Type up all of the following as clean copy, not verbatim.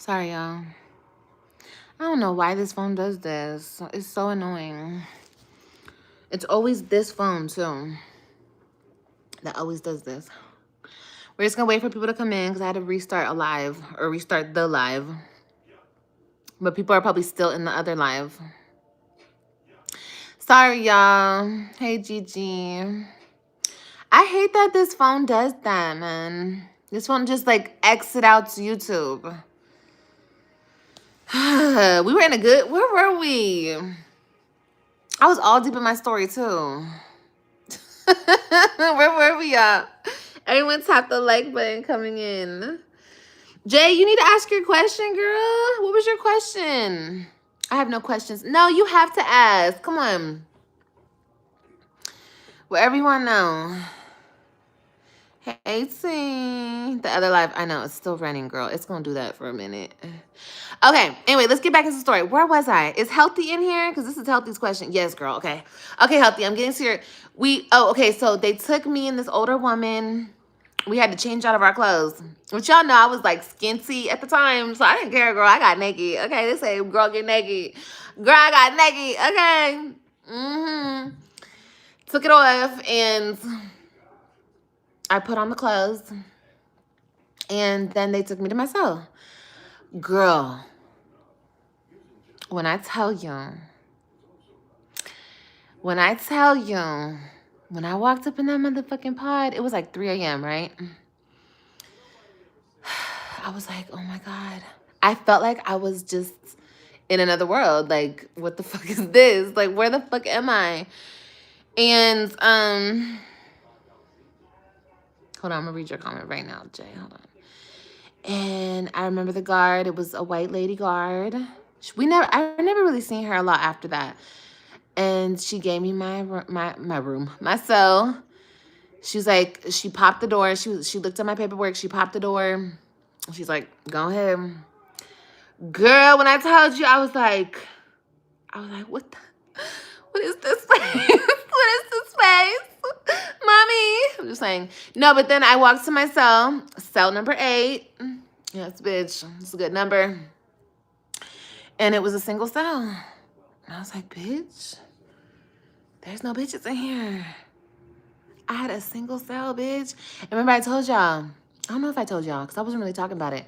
Sorry, y'all. I don't know why this phone does this. It's so annoying. It's always this phone, too, that always does this. We're just going to wait for people to come in because I had to restart a live or restart the live. But people are probably still in the other live. Sorry, y'all. Hey, Gigi. I hate that this phone does that, man. This phone just, like, exit out to YouTube. We were in a good... Where were we? I was all deep in my story, too. Where were we at? Everyone tap the like button coming in. Jay, you need to ask your question, girl. What was your question? I have no questions. No, you have to ask. Come on. Well, everyone know. Hey, T. The other live, I know, it's still running, girl. It's going to do that for a minute. Okay, anyway, let's get back into the story. Where was I? Is Healthy in here? Because this is Healthy's question. Yes, girl, okay. Okay, Healthy, I'm getting serious. Okay, so they took me and this older woman. We had to change out of our clothes. Which y'all know I was, like, skinty at the time, so I didn't care, girl. I got naked. Okay, they say, girl, get naked. Girl, I got naked. Okay. Took it off, and I put on the clothes, and then they took me to my cell. Girl, when I tell you, when I walked up in that motherfucking pod, it was like 3 a.m., right? I was like, oh my God. I felt like I was just in another world. Like, what the fuck is this? Like, where the fuck am I? And, hold on, I'm gonna read your comment right now, Jay. Hold on. And I remember the guard. It was a white lady guard. I never really seen her a lot after that. And she gave me my cell. She was like, she popped the door. She looked at my paperwork. She popped the door. She's like, go ahead. Girl, when I told you, I was like, what is this place? What is this place? Mommy. I'm just saying. No, but then I walked to my cell number 8. Yes, bitch. It's a good number. And it was a single cell. And I was like, bitch, there's no bitches in here. I had a single cell, bitch. And remember I told y'all, I don't know if I told y'all because I wasn't really talking about it.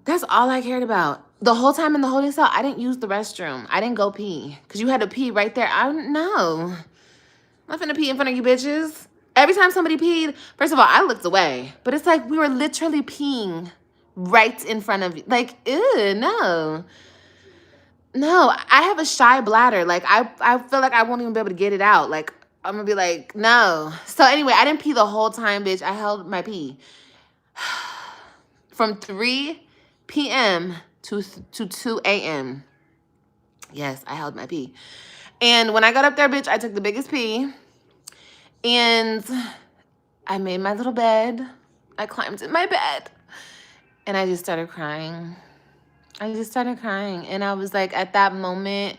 That's all I cared about. The whole time in the holding cell, I didn't use the restroom. I didn't go pee because you had to pee right there. No. I'm not finna pee in front of you bitches. Every time somebody peed, first of all, I looked away. But it's like we were literally peeing right in front of you. Like, ew, no. No, I have a shy bladder. Like, I feel like I won't even be able to get it out. Like, I'm gonna be like, no. So anyway, I didn't pee the whole time, bitch. I held my pee. From 3 p.m. to 2 a.m. Yes, I held my pee. And when I got up there, bitch, I took the biggest pee. And I made my little bed. I climbed in my bed. And I just started crying. And I was like, at that moment,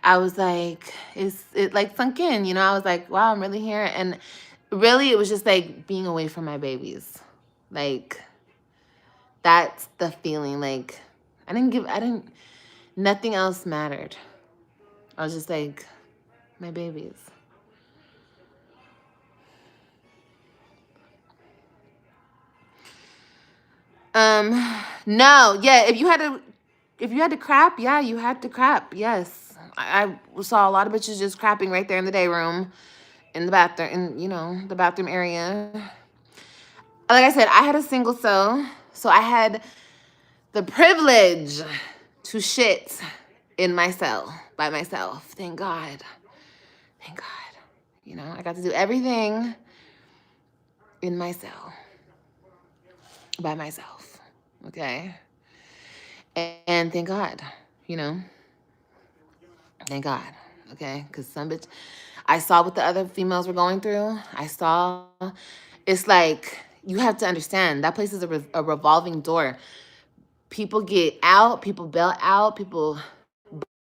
I was like, it like sunk in, you know? I was like, wow, I'm really here. And really, it was just like being away from my babies. Like, that's the feeling. Like, nothing else mattered. I was just like, my babies. No, yeah, if you had to crap, yeah, you had to crap, yes. I saw a lot of bitches just crapping right there in the day room, in the bathroom, in, you know, the bathroom area. Like I said, I had a single cell, so I had the privilege to shit in my cell by myself. Thank God. Thank God. You know, I got to do everything in my cell by myself. Okay? And thank God, you know? Thank God. Okay? Because some bitch, I saw what the other females were going through. It's like, you have to understand, that place is a revolving door. People get out, people bail out, people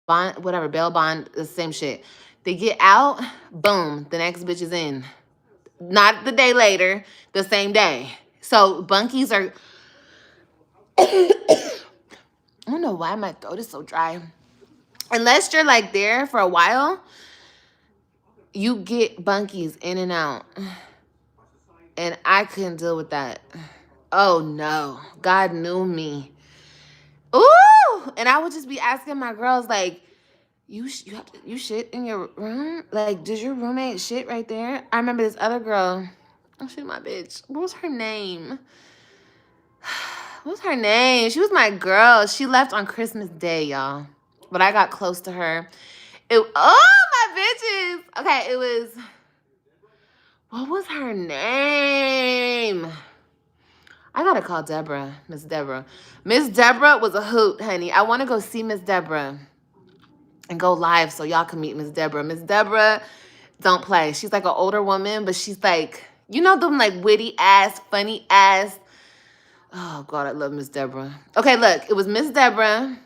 bond, whatever, bail bond, the same shit. They get out, boom, the next bitch is in. Not the day later, the same day. So bunkies are, I don't know why my throat is so dry. Unless you're like there for a while, you get bunkies in and out. And I couldn't deal with that. Oh no, God knew me. Ooh, and I would just be asking my girls like, you shit in your room? Like, does your roommate shit right there? I remember this other girl. Oh shit, my bitch. What was her name? What was her name? She was my girl. She left on Christmas Day, y'all. But I got close to her. My bitches. Okay, it was. What was her name? I gotta call Deborah, Miss Deborah. Miss Deborah was a hoot, honey. I want to go see Miss Deborah and go live so y'all can meet Miss Deborah. Miss Deborah, don't play. She's like an older woman, but she's like, you know them like witty ass, funny ass. Oh God, I love Miss Deborah. Okay, look, it was Miss Deborah.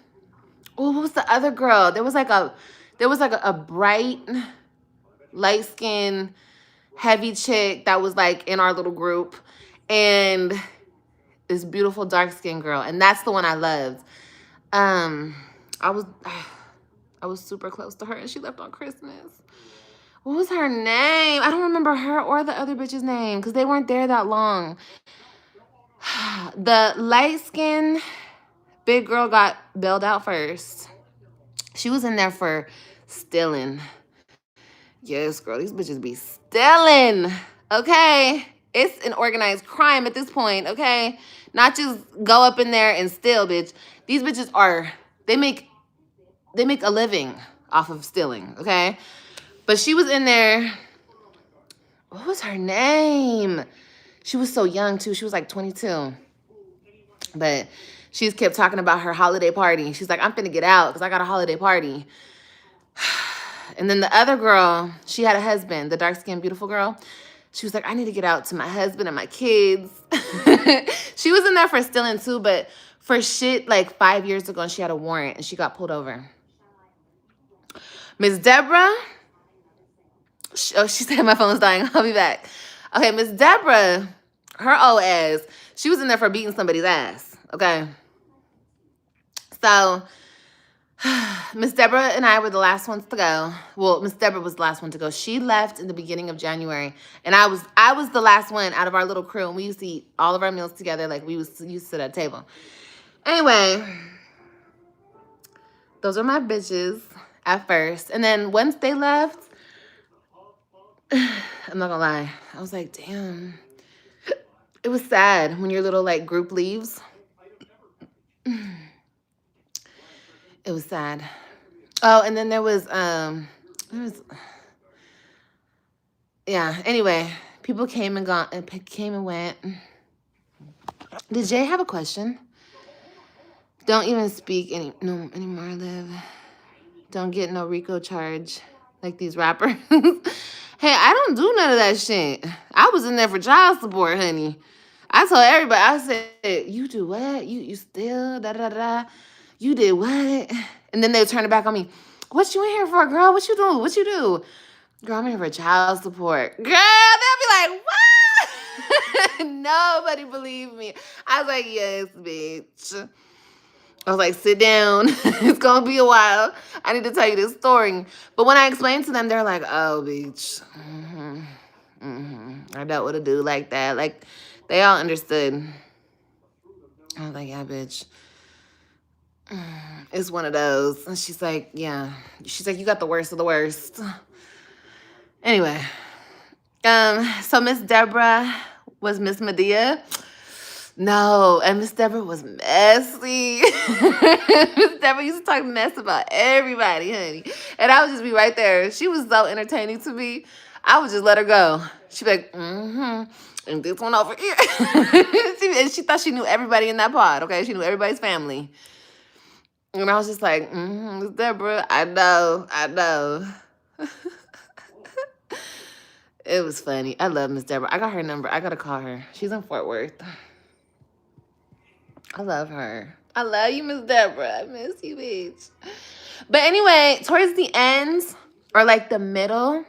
Oh, what was the other girl? There was like a bright, light skinned, heavy chick that was like in our little group, and this beautiful dark skinned girl, and that's the one I loved. I was super close to her, and she left on Christmas. What was her name? I don't remember her or the other bitch's name because they weren't there that long. The light-skinned big girl got bailed out first. She was in there for stealing. Yes, girl, these bitches be stealing, okay? It's an organized crime at this point, okay? Not just go up in there and steal, bitch. These bitches they make a living off of stealing, okay? But she was in there. What was her name? She was so young, too. She was like 22. But she just kept talking about her holiday party. She's like, I'm finna get out because I got a holiday party. And then the other girl, she had a husband, the dark-skinned, beautiful girl. She was like, I need to get out to my husband and my kids. She was in there for stealing, too, but for shit like 5 years ago, and she had a warrant, and she got pulled over. Miss Deborah. Oh, she said my phone's dying. I'll be back. Okay, Miss Deborah, her old ass, she was in there for beating somebody's ass, okay? So, Miss Deborah and I were the last ones to go. Well, Miss Deborah was the last one to go. She left in the beginning of January, and I was the last one out of our little crew, and we used to eat all of our meals together. Like, we used to sit at a table. Anyway, those are my bitches at first. And then once they left, I'm not gonna lie, I was like, damn. It was sad when your little like group leaves. It was sad. Oh, and then there was yeah, anyway, people came and went. Did Jay have a question? Don't even speak anymore, Liv. Don't get no RICO charge like these rappers. Hey, I don't do none of that shit. I was in there for child support, honey. I told everybody, I said, you do what? You still, da-da-da. You did what? And then they would turn it back on me. What you in here for, girl? What you do? What you do? Girl, I'm in here for child support. Girl, they'll be like, what? Nobody believed me. I was like, yes, bitch. I was like, sit down. It's going to be a while. I need to tell you this story. But when I explained to them, they're like, oh, bitch. I dealt with a dude like that. Like, they all understood. I was like, yeah, bitch. It's one of those. And she's like, yeah. She's like, you got the worst of the worst. Anyway. So Miss Deborah was Miss Medea. No, and Miss Deborah was messy. Miss Deborah used to talk mess about everybody, honey. And I would just be right there. She was so entertaining to me. I would just let her go. She'd be like, and this one over here. And she thought she knew everybody in that pod, okay? She knew everybody's family. And I was just like, Miss Deborah, I know. It was funny. I love Miss Deborah. I got her number. I got to call her. She's in Fort Worth. I love her. I love you, Miss Deborah. I miss you, bitch. But anyway, towards the end, or like the middle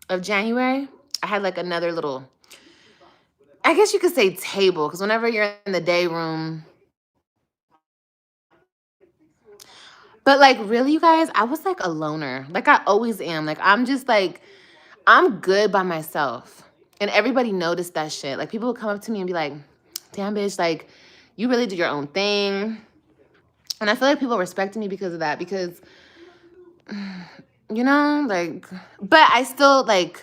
of January, I had like another little, I guess you could say table, because whenever you're in the day room, But like, really, you guys, I was like a loner. Like I always am. Like I'm just like, I'm good by myself. And everybody noticed that shit. Like people would come up to me and be like, damn bitch, like you really do your own thing. And I feel like people respected me because of that. Because, you know, like, but I still like,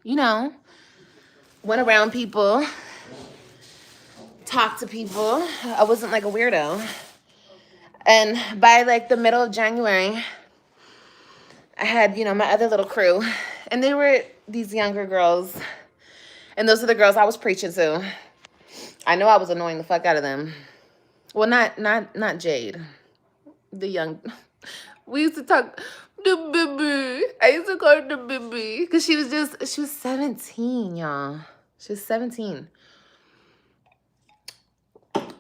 you know, went around people, talked to people. I wasn't like a weirdo. And by like the middle of January, I had, you know, my other little crew. And they were these younger girls. And those are the girls I was preaching to. I know I was annoying the fuck out of them. Well, not Jade. The young. We used to talk, the baby. I used to call her the baby. Because she was 17, y'all. She was 17.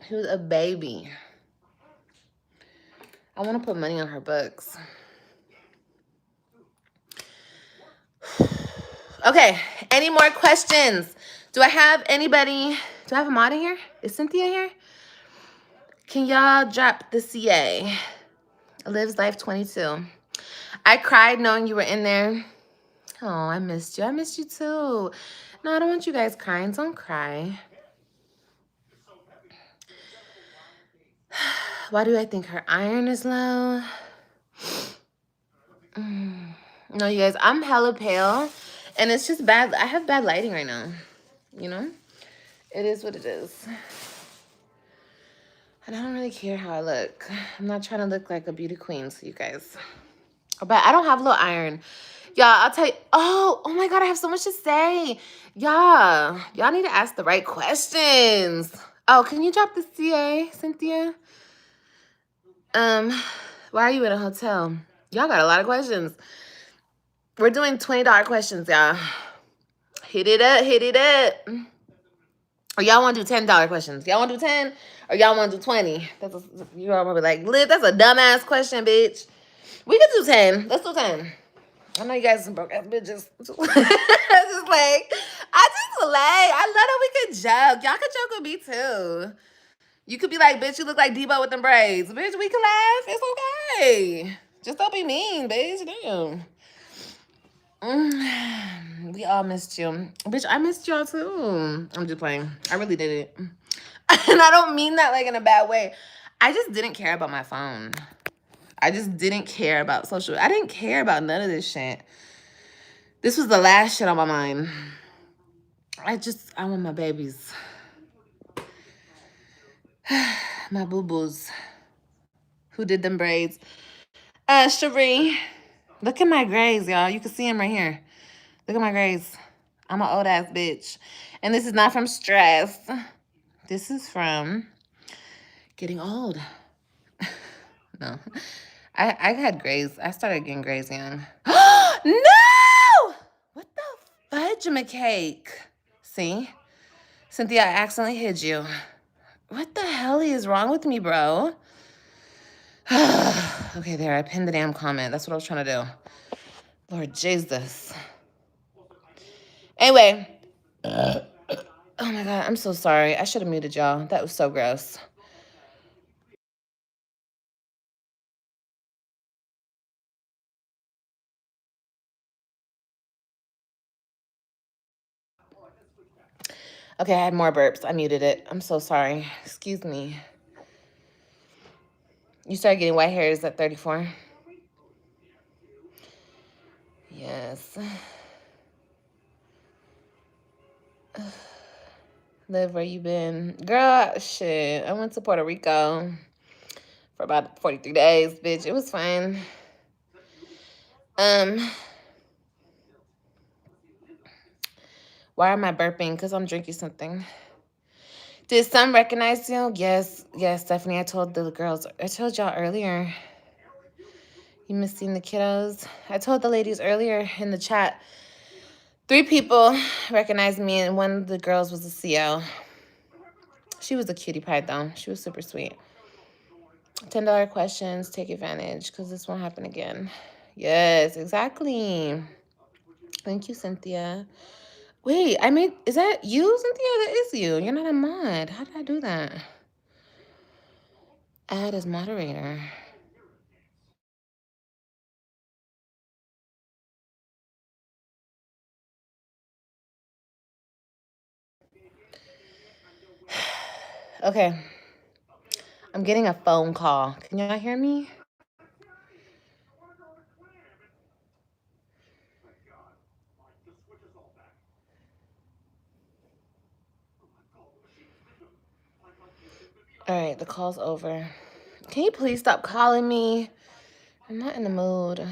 She was a baby. I want to put money on her books. Okay, any more questions? Do I have anybody? Do I have a mod in here? Is Cynthia here? Can y'all drop the CA? Lives Life 22. I cried knowing you were in there. Oh, I missed you. I missed you too. No, I don't want you guys crying. Don't cry. Why do I think her iron is low? No, you guys, I'm hella pale. And it's just bad. I have bad lighting right now. You know? It is what it is. And I don't really care how I look. I'm not trying to look like a beauty queen to you guys. But I don't have low iron. Y'all, I'll tell you. Oh my God, I have so much to say. Y'all need to ask the right questions. Oh, can you drop the CA, Cynthia? Why are you in a hotel? Y'all got a lot of questions. We're doing $20 questions, y'all. Hit it up, hit it up. Or y'all want to do $10 questions? Y'all want to do 10? Or y'all want to do 20? You all probably like, Liv, that's a dumbass question, bitch. We could do 10. Let's do 10. I know you guys some broke ass bitches. Just like, I love that we could joke. Y'all could joke with me too. You could be like, bitch, you look like Debo with them braids. Bitch, we can laugh. It's okay. Just don't be mean, bitch. Damn. We all missed you. Bitch, I missed y'all too. I'm just playing. I really did it. And I don't mean that like in a bad way. I just didn't care about my phone. I just didn't care about social. I didn't care about none of this shit. This was the last shit on my mind. I want my babies. My boo-boos. Who did them braids? Cherie. Look at my grays, y'all. You can see them right here. Look at my grays. I'm an old ass bitch. And this is not from stress. This is from getting old. No. I had grays. I started getting grays young. No! What the fudge cake? See? Cynthia, I accidentally hid you. What the hell is wrong with me, bro? Okay, there. I pinned the damn comment. That's what I was trying to do. Lord Jesus. Anyway. Oh my God, I'm so sorry. I should have muted y'all. That was so gross. Okay, I had more burps. I muted it. I'm so sorry. Excuse me. You started getting white hairs at 34? Yes. Liv, where you been? Girl, shit. I went to Puerto Rico for about 43 days, bitch. It was fun. Why am I burping? Because I'm drinking something. Did some recognize you? Yes, Stephanie. I told the girls. I told y'all earlier. You missing the kiddos? I told the ladies earlier in the chat. 3 people recognized me, and one of the girls was a CO. She was a cutie pie, though. She was super sweet. $10 questions. Take advantage, because this won't happen again. Yes, exactly. Thank you, Cynthia. Wait, is that you, Cynthia? That is you. You're not a mod. How did I do that? Add as moderator. Okay. I'm getting a phone call. Can y'all hear me? All right, the call's over. Can you please stop calling me? I'm not in the mood.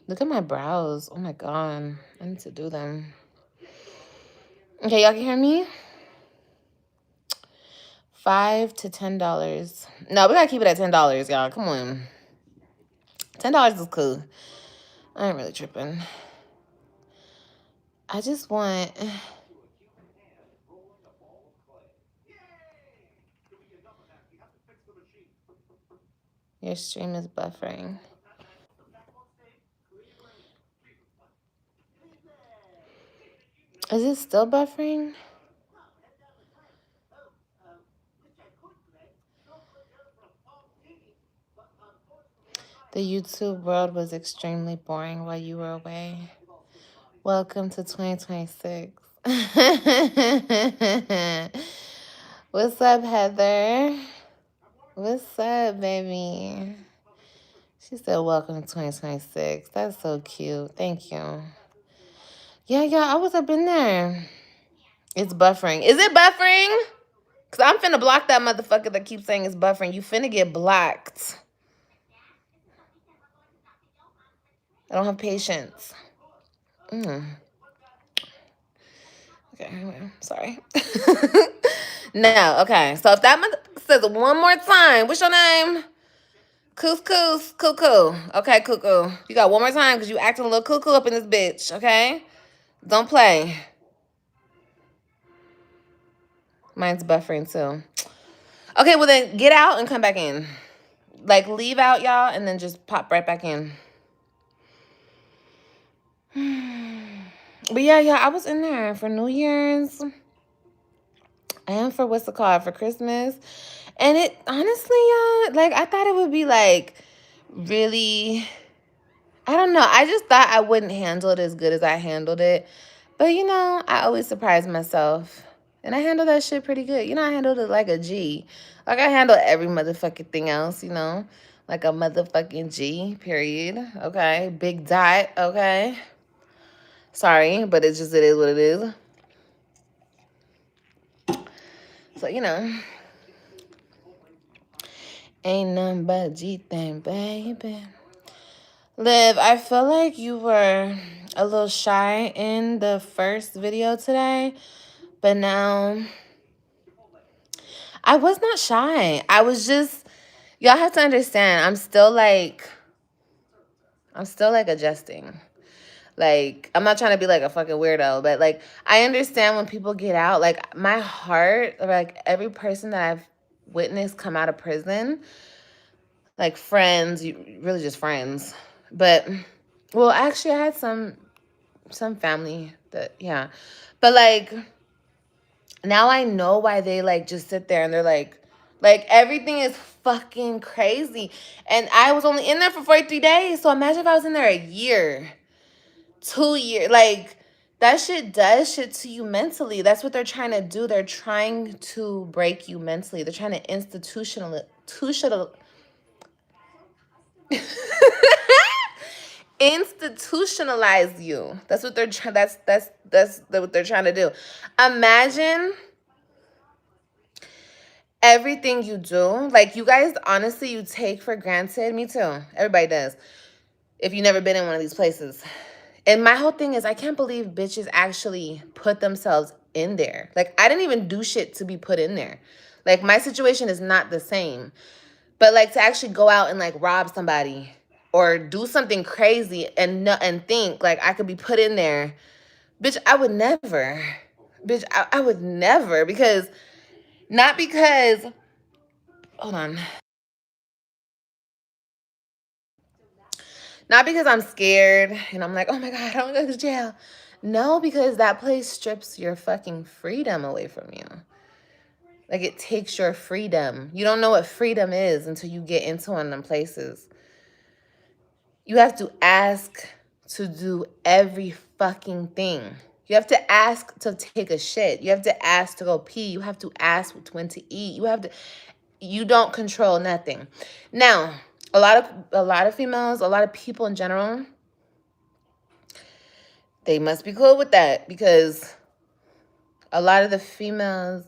Look at my brows. Oh my God. I need to do them. Okay, y'all can hear me? $5 to $10. No, we gotta keep it at $10, y'all. Come on. $10 is cool. I ain't really tripping. I just want... Your stream is buffering. Is it still buffering? The YouTube world was extremely boring while you were away. Welcome to 2026. What's up, Heather? What's up, baby? She said, welcome to 2026. That's so cute. Thank you. Yeah, I was up in there. It's buffering. Is it buffering? Because I'm finna block that motherfucker that keeps saying it's buffering. You finna get blocked. I don't have patience. Okay, anyway, sorry. No, okay. So if that motherfucker says it one more time, what's your name? Cuckoo. Okay, cuckoo. You got one more time because you acting a little cuckoo up in this bitch, okay? Don't play. Mine's buffering too. Okay, well then get out and come back in. Like leave out, y'all, and then just pop right back in. But yeah, I was in there for New Year's and for what's it called, for Christmas. And it honestly, like I thought it would be like really, I don't know. I just thought I wouldn't handle it as good as I handled it. But you know, I always surprise myself. And I handled that shit pretty good. You know, I handled it like a G. Like I handle every motherfucking thing else, you know? Like a motherfucking G, period. Okay? Big dot, okay? Sorry, but it is what it is. So, you know. Ain't nothing but a G thing, baby. Liv, I feel like you were a little shy in the first video today, but now I was not shy. I was just, y'all have to understand, I'm still like adjusting. Like, I'm not trying to be like a fucking weirdo, but like, I understand when people get out, like my heart, like every person that I've witnessed come out of prison, like friends, really just friends. But, well, actually I had some family that, yeah. But like, now I know why they like just sit there and they're like everything is fucking crazy. And I was only in there for 43 days. So imagine if I was in there a year, 2 years. Like that shit does shit to you mentally. That's what they're trying to do. They're trying to break you mentally. They're trying to institutionalize you. That's what they're trying. That's what they're trying to do. Imagine everything you do, like you guys, honestly, you take for granted. Me too. Everybody does. If you've never been in one of these places. And my whole thing is, I can't believe bitches actually put themselves in there. Like, I didn't even do shit to be put in there. Like, my situation is not the same. But, like, to actually go out and, like, rob somebody or do something crazy and think, like, I could be put in there. Bitch, I would never. Bitch, I would never. Because, not because, hold on. Not because I'm scared and I'm like, oh my God, I don't go to jail. No, because that place strips your fucking freedom away from you. Like it takes your freedom. You don't know what freedom is until you get into one of them places. You have to ask to do every fucking thing. You have to ask to take a shit. You have to ask to go pee. You have to ask when to eat. You don't control nothing. Now, a lot of females, a lot of people in general, they must be cool with that, because a lot of the females.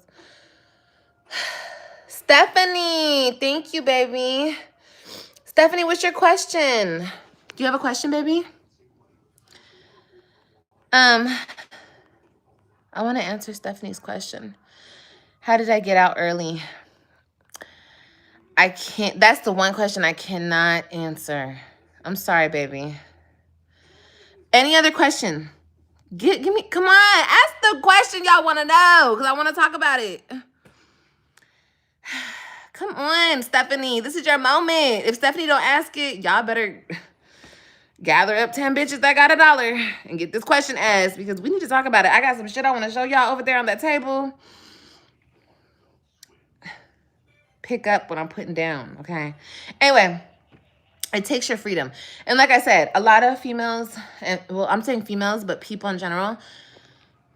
Stephanie, thank you, baby. Stephanie, what's your question? Do you have a question, baby? I want to answer Stephanie's question. How did I get out early? I can't. That's the one question I cannot answer. I'm sorry, baby. Any other question? Give me, come on, ask the question y'all want to know, because I want to talk about it. Come on, Stephanie, this is your moment. If Stephanie don't ask it, y'all better gather up 10 bitches that got $1 and get this question asked, because we need to talk about it. I got some shit I want to show y'all over there on that table. Pick up what I'm putting down, okay? Anyway, it takes your freedom. And like I said, a lot of females, and well, I'm saying females, but people in general,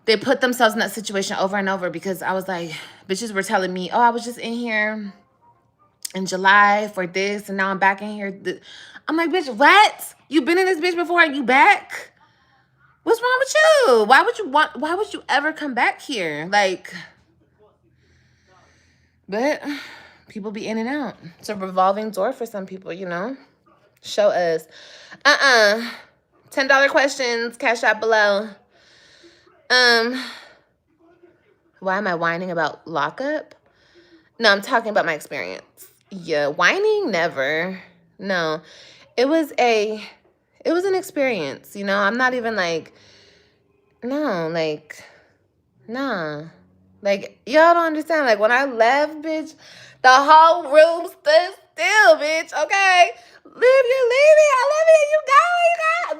they put themselves in that situation over and over, because I was like, bitches were telling me, oh, I was just in here in July for this, and now I'm back in here. I'm like, bitch, what? You been in this bitch before and you back? What's wrong with you? Why would you ever come back here? Like, but people be in and out. It's a revolving door for some people, you know? Show us. $10 questions, cash out below. Why am I whining about lockup? No, I'm talking about my experience. Yeah, whining, never. No, it was an experience, you know? I'm not even like, no, like, nah. Like, y'all don't understand. Like, when I left, bitch, the whole room stood still, bitch, okay? Liv, you're leaving. I love it. You go,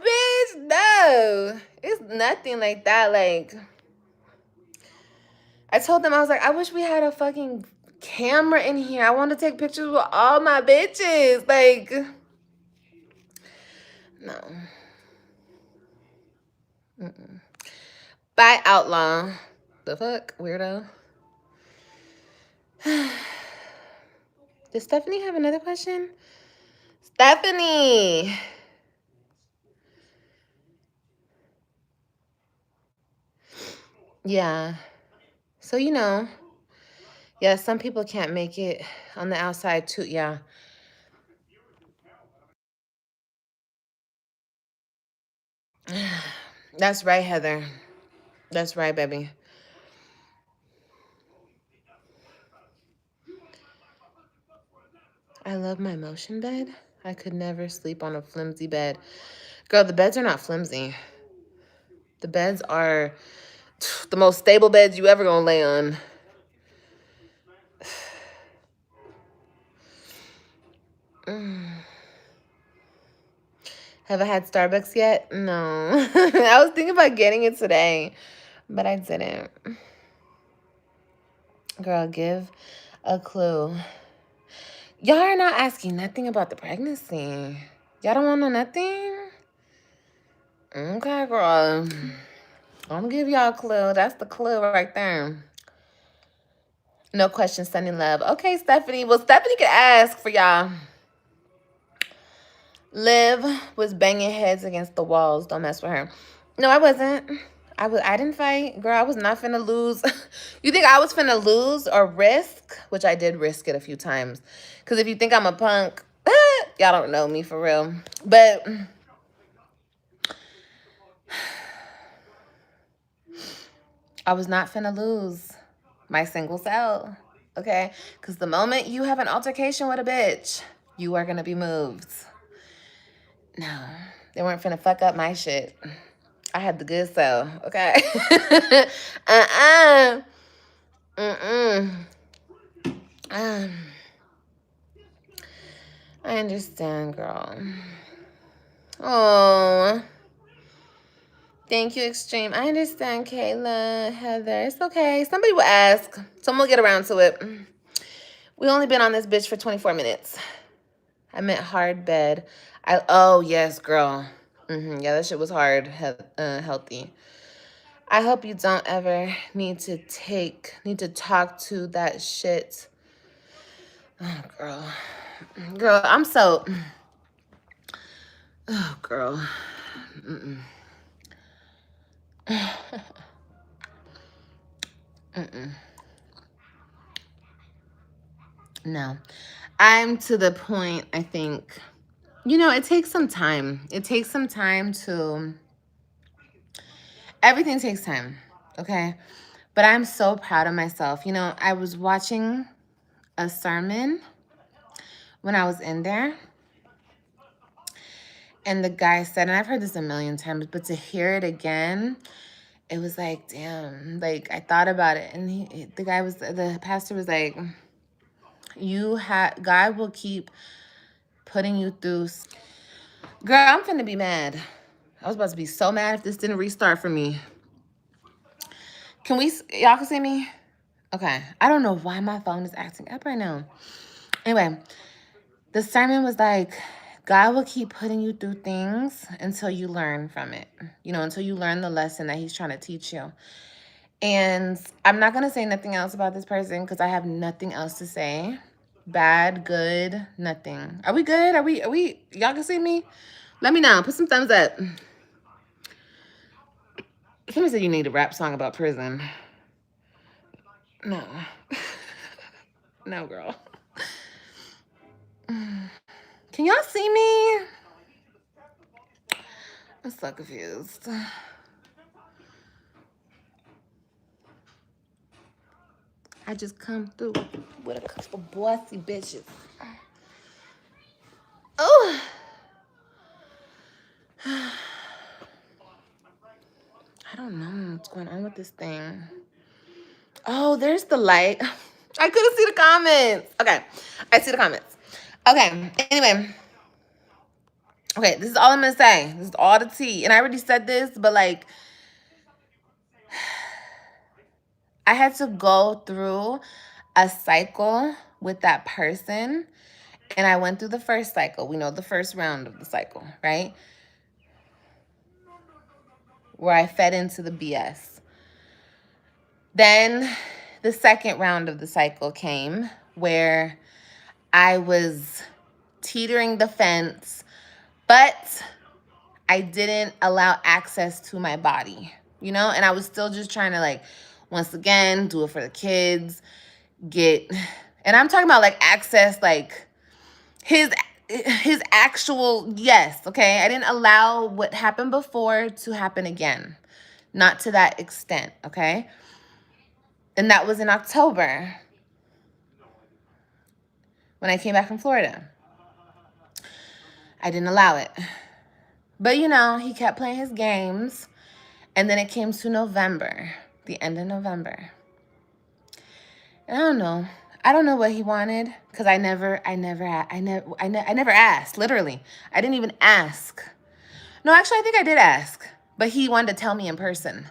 bitch. No, it's nothing like that. Like, I told them, I was like, I wish we had a fucking camera in here. I want to take pictures with all my bitches. Like, no. Bye, outlaw. The fuck, weirdo. Does Stephanie have another question? Stephanie. Yeah. So, you know, yeah, some people can't make it on the outside too. Yeah. That's right, Heather. That's right, baby. I love my motion bed. I could never sleep on a flimsy bed. Girl, the beds are not flimsy. The beds are the most stable beds you ever gonna lay on. Have I had Starbucks yet? No. I was thinking about getting it today, but I didn't. Girl, give a clue. Y'all are not asking nothing about the pregnancy. Y'all don't want to know nothing? Okay, girl. I'm gonna give y'all a clue. That's the clue right there. No questions, sending love. Okay, Stephanie. Well, Stephanie could ask for y'all. Liv was banging heads against the walls. Don't mess with her. No, I wasn't. I didn't fight. Girl, I was not finna lose. You think I was finna lose or risk? Which I did risk it a few times. Because if you think I'm a punk, y'all don't know me for real. But I was not finna lose my single self. Okay? Because the moment you have an altercation with a bitch, you are going to be moved. No, they weren't finna fuck up my shit. I had the good self, okay? I understand, girl. Oh, thank you, Extreme. I understand, Kayla, Heather. It's okay. Somebody will ask. Someone will get around to it. We only been on this bitch for 24 minutes. I meant hard bed. Oh yes, girl. Yeah, that shit was hard, healthy. I hope you don't ever need to talk to that shit. Oh, girl, I'm so. Oh, girl. Mm-mm. Mm-mm. No, I'm to the point. I think, it takes some time. It takes some time to. Everything takes time. Okay. But I'm so proud of myself. I was watching a sermon when I was in there. And the guy said, and I've heard this a million times, but to hear it again, it was like, damn, like I thought about it. And the pastor was like, God will keep putting you through. Girl, I'm finna be mad. I was about to be so mad if this didn't restart for me. Y'all can see me? Okay. I don't know why my phone is acting up right now. Anyway, the sermon was like, God will keep putting you through things until you learn from it. Until you learn the lesson that he's trying to teach you. And I'm not going to say nothing else about this person because I have nothing else to say. Bad, good, nothing. Are we good? Are we, y'all can see me? Let me know. Put some thumbs up. Somebody said you need a rap song about prison. No. No, girl. Can y'all see me? I'm so confused. I just come through with a couple bossy bitches. Oh. I don't know what's going on with this thing. Oh, there's the light. I couldn't see the comments. Okay, I see the comments. Okay, anyway. Okay, this is all I'm going to say. This is all the tea. And I already said this, but like, I had to go through a cycle with that person. And I went through the first cycle. We know the first round of the cycle, right? Where I fed into the BS. Then the second round of the cycle came where I was teetering the fence, but I didn't allow access to my body, and I was still just trying to, like, once again, do it for the kids, and I'm talking about, like, access, like, his actual, yes, okay? I didn't allow what happened before to happen again. Not to that extent, okay? And that was in October when I came back from Florida. I didn't allow it. But, he kept playing his games. And then it came to November, the end of November. And I don't know. I don't know what he wanted because I never asked, literally. I didn't even ask. No, actually, I think I did ask. But he wanted to tell me in person.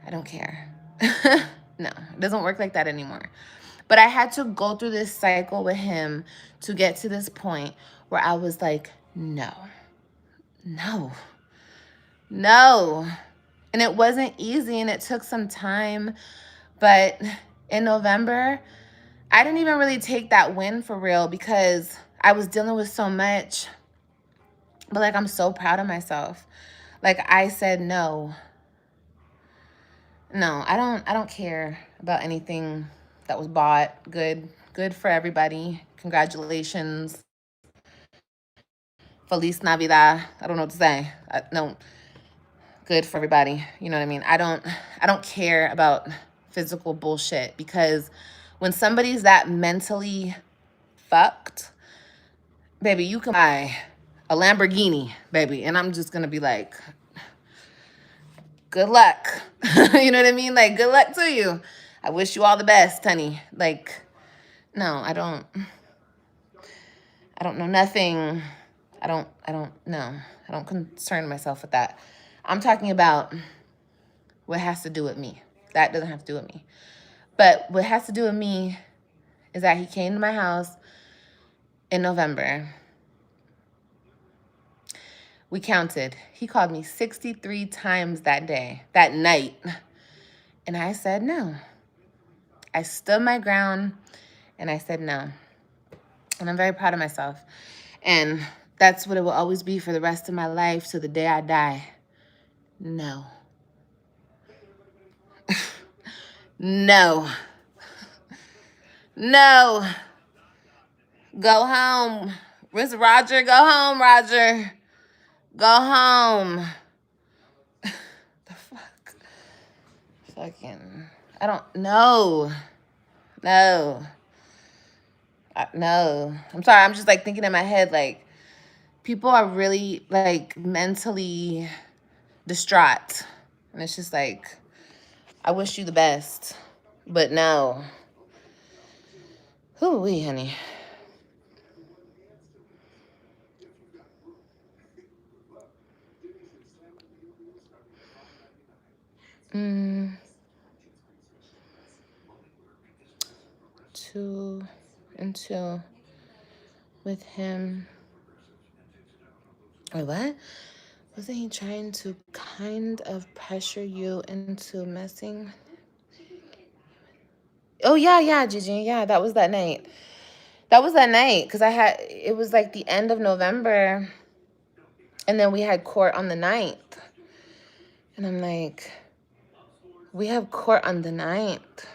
I don't care. No, it doesn't work like that anymore. But I had to go through this cycle with him to get to this point where I was like, no. And it wasn't easy and it took some time. But in November, I didn't even really take that win for real because I was dealing with so much. But like, I'm so proud of myself. Like, I said no. No, I don't care about anything that was bought. Good for everybody. Congratulations. Feliz Navidad. I don't know what to say. No. Good for everybody. You know what I mean? I don't care about physical bullshit because when somebody's that mentally fucked, baby, you can buy a Lamborghini, baby, and I'm just gonna be like, good luck. You know what I mean? Like, good luck to you. I wish you all the best, honey. Like, no, I don't know nothing. I don't know. I don't concern myself with that. I'm talking about what has to do with me. That doesn't have to do with me. But what has to do with me is that he came to my house in November. We counted. He called me 63 times that day, that night. And I said no. I stood my ground and I said no. And I'm very proud of myself. And that's what it will always be for the rest of my life to the day I die. No. No. No. Go home. Where's Roger? Go home, Roger. Go home. The fuck? Fucking, I don't know. No. No. I'm sorry. I'm just like thinking in my head, like, people are really like mentally distraught. And it's just like, I wish you the best. But no. Ooh-wee, honey. Two and two with him. Wait, what? Wasn't he trying to kind of pressure you into messing? Oh, yeah, Gigi. Yeah, that was that night. That was that night because it was like the end of November. And then we had court on the 9th. And I'm like, we have court on the 9th.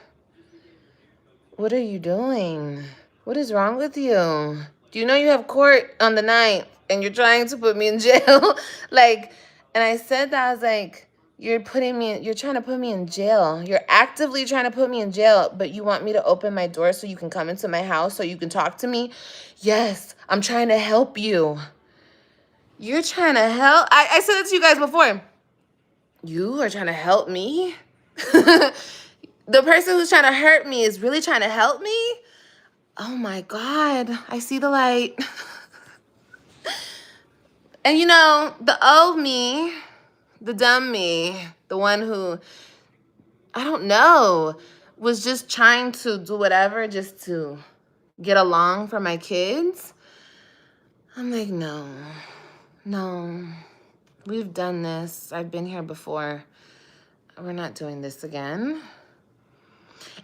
What are you doing? What is wrong with you? Do you know you have court on the 9th and you're trying to put me in jail? Like, and I said that, I was like, you're trying to put me in jail. You're actively trying to put me in jail, but you want me to open my door so you can come into my house so you can talk to me? Yes, I'm trying to help you. You're trying to help? I said it to you guys before. You are trying to help me? The person who's trying to hurt me is really trying to help me? Oh my God, I see the light. And you know, the old me, the dumb me, the one who, I don't know, was just trying to do whatever just to get along for my kids. I'm like, no, we've done this. I've been here before. We're not doing this again.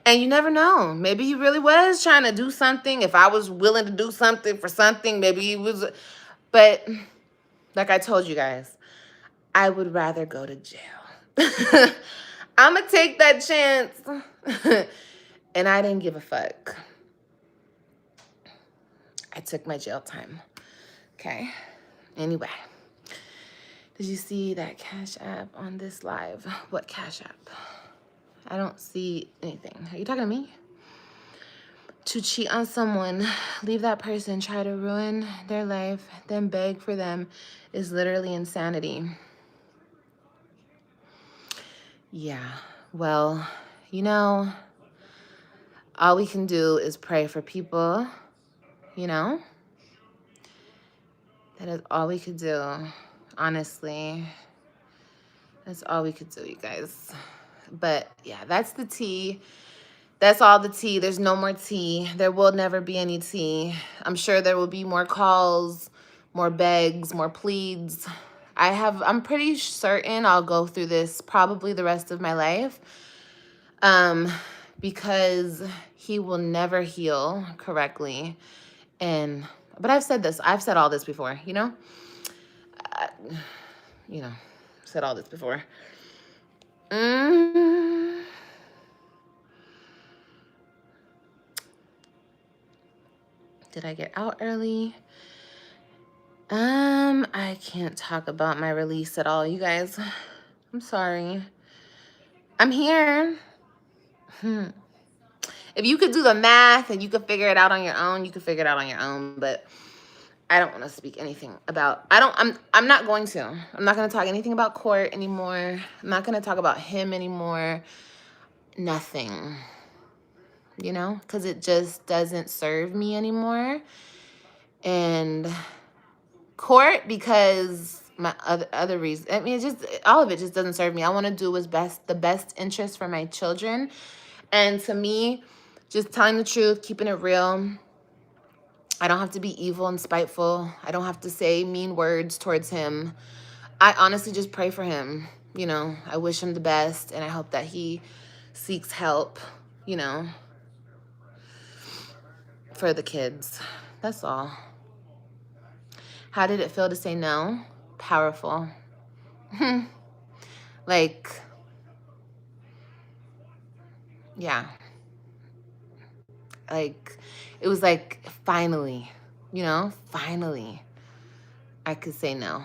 And you never know. Maybe he really was trying to do something. If I was willing to do something for something, maybe he was. But like I told you guys, I would rather go to jail. I'm going to take that chance. And I didn't give a fuck. I took my jail time. Okay. Anyway. Did you see that Cash App on this live? What Cash App? I don't see anything. Are you talking to me? To cheat on someone, leave that person, try to ruin their life, then beg for them is literally insanity. Yeah, well, you know, all we can do is pray for people, you know? That is all we could do, honestly. That's all we could do, you guys. But yeah, that's the tea. That's all the tea. There's no more tea. There will never be any tea. I'm sure there will be more calls, more begs, more pleads. I'm pretty certain I'll go through this probably the rest of my life. Because he will never heal correctly. But I've said all this before, you know? Said all this before. Did I get out early? I can't talk about my release at all, you guys. I'm sorry. I'm here. If you could do the math and you could figure it out on your own, you could figure it out on your own, but I don't want to speak anything about, I'm not going to. I'm not going to talk anything about court anymore. I'm not going to talk about him anymore. Nothing. You know, because it just doesn't serve me anymore. And court, because my other reasons, I mean, all of it just doesn't serve me. I want to do what's the best interest for my children. And to me, just telling the truth, keeping it real, I don't have to be evil and spiteful. I don't have to say mean words towards him. I honestly just pray for him. You know, I wish him the best, and I hope that he seeks help, you know, for the kids. That's all. How did it feel to say no? Powerful. Like, yeah. Like, it was like, finally, you know, finally, I could say no.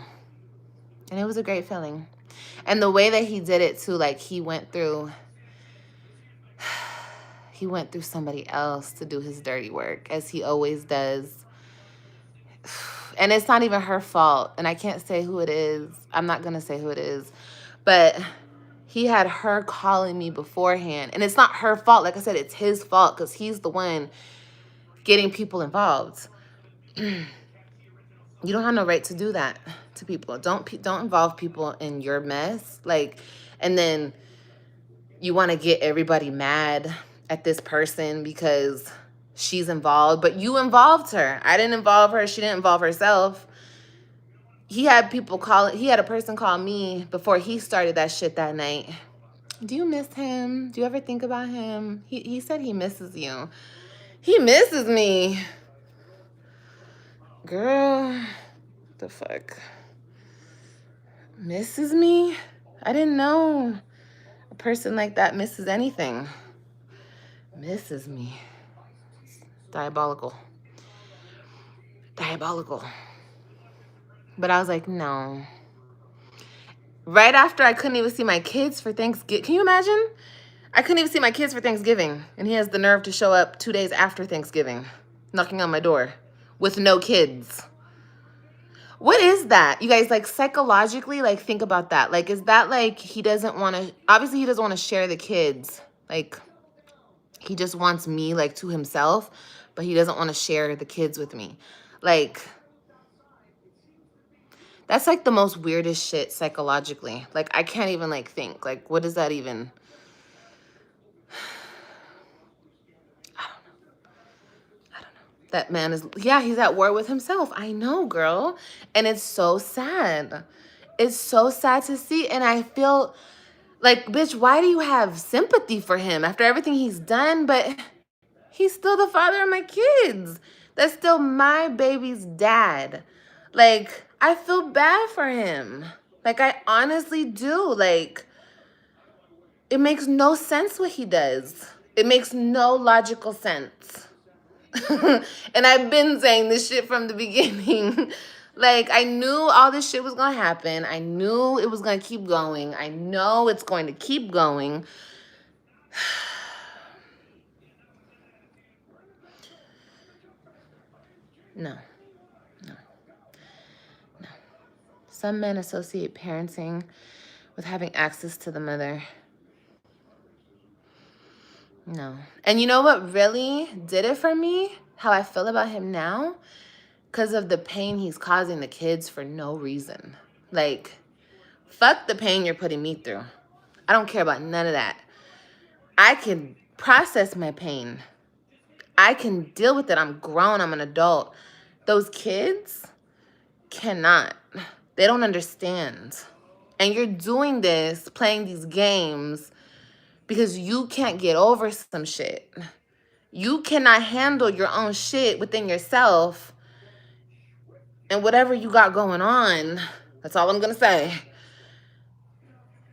And it was a great feeling. And the way that he did it too, like he went through somebody else to do his dirty work, as he always does. And it's not even her fault. And I can't say who it is. I'm not going to say who it is. But he had her calling me beforehand. And it's not her fault. Like I said, it's his fault because he's the one getting people involved. You don't have no right to do that to people. Don't involve people in your mess. Like, and then you want to get everybody mad at this person because she's involved, but you involved her. I didn't involve her. She didn't involve herself. He had a person call me before he started that shit that night. Do you miss him? Do you ever think about him? He said he misses you. He misses me. Girl, the fuck? Misses me? I didn't know a person like that misses anything. Misses me. Diabolical. Diabolical. But I was like, no. Right after I couldn't even see my kids for Thanksgiving. Can you imagine? I couldn't even see my kids for Thanksgiving. And he has the nerve to show up 2 days after Thanksgiving, knocking on my door with no kids. What is that? You guys, like, psychologically, like, think about that. Like, is that like he doesn't want to, obviously he doesn't want to share the kids. Like, he just wants me, like, to himself, but he doesn't want to share the kids with me. Like, that's like the most weirdest shit psychologically. Like, I can't even, like, think. Like, what does that even... That man is, yeah, he's at war with himself. I know, girl. And it's so sad. It's so sad to see. And I feel like, bitch, why do you have sympathy for him after everything he's done? But he's still the father of my kids. That's still my baby's dad. Like, I feel bad for him. Like, I honestly do. Like, it makes no sense what he does. It makes no logical sense. And I've been saying this shit from the beginning. Like, I knew all this shit was going to happen. I knew it was going to keep going. I know it's going to keep going. No. Some men associate parenting with having access to the mother. No. And you know what really did it for me? How I feel about him now? Because of the pain he's causing the kids for no reason. Like, fuck the pain you're putting me through. I don't care about none of that. I can process my pain. I can deal with it. I'm grown. I'm an adult. Those kids cannot. They don't understand. And you're doing this, playing these games, because you can't get over some shit. You cannot handle your own shit within yourself and whatever you got going on. That's all I'm going to say.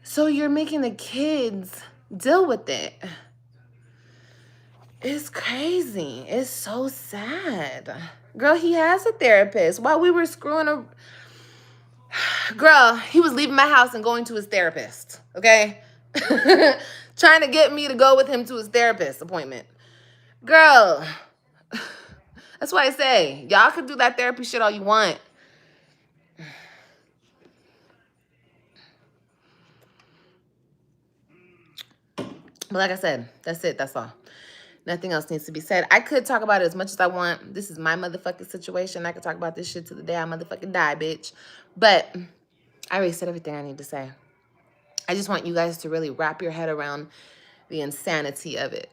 So you're making the kids deal with it. It's crazy. It's so sad. Girl, he has a therapist. While we were screwing a... Girl, he was leaving my house and going to his therapist, okay? Trying to get me to go with him to his therapist appointment. Girl, that's why I say, y'all can do that therapy shit all you want. But like I said, that's it. That's all. Nothing else needs to be said. I could talk about it as much as I want. This is my motherfucking situation. I could talk about this shit to the day I motherfucking die, bitch. But I already said everything I need to say. I just want you guys to really wrap your head around the insanity of it.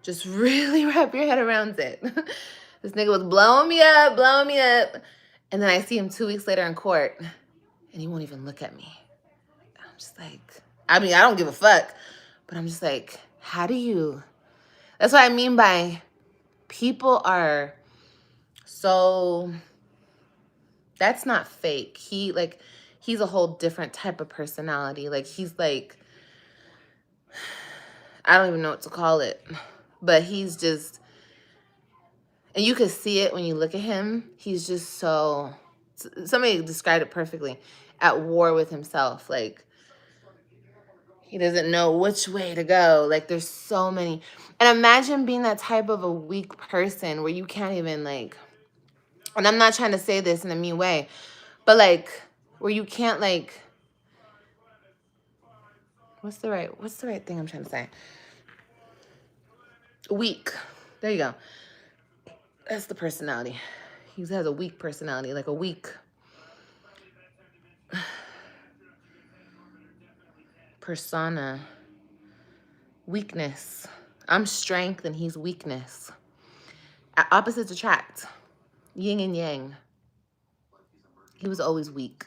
Just really wrap your head around it. This nigga was blowing me up, blowing me up. And then I see him 2 weeks later in court, and he won't even look at me. I'm just like, I mean, I don't give a fuck, but I'm just like, how do you? That's what I mean by people are so, that's not fake. He's a whole different type of personality. Like, he's like, I don't even know what to call it, but he's just, and you can see it when you look at him. He's just so, somebody described it perfectly, at war with himself. Like, he doesn't know which way to go. Like, there's so many. And imagine being that type of a weak person where you can't even, like, and I'm not trying to say this in a mean way, but, like, where you can't, like, what's the right thing I'm trying to say? Weak. There you go. That's the personality. He has a weak personality, like a weak persona. Weakness. I'm strength and he's weakness. Opposites attract. Yin and yang. He was always weak.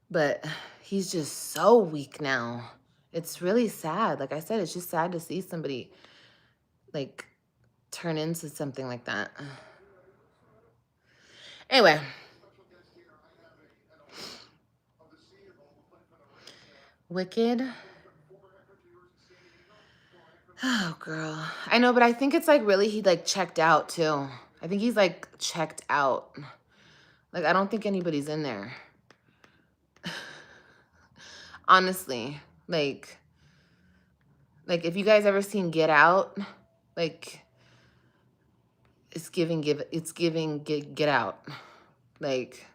But he's just so weak now. It's really sad. Like I said, it's just sad to see somebody, like, turn into something like that. Anyway. Wicked. Oh, girl. I know, but I think it's, like, really he, like, checked out, too. I think he's, like, checked out. Like, I don't think anybody's in there. Honestly. Like, if you guys ever seen Get Out, like, it's giving Get Out. Like,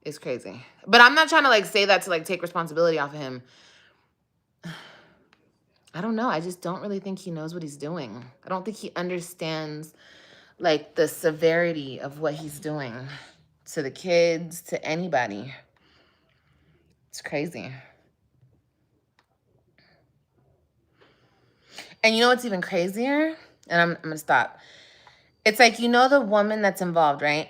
it's crazy. But I'm not trying to, like, say that to, like, take responsibility off of him. I don't know. I just don't really think he knows what he's doing. I don't think he understands, like, the severity of what he's doing to the kids, to anybody. It's crazy. And you know what's even crazier? And I'm going to stop. It's like, you know the woman that's involved, right?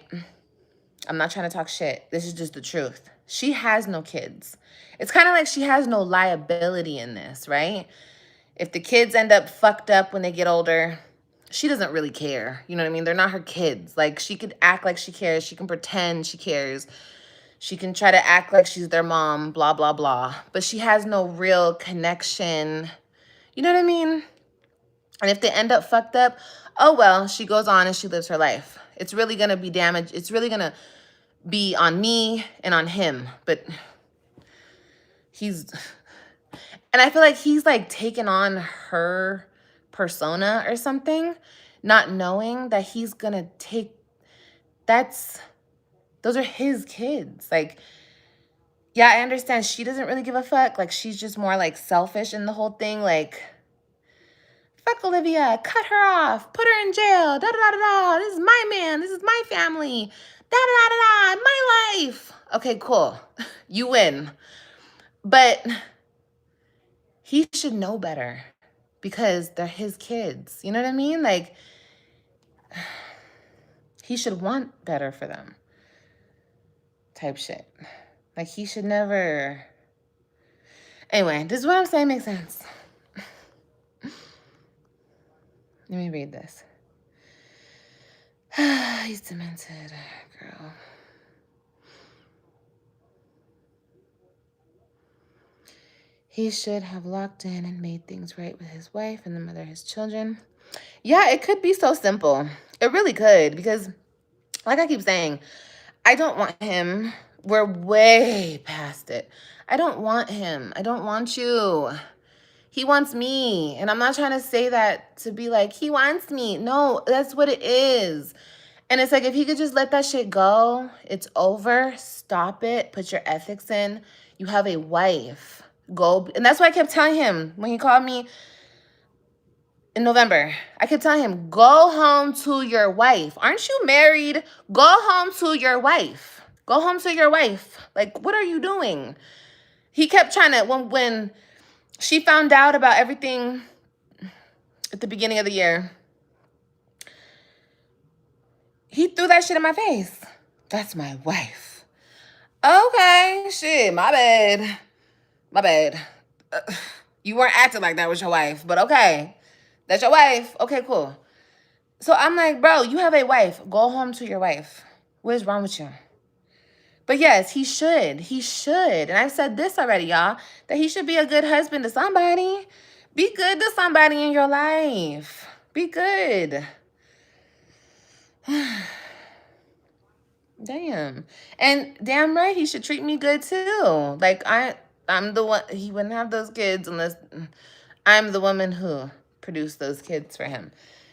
I'm not trying to talk shit. This is just the truth. She has no kids. It's kind of like she has no liability in this, right? If the kids end up fucked up when they get older, she doesn't really care. You know what I mean? They're not her kids. Like, she could act like she cares. She can pretend she cares. She can try to act like she's their mom, blah, blah, blah. But she has no real connection. You know what I mean? And if they end up fucked up, oh, well, she goes on and she lives her life. It's really going to be damaged. It's really going to be on me and on him. But he's... And I feel like he's, like, taken on her persona or something, not knowing that he's going to take... Those are his kids. Like, yeah, I understand she doesn't really give a fuck. Like, she's just more, like, selfish in the whole thing. Like, fuck Olivia, cut her off, put her in jail, da-da-da-da-da, this is my man, this is my family, da-da-da-da-da, my life. Okay, cool. You win. But he should know better because they're his kids. You know what I mean? Like, he should want better for them. Type shit. Like, he should never... Anyway, this is what I'm saying makes sense. Let me read this. He's demented, girl. He should have locked in and made things right with his wife and the mother of his children. Yeah, it could be so simple. It really could, because like I keep saying, I don't want him. We're way past it. I don't want him. I don't want you. He wants me. And I'm not trying to say that to be like, he wants me. No, that's what it is. And it's like, if he could just let that shit go, it's over. Stop it. Put your ethics in. You have a wife. Go. And that's why I kept telling him when he called me in November. I kept telling him, go home to your wife. Aren't you married? Go home to your wife. Go home to your wife. Like, what are you doing? He kept trying to, when she found out about everything at the beginning of the year, He threw that shit in my face. That's my wife. Okay, shit, my bad. My bad. You weren't acting like that was your wife, but okay. That's your wife. Okay, cool. So I'm like, bro, you have a wife. Go home to your wife. What is wrong with you? But yes, he should. He should. And I've said this already, y'all, that he should be a good husband to somebody. Be good to somebody in your life. Be good. Damn. And damn right, he should treat me good too. Like I'm the one, he wouldn't have those kids unless I'm the woman who produced those kids for him.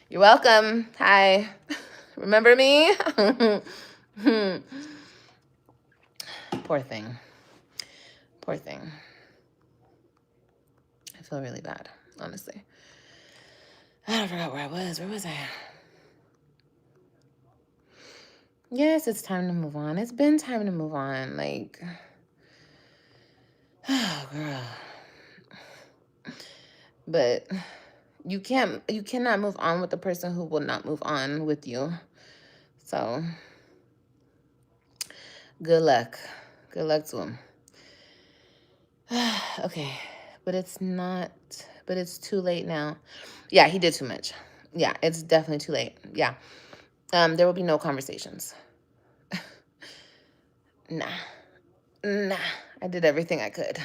You're welcome. Hi. Remember me? Poor thing. Poor thing. I feel really bad, honestly. I forgot where I was. Where was I? Yes, it's time to move on. It's been time to move on. Like, oh, girl. But you cannot move on with the person who will not move on with you. So, good luck. Good luck to him. Okay, but it's too late now. Yeah, he did too much. Yeah, it's definitely too late. Yeah. There will be no conversations. Nah. I did everything I could.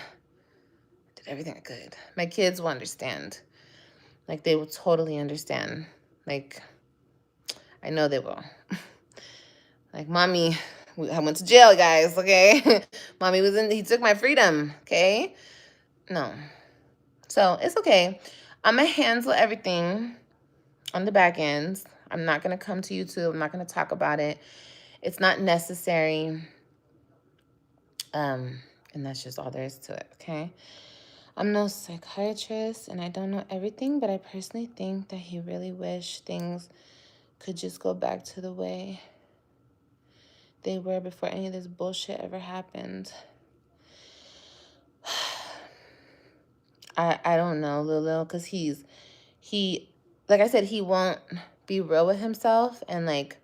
My kids will understand. Like, they will totally understand. Like, I know they will. Like, mommy, I went to jail, guys, okay? Mommy he took my freedom, okay? No. So, it's okay. I'm going to handle everything on the back ends. I'm not going to come to YouTube. I'm not going to talk about it. It's not necessary. And that's just all there is to it, okay? I'm no psychiatrist, and I don't know everything, but I personally think that he really wished things could just go back to the way they were before any of this bullshit ever happened. I don't know, Lulu, because he, like I said, he won't be real with himself, and like,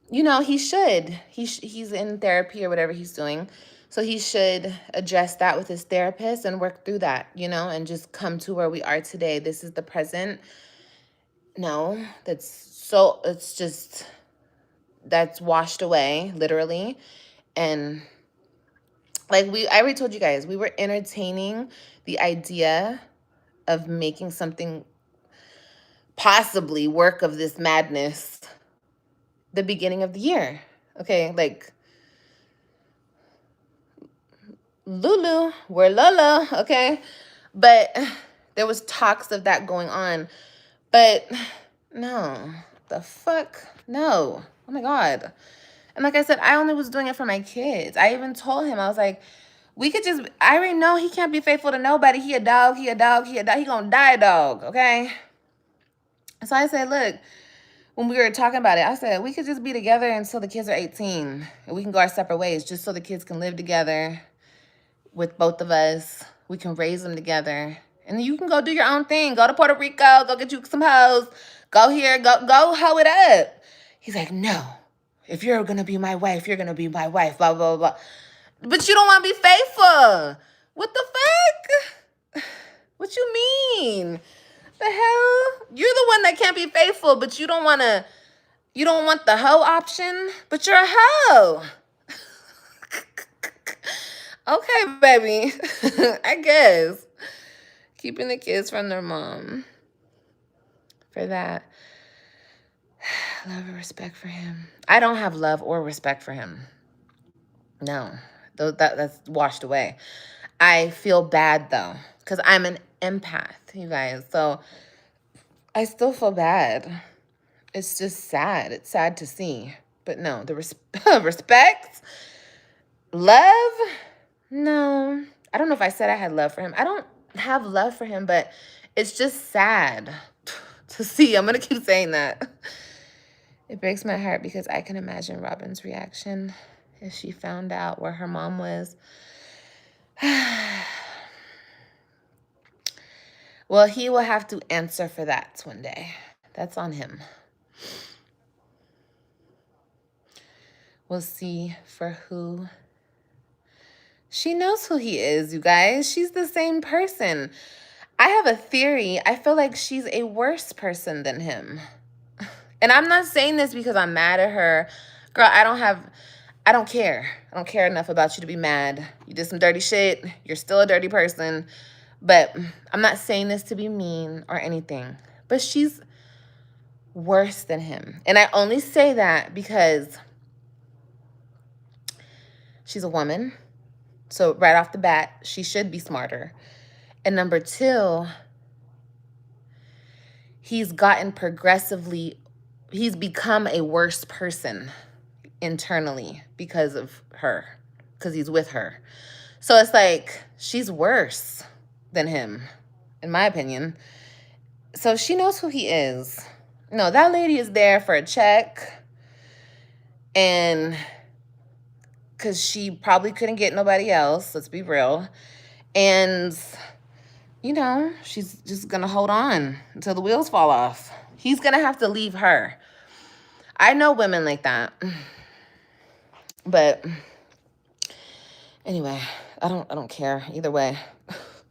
you know, he should. He's in therapy or whatever he's doing. So he should address that with his therapist and work through that, you know, and just come to where we are today. This is the present. No, that's washed away, literally. And like I already told you guys, we were entertaining the idea of making something possibly work of this madness the beginning of the year. Okay, like, Lulu, we're Lola, okay? But there was talks of that going on. But no, the fuck? No. Oh my God. And like I said, I only was doing it for my kids. I even told him, I was like, I already know he can't be faithful to nobody. He a dog. He gonna die a dog, okay? So I said, look, when we were talking about it, I said, we could just be together until the kids are 18. And we can go our separate ways just so the kids can live together with both of us. We can raise them together. And you can go do your own thing. Go to Puerto Rico. Go get you some hoes. Go here. Go hoe it up. He's like, no. If you're going to be my wife, you're going to be my wife. Blah, blah, blah, blah. But you don't want to be faithful. What the fuck? What you mean? The hell? You're the one that can't be faithful, but you don't want the hoe option, but you're a hoe. Okay, baby. I guess. Keeping the kids from their mom. For that. Love and respect for him. I don't have love or respect for him. No. That's washed away. I feel bad, though, because I'm an empath, you guys. So I still feel bad. It's just sad. It's sad to see. But no, the respect, love, no. I don't know if I said I had love for him. I don't have love for him, but it's just sad to see. I'm going to keep saying that. It breaks my heart because I can imagine Robin's reaction if she found out where her mom was. Well, he will have to answer for that one day. That's on him. We'll see for who. She knows who he is, you guys. She's the same person. I have a theory. I feel like she's a worse person than him. And I'm not saying this because I'm mad at her. Girl, I don't care. I don't care enough about you to be mad. You did some dirty shit. You're still a dirty person. But I'm not saying this to be mean or anything. But she's worse than him. And I only say that because she's a woman. So right off the bat, she should be smarter. And number two, he's become a worse person internally because of her, because he's with her. So it's like, she's worse than him, in my opinion. So she knows who he is. No, that lady is there for a check. And because she probably couldn't get nobody else, let's be real. And, you know, she's just going to hold on until the wheels fall off. He's going to have to leave her. I know women like that. But anyway, I don't care either way.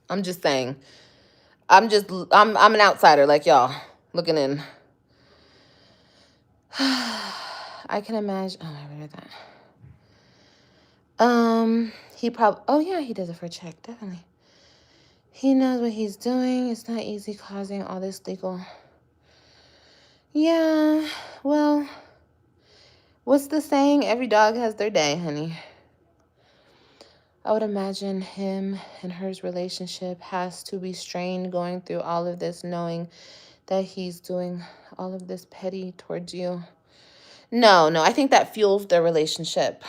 I'm just saying. I'm an outsider like y'all looking in. I can imagine. Oh, I read that. Oh yeah, he does it for a check, definitely. He knows what he's doing. It's not easy causing all this legal. Yeah, well, what's the saying? Every dog has their day, honey. I would imagine him and her's relationship has to be strained going through all of this, knowing that he's doing all of this petty towards you. No, I think that fuels their relationship.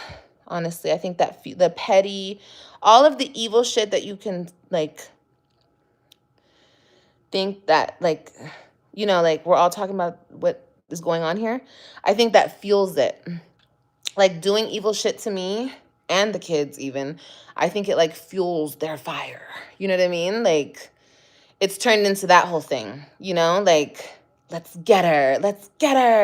Honestly, I think that the petty, all of the evil shit that you can, like, think that, like, you know, like, we're all talking about what is going on here. I think that fuels it. Like, doing evil shit to me and the kids even, I think it, like, fuels their fire. You know what I mean? Like, it's turned into that whole thing, you know? Like, let's get her.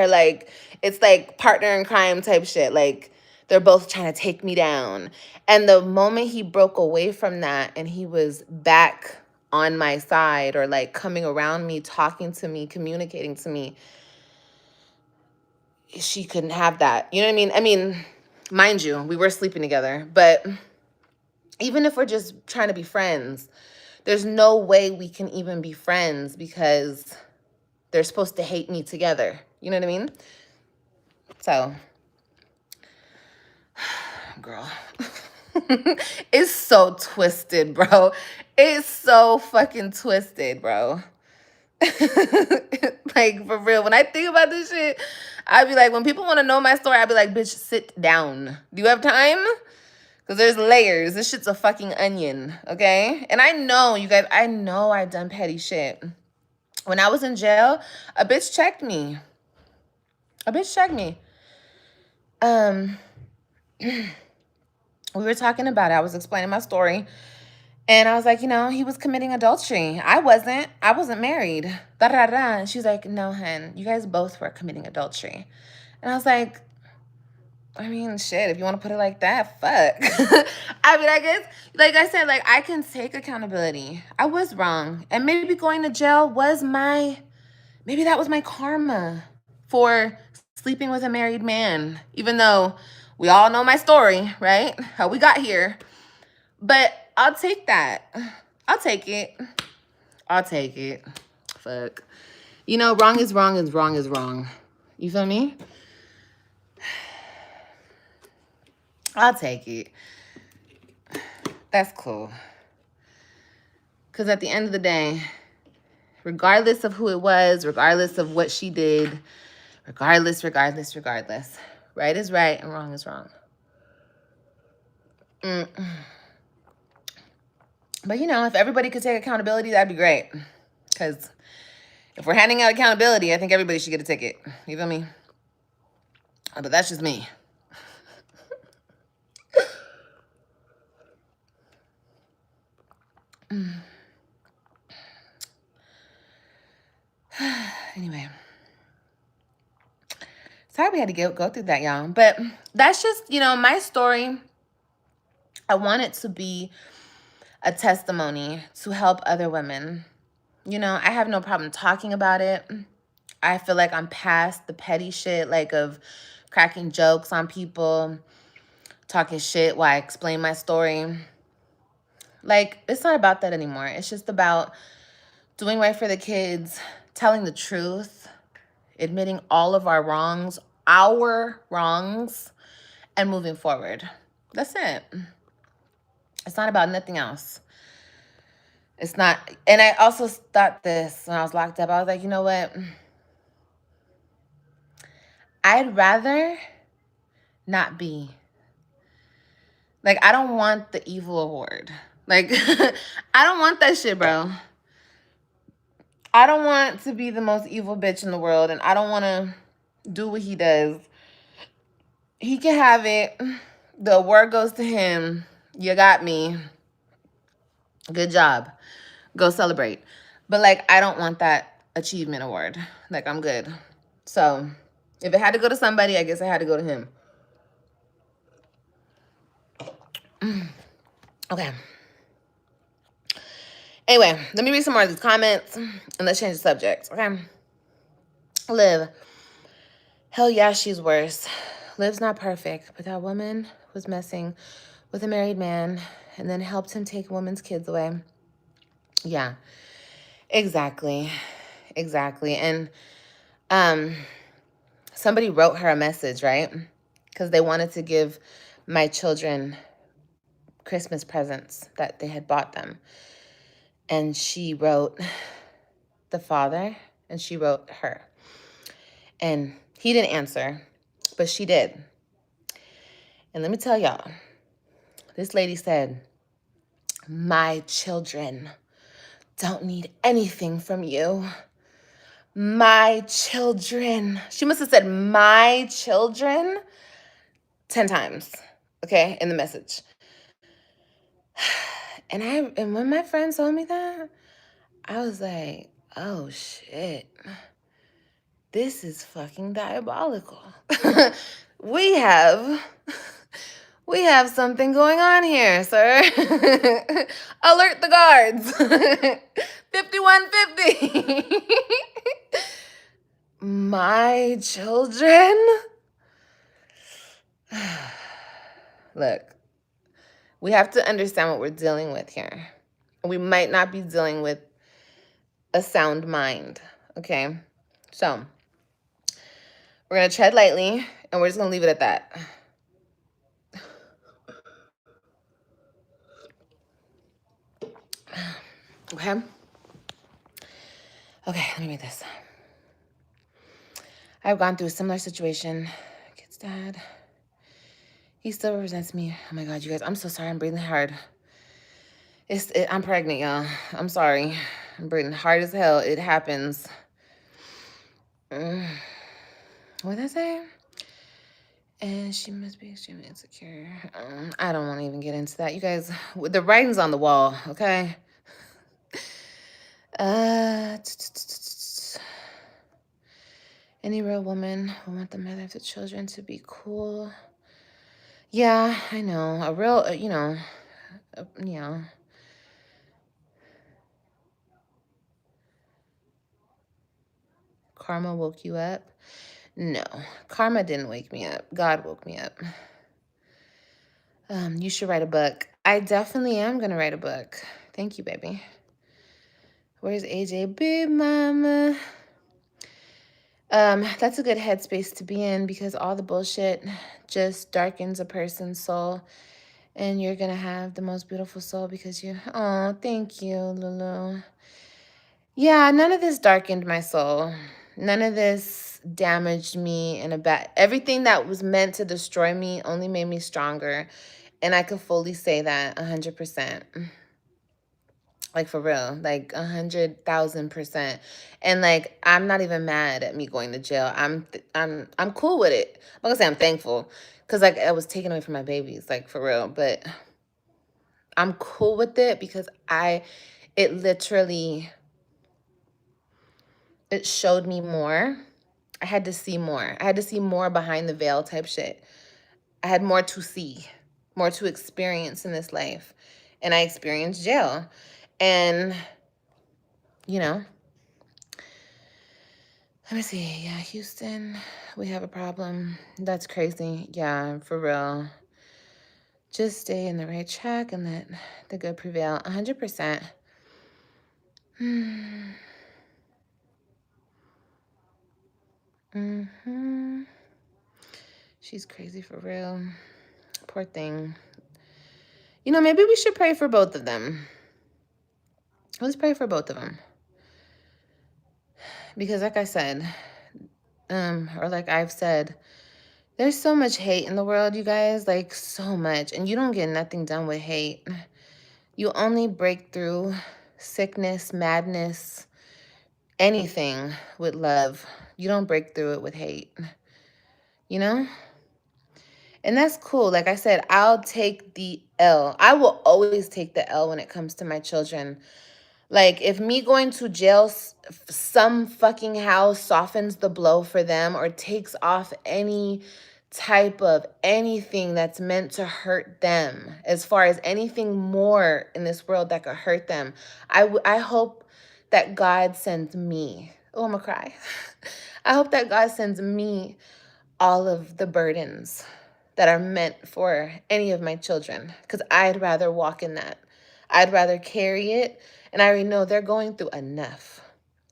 Like, it's like partner in crime type shit. Like, they're both trying to take me down. And the moment he broke away from that and he was back on my side, or like coming around me, talking to me, communicating to me, she couldn't have that. You know what I mean? Mind you, we were sleeping together, but even if we're just trying to be friends, there's no way we can even be friends because they're supposed to hate me together. You know what I mean? So, girl, it's so twisted, bro. It's so fucking twisted, bro. Like, for real, when I think about this shit, I'd be like, when people want to know my story, I'd be like, bitch, sit down. Do you have time? Because there's layers. This shit's a fucking onion, okay? And I know, you guys, I know I've done petty shit. When I was in jail, a bitch checked me. We were talking about it. I was explaining my story. And I was like, you know, he was committing adultery. I wasn't married. Da da da. And she was like, no, hun, you guys both were committing adultery. And I was like, I mean, shit, if you want to put it like that, fuck. I mean, I guess, like I said, like, I can take accountability. I was wrong. And maybe going to jail maybe that was my karma for sleeping with a married man. Even though we all know my story, right? How we got here. But I'll take that. I'll take it. Fuck. You know, wrong is wrong is wrong is wrong. You feel me? I'll take it. That's cool. Because at the end of the day, regardless of who it was, regardless of what she did, regardless, right is right and wrong is wrong. But, you know, if everybody could take accountability, that'd be great. Because if we're handing out accountability, I think everybody should get a ticket. You feel me? But that's just me. Anyway. Sorry we had to go through that, y'all. But that's just, you know, my story. I want it to be a testimony to help other women. You know, I have no problem talking about it. I feel like I'm past the petty shit, like of cracking jokes on people, talking shit while I explain my story. Like, it's not about that anymore. It's just about doing right for the kids, telling the truth, admitting all of our wrongs, and moving forward. That's it. It's not about nothing else. It's not. And I also thought this when I was locked up. I was like, you know what? I'd rather not be. Like, I don't want the evil award. Like, I don't want that shit, bro. I don't want to be the most evil bitch in the world, and I don't want to do what he does. He can have it. The award goes to him. You got me. Good job. Go celebrate. But, like, I don't want that achievement award. Like, I'm good. So, if it had to go to somebody, I guess it had to go to him. Okay. Anyway, let me read some more of these comments, and let's change the subject, okay? Liv. Hell yeah, she's worse. Liv's not perfect, but that woman was messing with a married man and then helped him take a woman's kids away. Yeah, exactly. And somebody wrote her a message, right? Because they wanted to give my children Christmas presents that they had bought them. And she wrote the father, and she wrote her. And he didn't answer, but she did. And let me tell y'all, this lady said, my children don't need anything from you. My children. She must have said my children 10 times, okay, in the message. And when my friend told me that, I was like, oh shit. This is fucking diabolical. We have something going on here, sir. Alert the guards. 5150. My children? Look, we have to understand what we're dealing with here. We might not be dealing with a sound mind, okay? So, we're going to tread lightly, and we're just going to leave it at that. Okay? Okay, let me read this. I've gone through a similar situation. Kid's dad. He still resents me. Oh my God, you guys, I'm so sorry. I'm breathing hard. I'm pregnant, y'all. I'm sorry. I'm breathing hard as hell. It happens. What did I say? And she must be extremely insecure. I don't want to even get into that. You guys, the writing's on the wall, okay? Any real woman will want the mother of the children to be cool. Yeah, I know. A real, yeah. Karma woke you up? No, karma didn't wake me up. God woke me up. You should write a book. I definitely am going to write a book. Thank you, baby. Where's AJ? Big mama. That's a good headspace to be in because all the bullshit just darkens a person's soul. And you're going to have the most beautiful soul because oh, thank you, Lulu. Yeah, none of this darkened my soul. None of this damaged me in a bad... Everything that was meant to destroy me only made me stronger. And I could fully say that 100%. Like, for real. Like, 100,000%. And, like, I'm not even mad at me going to jail. I'm cool with it. I'm going to say I'm thankful. Because, like, I was taken away from my babies. Like, for real. But I'm cool with it because it literally... It showed me more I had to see more. I had to see more behind the veil type shit. I had more to see, more to experience in this life. And I experienced jail. And, you know, let me see. Yeah, Houston, we have a problem. That's crazy. Yeah, for real. Just stay in the right track and let the good prevail. 100%. Mm-hmm. She's crazy for real. Poor thing. You know, maybe we should pray for both of them. Let's pray for both of them. Because like I said, or like I've said, there's so much hate in the world, you guys, like so much. And you don't get nothing done with hate. You only break through sickness, madness, anything with love. You don't break through it with hate, you know? And that's cool. Like I said, I'll take the L. I will always take the L when it comes to my children. Like, if me going to jail some fucking how softens the blow for them or takes off any type of anything that's meant to hurt them, as far as anything more in this world that could hurt them, I hope that God sends me. Oh, I'm gonna cry. I hope that God sends me all of the burdens that are meant for any of my children, because I'd rather walk in that. I'd rather carry it, and I already know they're going through enough.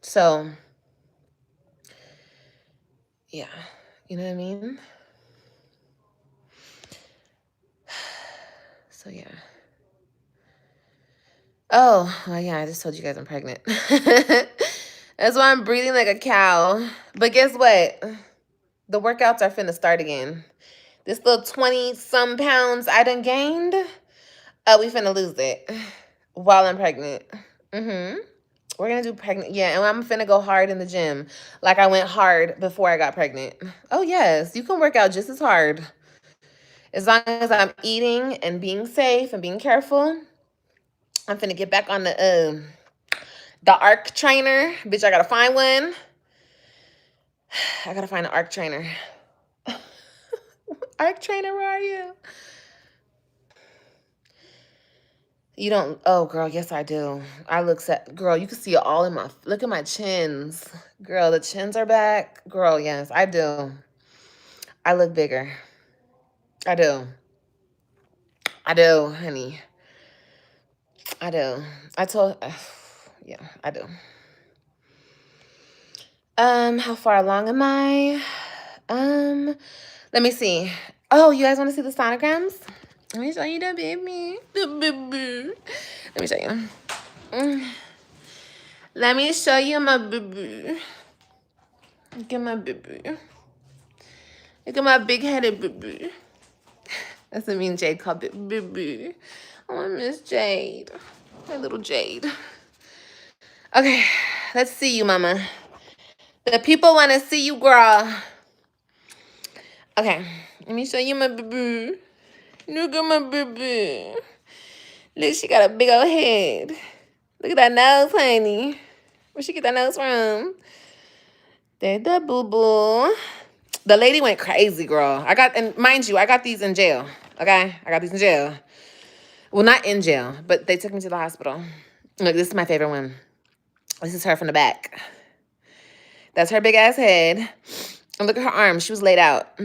So, yeah, you know what I mean? So, yeah. Oh, well, yeah, I just told you guys I'm pregnant. That's why I'm breathing like a cow. But guess what? The workouts are finna start again. This little 20-some pounds I done gained, we finna lose it while I'm pregnant. Mm-hmm. We're gonna do pregnant. Yeah, and I'm finna go hard in the gym. Like I went hard before I got pregnant. Oh, yes. You can work out just as hard. As long as I'm eating and being safe and being careful. I'm finna get back on the ARC trainer. Bitch, I gotta find one. I gotta find an ARC trainer. ARC trainer, where are you? You don't, oh, girl, yes, I do. I look set, girl, you can see it all in my, look at my chins. Girl, the chins are back. Girl, yes, I do. I look bigger. I do. I do, honey. I do. I told, yeah, I do. How far along am I? Let me see. Oh, you guys want to see the sonograms? Let me show you the baby. The baby. Let me show you. Let me show you my baby. Look at my baby. Look at my big-headed baby. That's what me and Jade call it, baby. Oh, I miss Jade. My little Jade. Okay, let's see you, mama. The people want to see you, girl. Okay, let me show you my baby. Look at my baby. Look, she got a big old head. Look at that nose, honey. Where'd she get that nose from? There's the boo-boo. The lady went crazy, girl. And mind you, I got these in jail, okay? I got these in jail. Well, not in jail, but they took me to the hospital. Look, this is my favorite one. This is her from the back. That's her big-ass head. And look at her arms. She was laid out.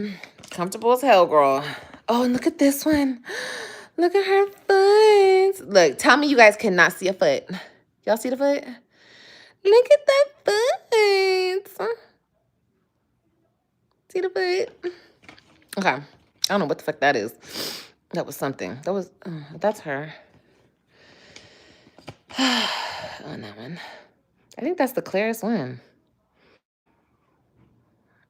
Comfortable as hell, girl. Oh, and look at this one. Look at her foot. Look, tell me you guys cannot see a foot. Y'all see the foot? Look at that foot. See the foot? Okay. I don't know what the fuck that is. That was something. That's her. On that one. I think that's the clearest one.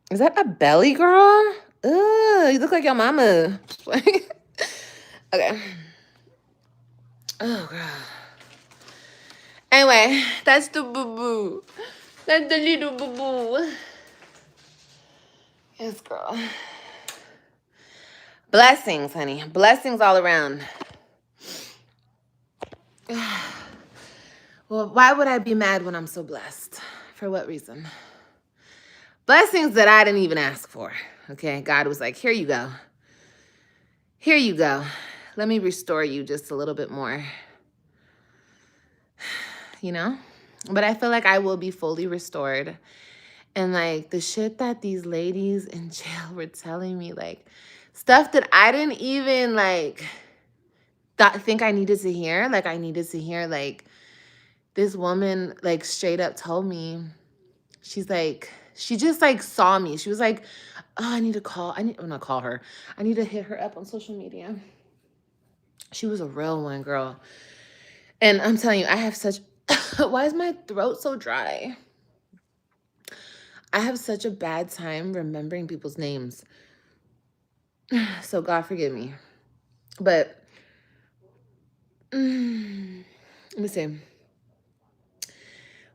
Is that a belly, girl? Ugh, you look like your mama. Okay. Oh, girl. Anyway, that's the boo-boo. That's the little boo-boo. Yes, girl. Blessings, honey. Blessings all around. Well, why would I be mad when I'm so blessed? For what reason? Blessings that I didn't even ask for. Okay, God was like, here you go. Here you go. Let me restore you just a little bit more. You know? But I feel like I will be fully restored. And like the shit that these ladies in jail were telling me, like stuff that I didn't even like think I needed to hear. Like I needed to hear, like this woman like straight up told me, she's like, she just like saw me. She was like, oh, I'm not call her. I need to hit her up on social media. She was a real one, girl. And I'm telling you, I have such, why is my throat so dry? I have such a bad time remembering people's names. So God forgive me. But let me see.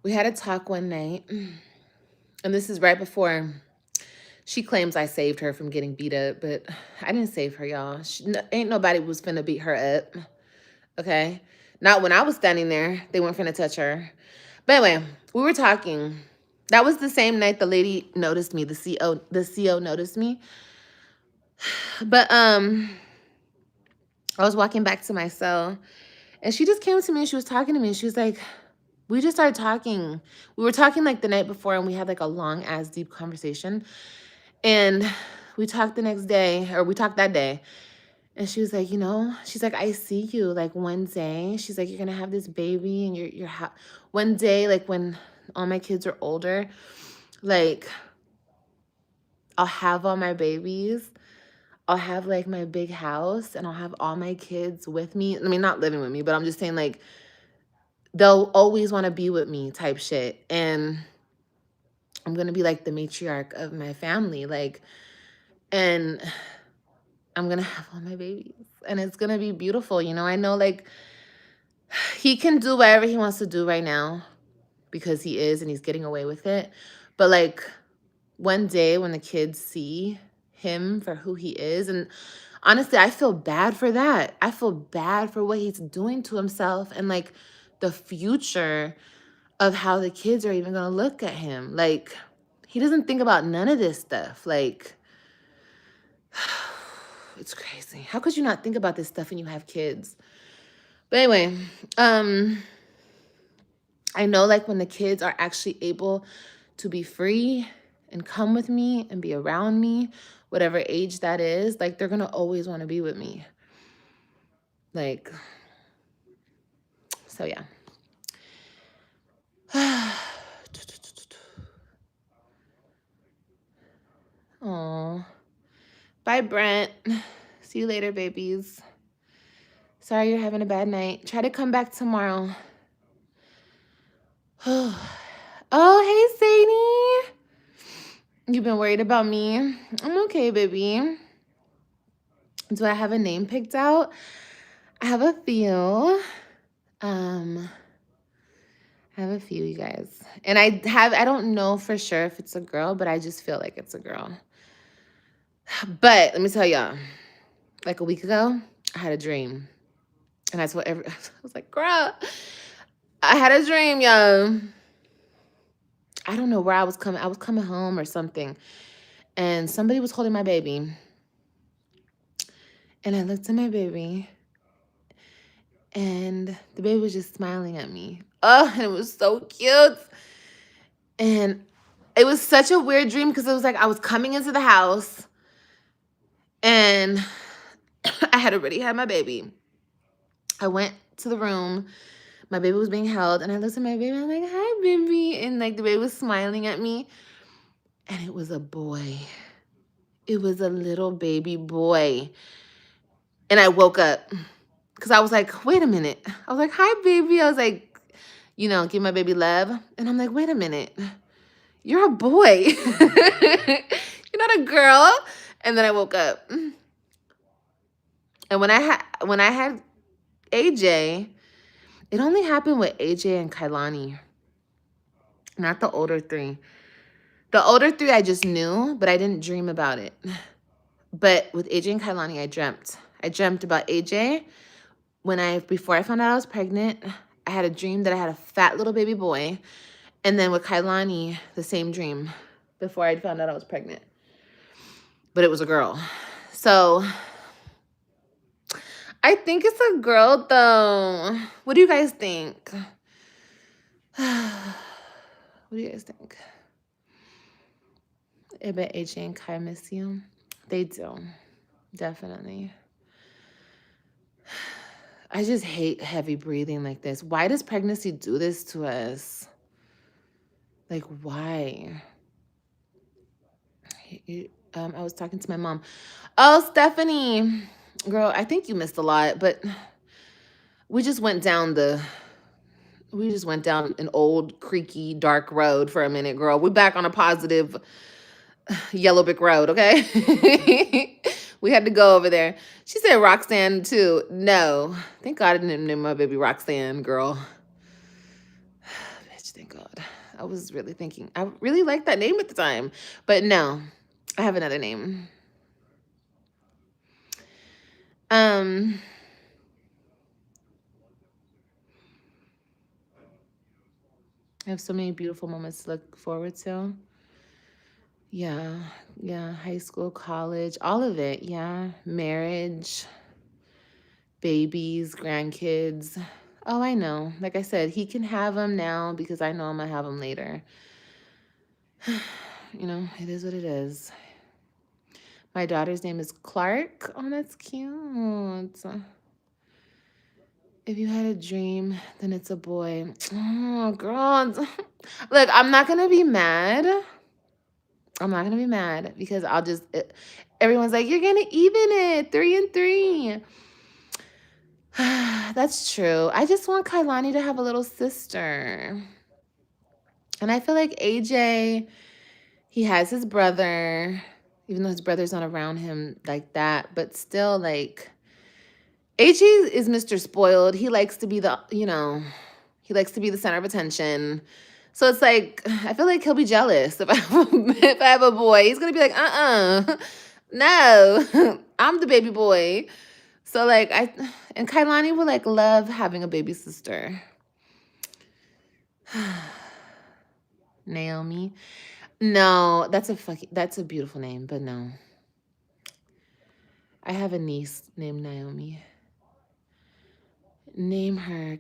We had a talk one night, and this is right before she claims I saved her from getting beat up, but I didn't save her, y'all. Ain't nobody was finna beat her up, okay? Not when I was standing there. They weren't finna touch her. But anyway, we were talking. That was the same night the lady noticed me. The CO noticed me. But I was walking back to my cell, and she just came to me and she was talking to me. And she was like, we just started talking. We were talking like the night before, and we had like a long ass deep conversation. And we talked the next day, or we talked that day. And she was like, you know, she's like, I see you like one day. She's like, you're gonna have this baby, and you're one day, like when all my kids are older, like I'll have all my babies. I'll have like my big house, and I'll have all my kids with me. I mean, not living with me, but I'm just saying like they'll always want to be with me type shit. And I'm going to be like the matriarch of my family. Like, and I'm going to have all my babies, and it's going to be beautiful. You know, I know like he can do whatever he wants to do right now because he is, and he's getting away with it. But like one day when the kids see him for who he is, and honestly, I feel bad for that. I feel bad for what he's doing to himself, and like the future of how the kids are even gonna look at him. Like, he doesn't think about none of this stuff. Like, it's crazy. How could you not think about this stuff when you have kids? But anyway, I know like when the kids are actually able to be free and come with me and be around me, whatever age that is, like they're gonna always want to be with me. Like, so yeah. Oh, bye, Brent. See you later, babies. Sorry you're having a bad night. Try to come back tomorrow. Oh, hey, Sadie. You've been worried about me. I'm okay, baby. Do I have a name picked out? I have a few. I have a few, you guys. And I don't know for sure if it's a girl, but I just feel like it's a girl. But let me tell y'all, like a week ago, I had a dream. And I told I was like, girl, I had a dream, y'all. I don't know where I was coming. I was coming home or something. And somebody was holding my baby. And I looked at my baby. And the baby was just smiling at me. Oh, and it was so cute. And it was such a weird dream because it was like I was coming into the house. And I had already had my baby. I went to the room. My baby was being held. And I looked at my baby. I'm like, hi, baby. And like the baby was smiling at me. And it was a boy. It was a little baby boy. And I woke up because I was like, wait a minute. I was like, hi, baby. I was like, you know, give my baby love. And I'm like, wait a minute. You're a boy. You're not a girl. And then I woke up. And when I had AJ, it only happened with AJ and Kailani, not the older three. The older three I just knew, but I didn't dream about it. But with AJ and Kailani, I dreamt. I dreamt about AJ before I found out I was pregnant. I had a dream that I had a fat little baby boy. And then with Kailani, the same dream. before I found out I was pregnant. But it was a girl. So I think it's a girl, though. What do you guys think? What do you guys think? I bet AJ and Kai miss you. They do. Definitely. I just hate heavy breathing like this. Why does pregnancy do this to us? Like, why? I was talking to my mom. Oh, Stephanie. Girl, I think you missed a lot, but we just went down an old, creaky, dark road for a minute, girl. We're back on a positive yellow brick road, okay? We had to go over there. She said Roxanne, too. No. Thank God I didn't name my baby Roxanne, girl. Bitch, thank God. I was really thinking. I really liked that name at the time. But no. I have another name. I have so many beautiful moments to look forward to. Yeah, high school, college, all of it, yeah. Marriage, babies, grandkids. Oh, I know. Like I said, he can have them now because I know I'm going to have them later. You know, it is what it is. My daughter's name is Clark. Oh, that's cute. If you had a dream, then it's a boy. Oh, girl. Look, I'm not going to be mad. I'm not going to be mad because everyone's like, you're going to even it 3 and 3. That's true. I just want Kailani to have a little sister. And I feel like AJ, he has his brother, even though his brother's not around him like that, but still, like, AJ is Mr. Spoiled. He likes to be he likes to be the center of attention. So it's like, I feel like he'll be jealous if I have a boy. He's going to be like, no, I'm the baby boy. So, like, and Kailani will, like, love having a baby sister. Naomi. No, that's a beautiful name, but no. I have a niece named Naomi. Name her.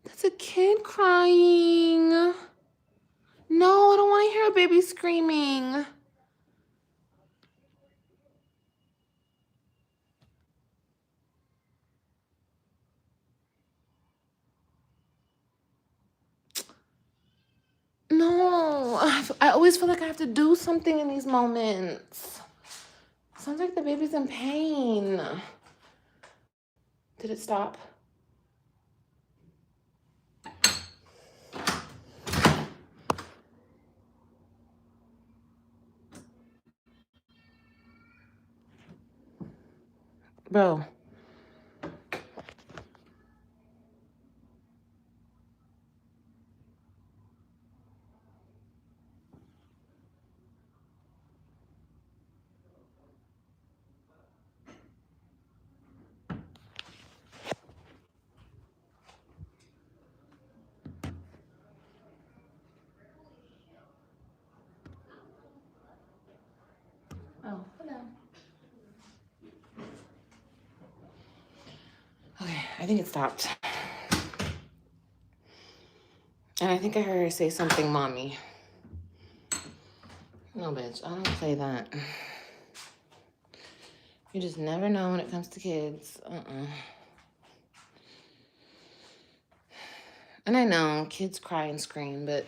That's a kid crying. No, I don't want to hear a baby screaming. No, I always feel like I have to do something in these moments. Sounds like the baby's in pain. Did it stop? Bro. Oh, hello. Okay, I think it stopped. And I think I heard her say something, mommy. No, bitch, I don't play that. You just never know when it comes to kids. And I know kids cry and scream, but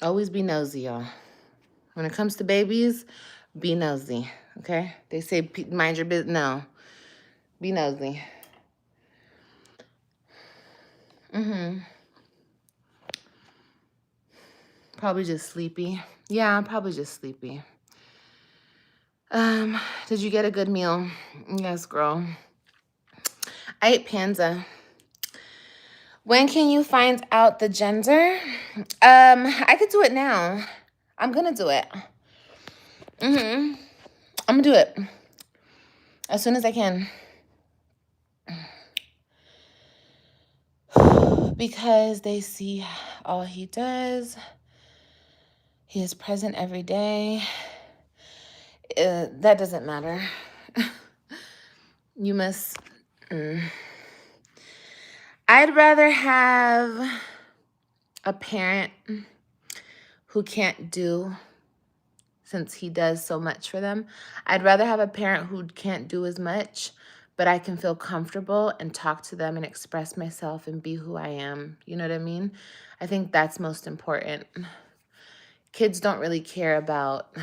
always be nosy, y'all. When it comes to babies, be nosy, okay? They say mind your business. No, be nosy. Probably just sleepy. Yeah, I'm probably just sleepy. Did you get a good meal? Yes, girl. I ate Panza. When can you find out the gender? I could do it now. I'm gonna do it. I'm gonna do it as soon as I can. Because they see all he does. He is present every day. That doesn't matter. You must... I'd rather have a parent who can't do, since he does so much for them. I'd rather have a parent who can't do as much, but I can feel comfortable and talk to them and express myself and be who I am. You know what I mean? I think that's most important. Kids don't really care about,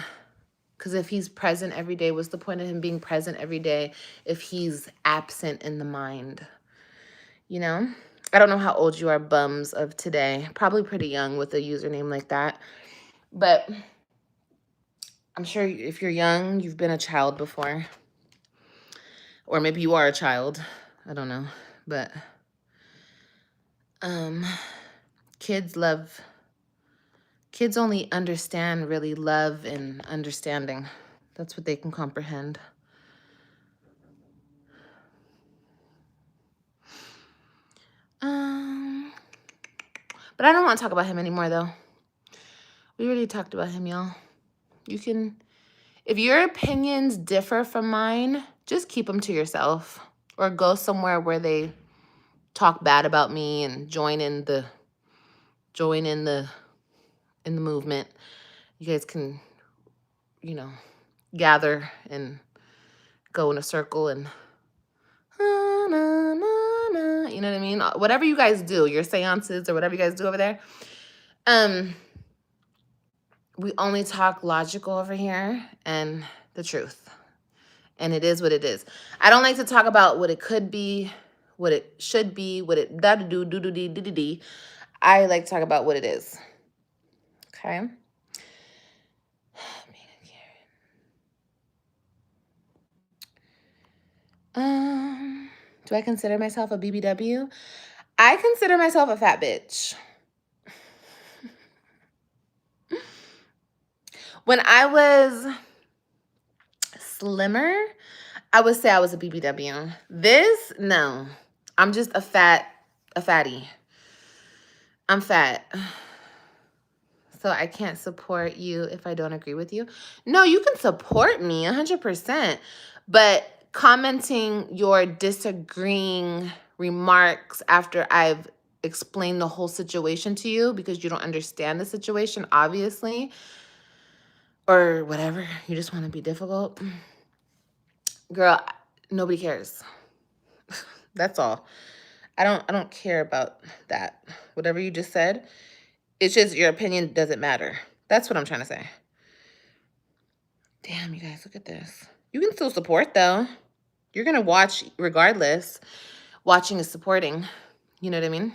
because if he's present every day, what's the point of him being present every day if he's absent in the mind? You know? I don't know how old you are, bums of today. Probably pretty young with a username like that. But I'm sure if you're young, you've been a child before. Or maybe you are a child. I don't know. But kids only understand really love and understanding. That's what they can comprehend. But I don't want to talk about him anymore, though. We already talked about him, y'all. You can, if your opinions differ from mine, just keep them to yourself. Or go somewhere where they talk bad about me and join in the movement. You guys can, you know, gather and go in a circle and you know what I mean? Whatever you guys do, your seances or whatever you guys do over there. We only talk logical over here and the truth. And it is what it is. I don't like to talk about what it could be, what it should be, what it da-do-do-do-do-dee-dee-dee. I like to talk about what it is. Okay? Do I consider myself a BBW? I consider myself a fat bitch. When I was slimmer, I would say I was a BBW. This, no. I'm just a fatty. I'm fat. So I can't support you if I don't agree with you. No, you can support me 100%. But commenting your disagreeing remarks after I've explained the whole situation to you because you don't understand the situation, obviously, or whatever, you just want to be difficult. Girl, nobody cares. That's all. I don't care about that. Whatever you just said, it's just your opinion doesn't matter. That's what I'm trying to say. Damn, you guys, look at this. You can still support, though. You're going to watch regardless. Watching is supporting. You know what I mean?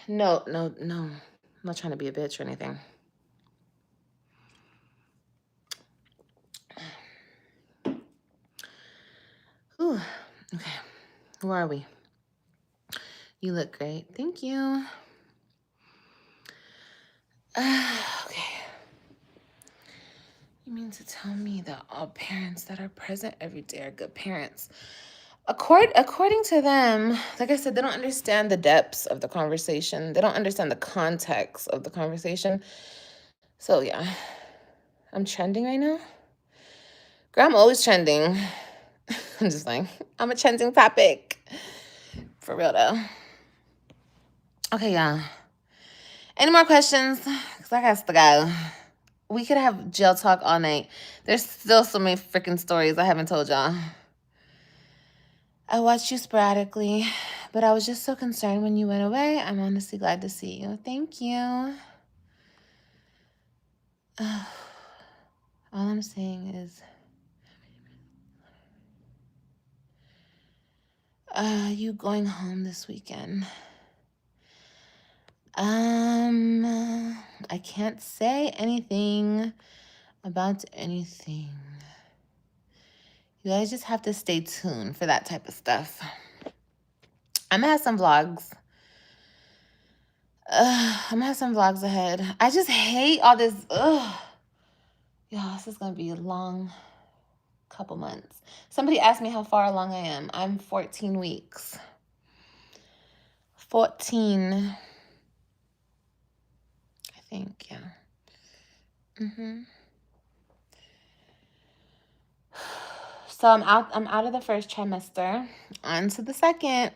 No. I'm not trying to be a bitch or anything. Ooh, okay. Where are we? You look great. Thank you. Okay. You mean to tell me that all parents that are present every day are good parents? According to them, like I said, they don't understand the depths of the conversation. They don't understand the context of the conversation. So, yeah. I'm trending right now? Girl, I'm always trending. I'm just like, I'm a trending topic. For real, though. Okay, yeah. Any more questions? Because I got to go. We could have jail talk all night. There's still so many freaking stories I haven't told y'all. I watched you sporadically, but I was just so concerned when you went away. I'm honestly glad to see you. Thank you. All I'm saying is, you going home this weekend? I can't say anything about anything. You guys just have to stay tuned for that type of stuff. I'm gonna have some vlogs. I'm gonna have some vlogs ahead. I just hate all this. Yeah, this is going to be a long couple months. Somebody asked me how far along I am. I'm 14 weeks. 14, I think, yeah. So I'm out of the first trimester. On to the second.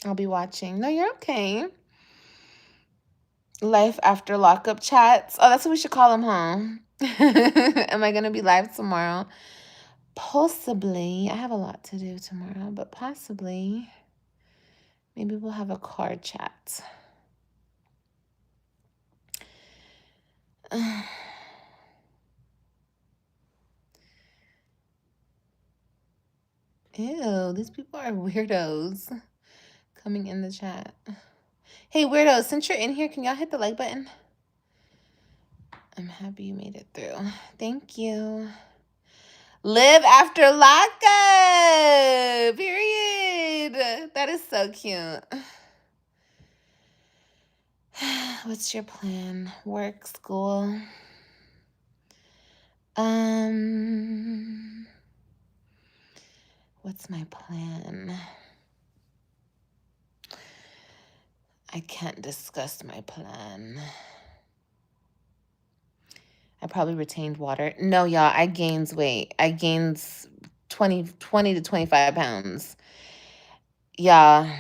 I'll be watching. No, you're okay. Life after lockup chats. Oh, that's what we should call them, huh? Am I going to be live tomorrow? Possibly. I have a lot to do tomorrow, but possibly. Maybe we'll have a card chat. Ew, these people are weirdos coming in the chat. Hey, weirdos, since you're in here, can y'all hit the like button? I'm happy you made it through. Thank you. Live after lockup. Period. That is so cute. What's your plan? Work, school? What's my plan? I can't discuss my plan. I probably retained water. No, y'all, I gained weight. I gained 20 to 25 pounds. Yeah.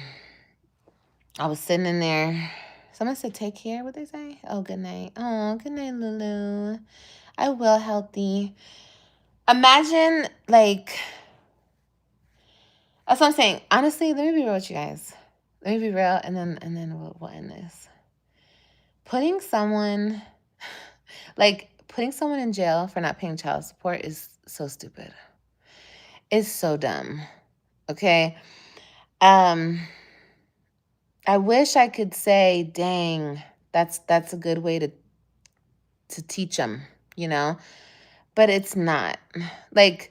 I was sitting in there. Someone said, take care. What they say? Oh, good night. Oh, good night, Lulu. I will, healthy. Imagine, like, that's what I'm saying. Honestly, let me be real with you guys. Let me be real, and then we'll end this. Putting someone in jail for not paying child support is so stupid. It's so dumb. Okay? I wish I could say, dang, that's a good way to teach them, you know? But it's not. Like,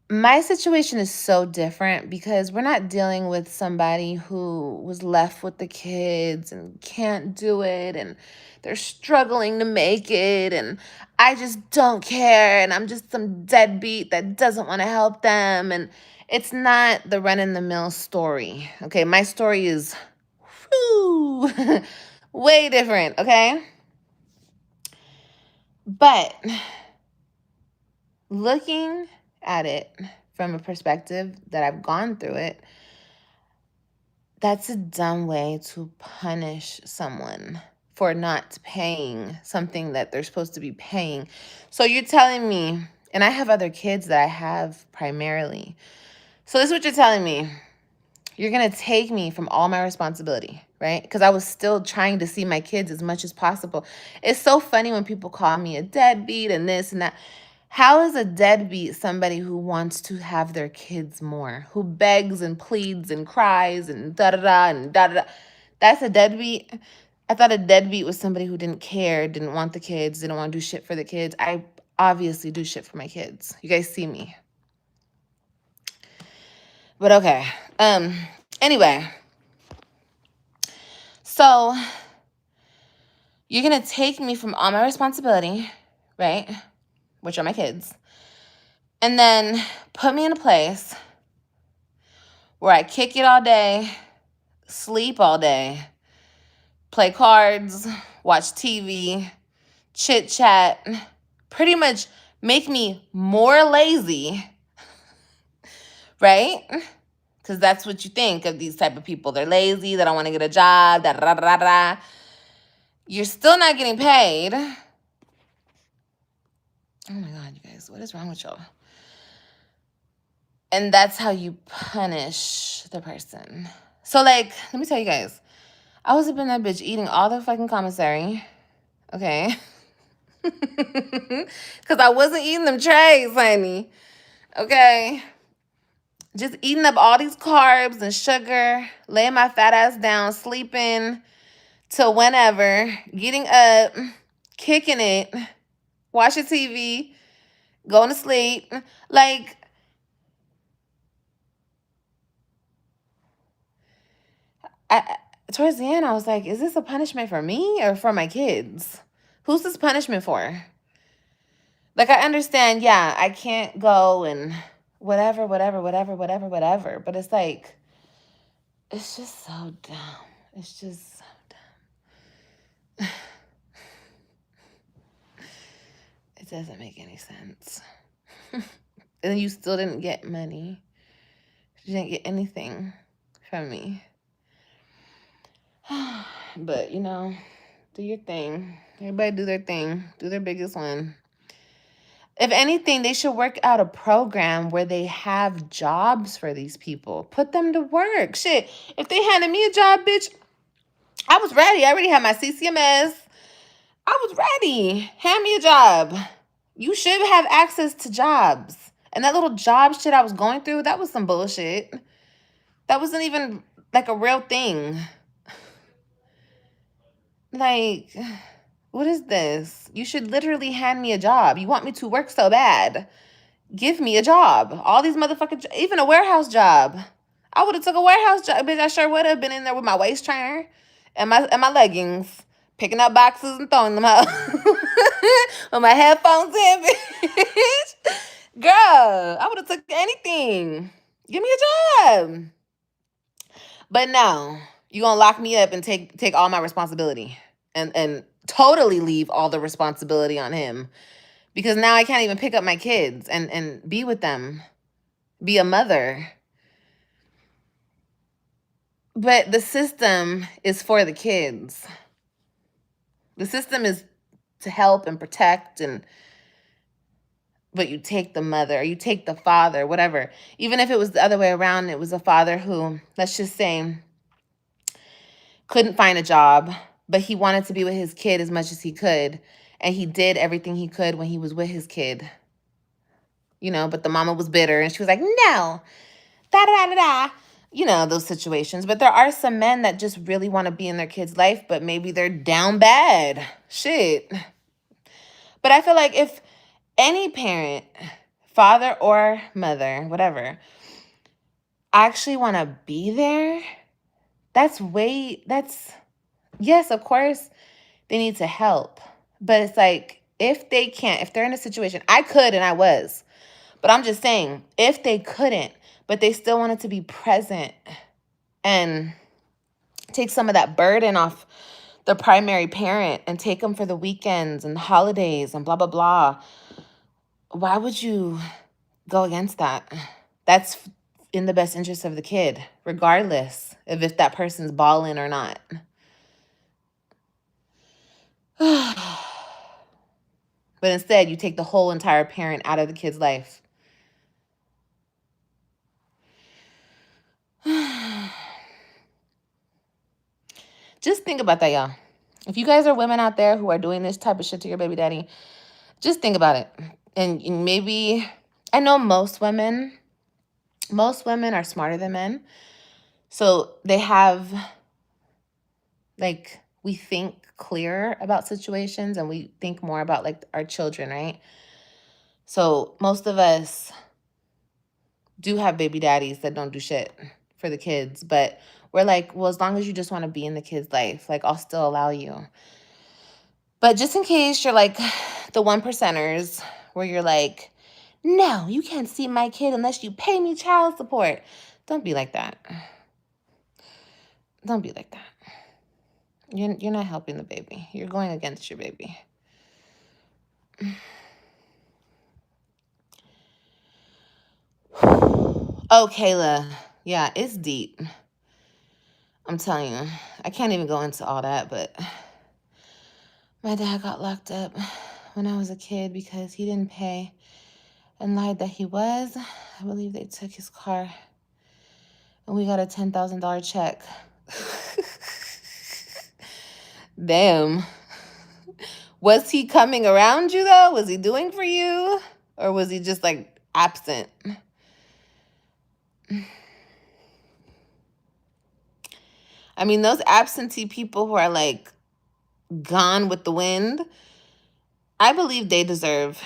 my situation is so different because we're not dealing with somebody who was left with the kids and can't do it and they're struggling to make it and I just don't care and I'm just some deadbeat that doesn't want to help them. And it's not the run-in-the-mill story, okay? My story is way different, okay? But looking at it from a perspective that I've gone through it, that's a dumb way to punish someone for not paying something that they're supposed to be paying. So you're telling me, and I have other kids that I have primarily. So this is what you're telling me. You're going to take me from all my responsibility, right? Because I was still trying to see my kids as much as possible. It's so funny when people call me a deadbeat and this and that. How is a deadbeat somebody who wants to have their kids more, who begs and pleads and cries and da-da-da and da-da-da? That's a deadbeat? I thought a deadbeat was somebody who didn't care, didn't want the kids, didn't want to do shit for the kids. I obviously do shit for my kids. You guys see me. But okay. Anyway. So you're going to take me from all my responsibility, right? Which are my kids. And then put me in a place where I kick it all day, sleep all day, play cards, watch TV, chit chat, pretty much make me more lazy, right? Because that's what you think of these type of people. They're lazy, they don't want to get a job, da da da da. You're still not getting paid. Oh my God, you guys, what is wrong with y'all? And that's how you punish the person. So, like, let me tell you guys, I was up in that bitch eating all the fucking commissary, okay? Because I wasn't eating them trays, honey, okay? Just eating up all these carbs and sugar, laying my fat ass down, sleeping till whenever, getting up, kicking it, watching TV, going to sleep. Like, towards the end, I was like, is this a punishment for me or for my kids? Who's this punishment for? Like, I understand, yeah, I can't go and whatever. But it's like, it's just so dumb. It's just so dumb. It doesn't make any sense. And you still didn't get money. You didn't get anything from me. But, you know, do your thing. Everybody do their thing. Do their biggest one. If anything, they should work out a program where they have jobs for these people. Put them to work. Shit, if they handed me a job, bitch, I was ready. I already had my CCMS. I was ready. Hand me a job. You should have access to jobs. And that little job shit I was going through, that was some bullshit. That wasn't even like a real thing. Like, what is this? You should literally hand me a job. You want me to work so bad. Give me a job. All these motherfucking, even a warehouse job. I would have took a warehouse job. Bitch, I sure would have been in there with my waist trainer and my leggings, picking up boxes and throwing them out. With my headphones in, bitch. Girl, I would have took anything. Give me a job. But no, you gonna lock me up and take all my responsibility and totally leave all the responsibility on him. Because now I can't even pick up my kids and be with them, be a mother. But the system is for the kids. The system is to help and protect, but you take the mother, or you take the father, whatever. Even if it was the other way around, it was a father who, let's just say, couldn't find a job, but he wanted to be with his kid as much as he could. And he did everything he could when he was with his kid. You know, but the mama was bitter and she was like, no, da-da-da-da-da. You know, those situations. But there are some men that just really want to be in their kid's life, but maybe they're down bad. Shit. But I feel like if any parent, father or mother, whatever, actually want to be there, yes, of course, they need to help. But it's like, if they can't, if they're in a situation, I could and I was. But I'm just saying, if they couldn't, but they still wanted to be present and take some of that burden off the primary parent and take them for the weekends and holidays and blah, blah, blah, why would you go against that? That's in the best interest of the kid, regardless of if that person's balling or not. But instead, you take the whole entire parent out of the kid's life. Just think about that, y'all. If you guys are women out there who are doing this type of shit to your baby daddy, just think about it. And maybe, I know most women are smarter than men. So they have, like, we think clearer about situations and we think more about, like, our children, right? So most of us do have baby daddies that don't do shit for the kids, but we're like, well, as long as you just want to be in the kid's life, like, I'll still allow you. But just in case you're like the 1%ers where you're like, no, you can't see my kid unless you pay me child support. Don't be like that. Don't be like that. You're not helping the baby. You're going against your baby. Oh, Kayla. Yeah, it's deep. I'm telling you. I can't even go into all that, but my dad got locked up when I was a kid because he didn't pay and lied that he was. I believe they took his car and we got a $10,000 check. Damn. Was he coming around you, though? Was he doing for you? Or was he just, like, absent? I mean, those absentee people who are, like, gone with the wind, I believe they deserve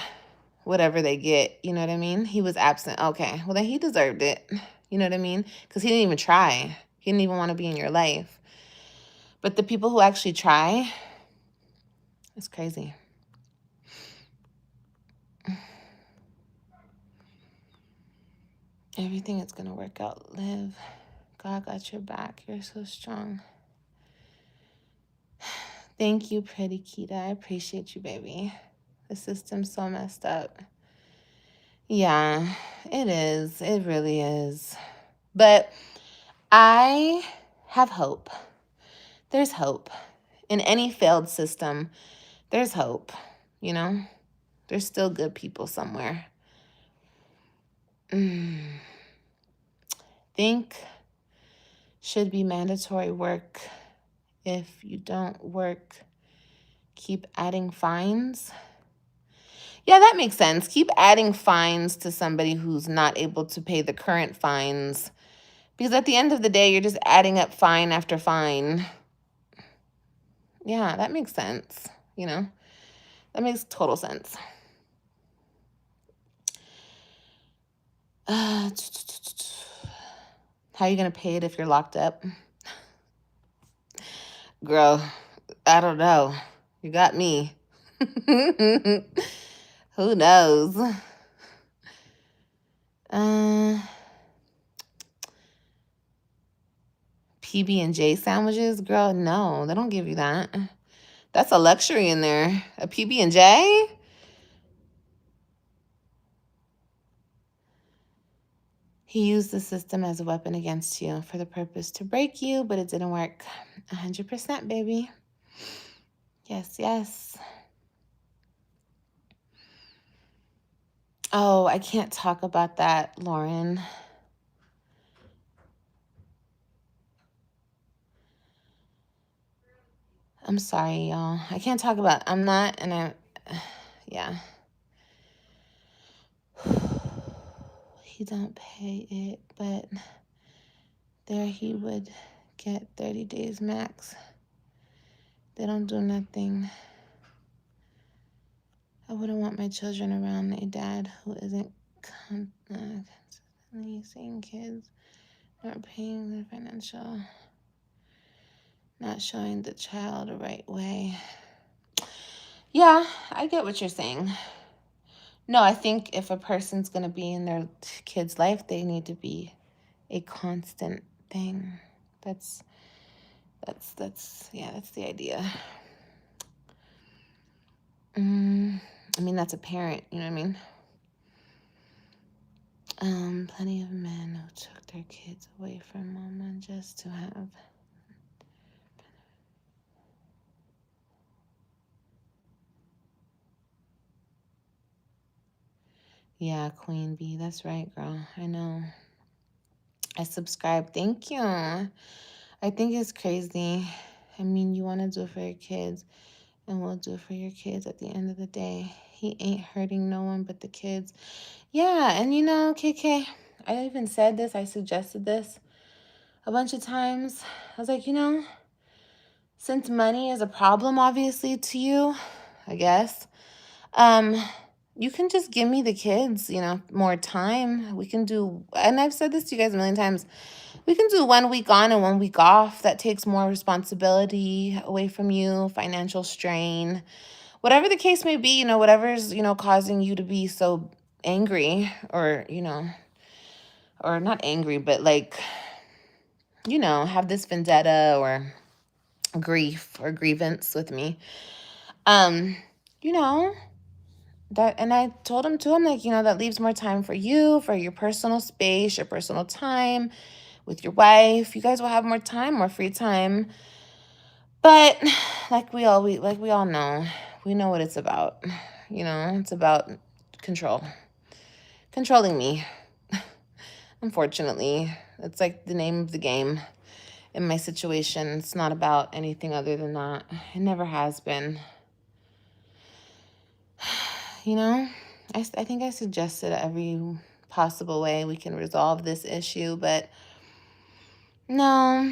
whatever they get. You know what I mean? He was absent. Okay. Well, then he deserved it. You know what I mean? Because he didn't even try. He didn't even want to be in your life. But the people who actually try, it's crazy. Everything is going to work out, Liv. God got your back. You're so strong. Thank you, pretty Kita. I appreciate you, baby. The system's so messed up. Yeah, it is. It really is. But I have hope. There's hope. In any failed system, there's hope. You know? There's still good people somewhere. Think should be mandatory work. If you don't work, keep adding fines. Yeah, that makes sense. Keep adding fines to somebody who's not able to pay the current fines. Because at the end of the day, you're just adding up fine after fine. Yeah, that makes sense. You know, that makes total sense. How are you going to pay it if you're locked up? Girl, I don't know. You got me. Who knows? PB&J sandwiches? Girl, no, they don't give you that. That's a luxury in there. A PB&J? He used the system as a weapon against you for the purpose to break you, but it didn't work. 100%, baby. Yes, yes. Oh, I can't talk about that, Lauren. I'm sorry, y'all. I can't talk about, I'm not, and I, yeah. He don't pay it, but there he would get 30 days max. They don't do nothing. I wouldn't want my children around a dad who isn't consistently seeing kids, not paying the financial, not showing the child the right way. Yeah, I get what you're saying. No, I think if a person's going to be in their kid's life, they need to be a constant thing. That's the idea. I mean, that's a parent, you know what I mean? Plenty of men who took their kids away from mama just to have. Yeah, Queen Bee, that's right, girl. I know. I subscribe. Thank you. I think it's crazy. I mean, you want to do it for your kids, and we'll do it for your kids at the end of the day. He ain't hurting no one but the kids. Yeah, and you know, KK, I even said this, I suggested this a bunch of times. I was like, you know, since money is a problem, obviously, to you, I guess, you can just give me the kids, you know, more time. We can do, and I've said this to you guys a million times, we can do 1 week on and 1 week off. That takes more responsibility away from you, financial strain, whatever the case may be, you know, whatever's, you know, causing you to be so angry or, you know, or not angry, but like, you know, have this vendetta or grief or grievance with me. You know, that, and I told him too, I'm like, you know, that leaves more time for you, for your personal space, your personal time with your wife. You guys will have more time, more free time. But like we all know, we know what it's about. You know, it's about controlling me. Unfortunately, it's like the name of the game in my situation. It's not about anything other than that. It never has been. You know, I think I suggested every possible way we can resolve this issue, but no,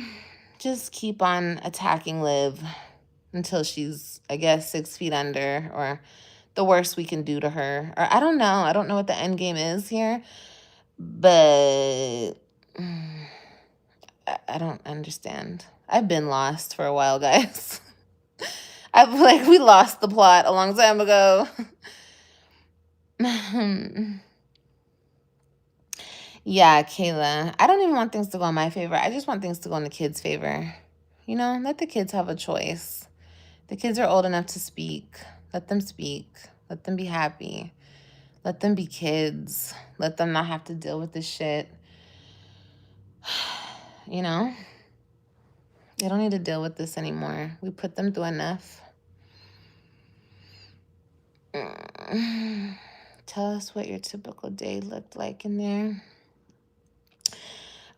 just keep on attacking Liv until she's, I guess, 6 feet under, or the worst we can do to her. Or I don't know. I don't know what the end game is here, but I don't understand. I've been lost for a while, guys. we lost the plot a long time ago. Yeah, Kayla. I don't even want things to go in my favor. I just want things to go in the kids' favor. You know, let the kids have a choice. The kids are old enough to speak. Let them speak. Let them be happy. Let them be kids. Let them not have to deal with this shit. You know? They don't need to deal with this anymore. We put them through enough. Tell us what your typical day looked like in there.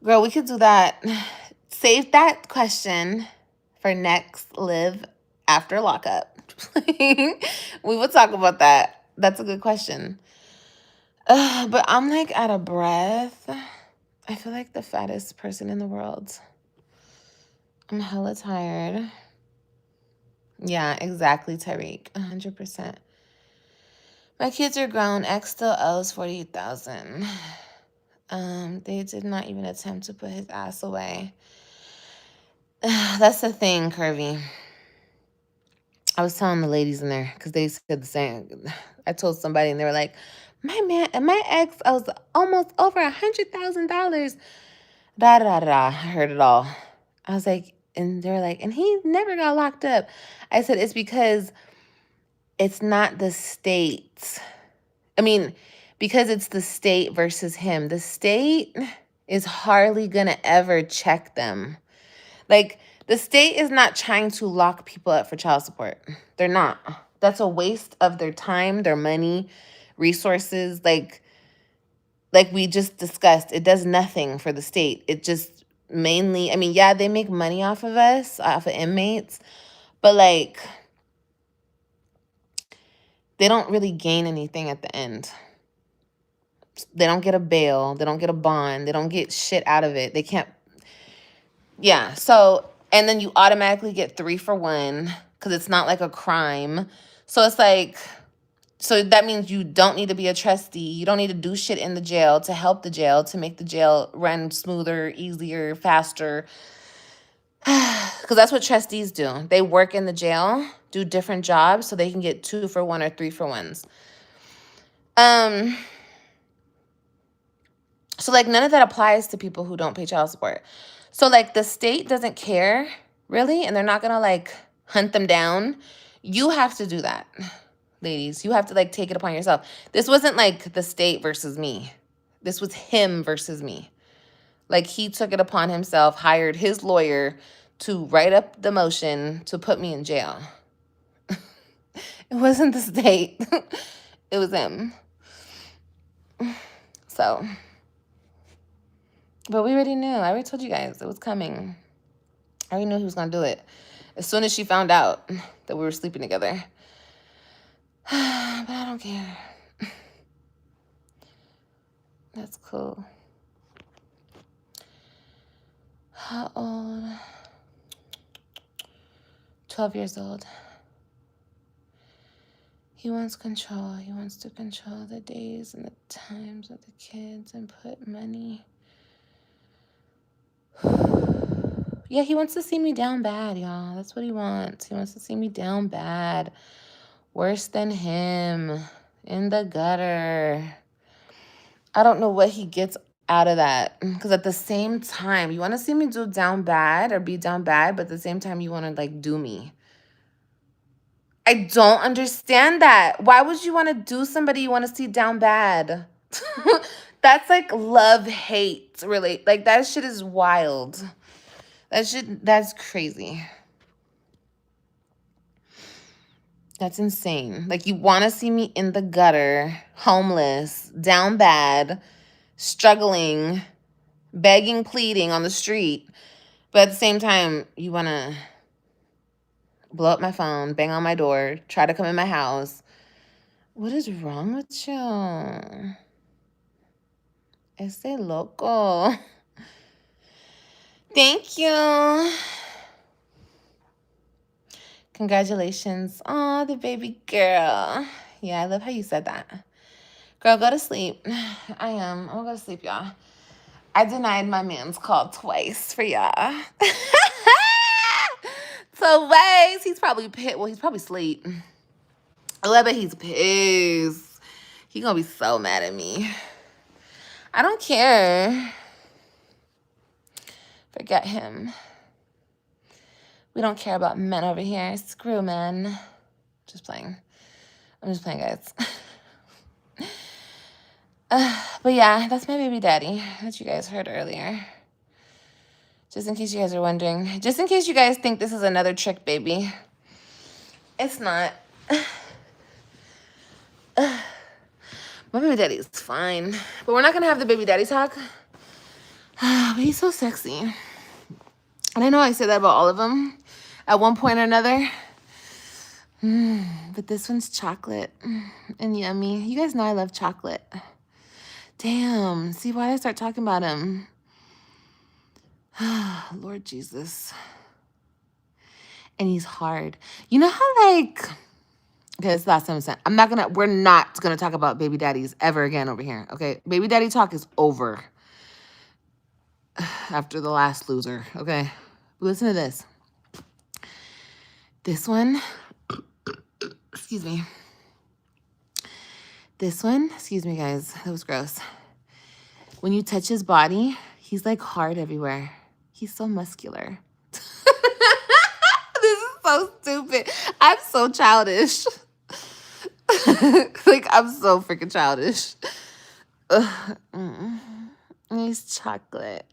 Girl, we could do that. Save that question for next live after lockup. We will talk about that. That's a good question. But I'm like out of breath. I feel like the fattest person in the world. I'm hella tired. Yeah, exactly, Tariq. 100%. My kids are grown. X still owes $48,000. They did not even attempt to put his ass away. That's the thing, Curvy. I was telling the ladies in there because they said the same. I told somebody and they were like, my ex owes almost over $100,000. Da da da da. I heard it all. I was like, and they were like, and he never got locked up. I said, it's because it's not the state. I mean, because it's the state versus him. The state is hardly gonna ever check them. Like, the state is not trying to lock people up for child support. They're not. That's a waste of their time, their money, resources. Like we just discussed, it does nothing for the state. It just mainly, I mean, yeah, they make money off of us, off of inmates, but like, they don't really gain anything at the end. They don't get a bail. They don't get a bond. They don't get shit out of it. They can't. Yeah. So, and then you automatically get 3 for 1 because it's not like a crime. So it's like, so that means you don't need to be a trustee. You don't need to do shit in the jail to help the jail, to make the jail run smoother, easier, faster. Because that's what trustees do. They work in the jail, do different jobs so they can get 2 for 1 or 3 for 1s. So, like, none of that applies to people who don't pay child support. So, like, the state doesn't care, really, and they're not going to, like, hunt them down. You have to do that, ladies. You have to, like, take it upon yourself. This wasn't, like, the state versus me. This was him versus me. Like, he took it upon himself, hired his lawyer to write up the motion to put me in jail. It wasn't the state. It was him. So... But we already knew. I already told you guys it was coming. I already knew he was going to do it. As soon as she found out that we were sleeping together. But I don't care. That's cool. How old? 12 years old. He wants control. He wants to control the days and the times of the kids and put money. Yeah, he wants to see me down bad, y'all. That's what he wants. He wants to see me down bad. Worse than him. In the gutter. I don't know what he gets out of that. Because at the same time, you want to see me do down bad or be down bad, but at the same time, you want to, like, do me. I don't understand that. Why would you want to do somebody you want to see down bad? That's like love-hate, really. Like, that shit is wild. That's crazy. That's insane. Like, you want to see me in the gutter, homeless, down bad, struggling, begging, pleading on the street. But at the same time, you want to blow up my phone, bang on my door, try to come in my house. What is wrong with you? Ese loco. Thank you. Congratulations. Aw, the baby girl. Yeah, I love how you said that. Girl, go to sleep. I am. I'm going to go to sleep, y'all. I denied my man's call twice for y'all. Twice. He's probably pissed. Well, he's probably asleep. Oh, I bet he's pissed. He's going to be so mad at me. I don't care. Forget him. We don't care about men over here. Screw men. Just playing. I'm just playing, guys. But yeah, that's my baby daddy that you guys heard earlier. Just in case you guys are wondering. Just in case you guys think this is another trick baby. It's not. My baby daddy is fine. But we're not going to have the baby daddy talk. But he's so sexy. And I know I say that about all of them at one point or another. But this one's chocolate and yummy. You guys know I love chocolate. Damn. See, why did I start talking about him? Lord Jesus. And he's hard. You know how, like... Okay, it's the last time I said. We're not gonna talk about baby daddies ever again over here. Okay, baby daddy talk is over after the last loser. Okay, listen to this. This one, excuse me. This one, excuse me, guys. That was gross. When you touch his body, he's like hard everywhere. He's so muscular. This is so stupid. I'm so childish. Like, I'm so freaking childish. He's chocolate.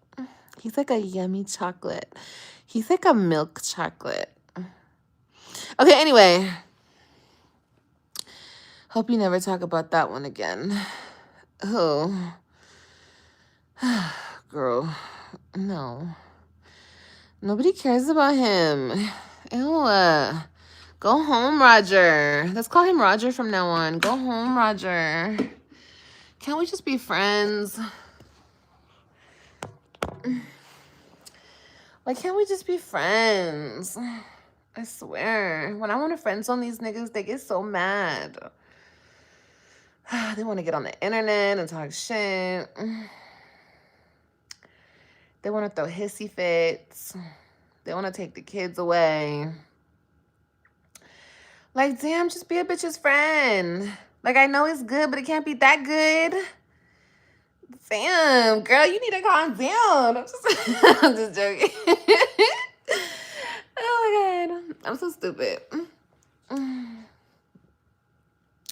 He's like a yummy chocolate. He's like a milk chocolate. Okay, anyway. Hope you never talk about that one again. Oh. Girl. No. Nobody cares about him. Ew. Go home, Roger. Let's call him Roger from now on. Go home, Roger. Can't we just be friends? Why can't we just be friends? I swear. When I want to friend zone these niggas, they get so mad. They want to get on the internet and talk shit. They want to throw hissy fits. They want to take the kids away. Like, damn, just be a bitch's friend. Like, I know it's good, but it can't be that good. Damn, girl, you need to calm down. I'm just joking. Oh, my God. I'm so stupid. I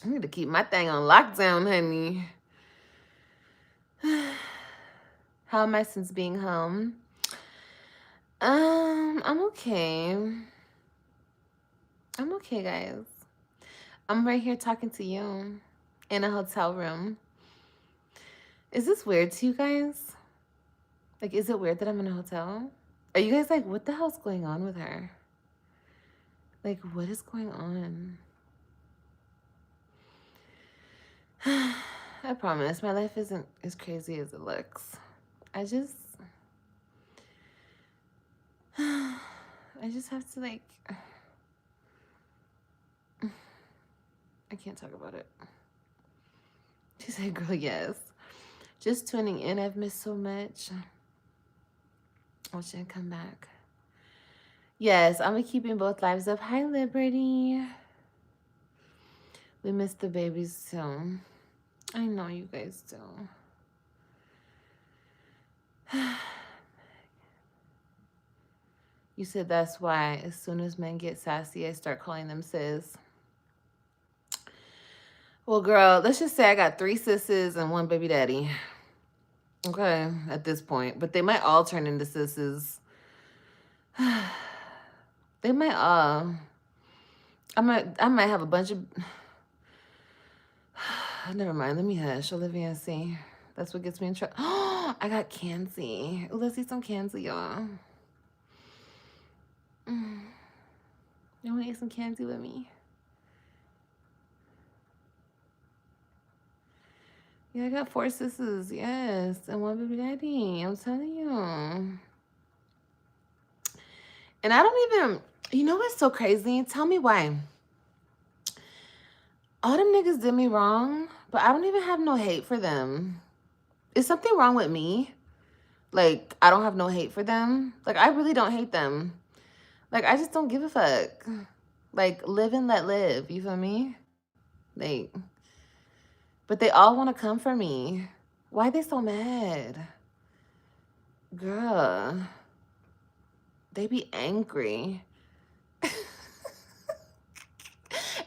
need to keep my thing on lockdown, honey. How am I since being home? I'm okay. I'm okay, guys. I'm right here talking to you in a hotel room. Is this weird to you guys? Like, is it weird that I'm in a hotel? Are you guys like, what the hell's going on with her? Like, what is going on? I promise, my life isn't as crazy as it looks. I just have to, like... I can't talk about it. She said, girl, yes. Just tuning in. I've missed so much. I should come back. Yes, I'm keeping both lives up. Hi, Liberty. We missed the babies too. I know you guys do. You said that's why as soon as men get sassy, I start calling them sis. Well, girl, let's just say I got 3 sisses and 1 baby daddy. Okay, at this point. But they might all turn into sisses. They might all. I might have a bunch of... Never mind, let me hush. Olivia, see. That's what gets me in trouble. Oh, I got Kanzi. Ooh, let's eat some Kanzi, y'all. You want to eat some Kanzi with me? Yeah, I got 4 sisters, yes, and 1 baby daddy. I'm telling you. And I don't even, you know what's so crazy? Tell me why. All them niggas did me wrong, but I don't even have no hate for them. Is something wrong with me? Like, I don't have no hate for them? Like, I really don't hate them. Like, I just don't give a fuck. Like, live and let live, you feel me? Like... But they all want to come for me. Why are they so mad? Girl, they be angry.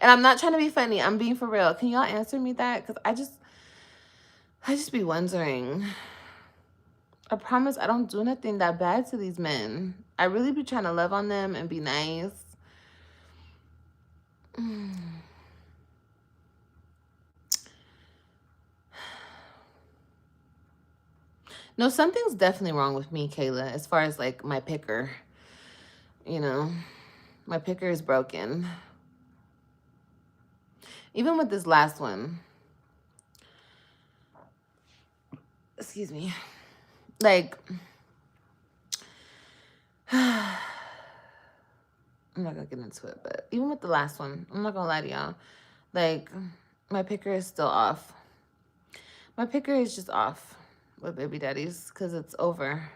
And I'm not trying to be funny. I'm being for real. Can y'all answer me that? Because I just be wondering. I promise I don't do nothing that bad to these men. I really be trying to love on them and be nice. No, something's definitely wrong with me, Kayla, as far as like my picker. You know, my picker is broken. Even with this last one. Excuse me. Like, I'm not gonna get into it, but even with the last one, I'm not gonna lie to y'all. Like, my picker is still off. My picker is just off with baby daddies because it's over.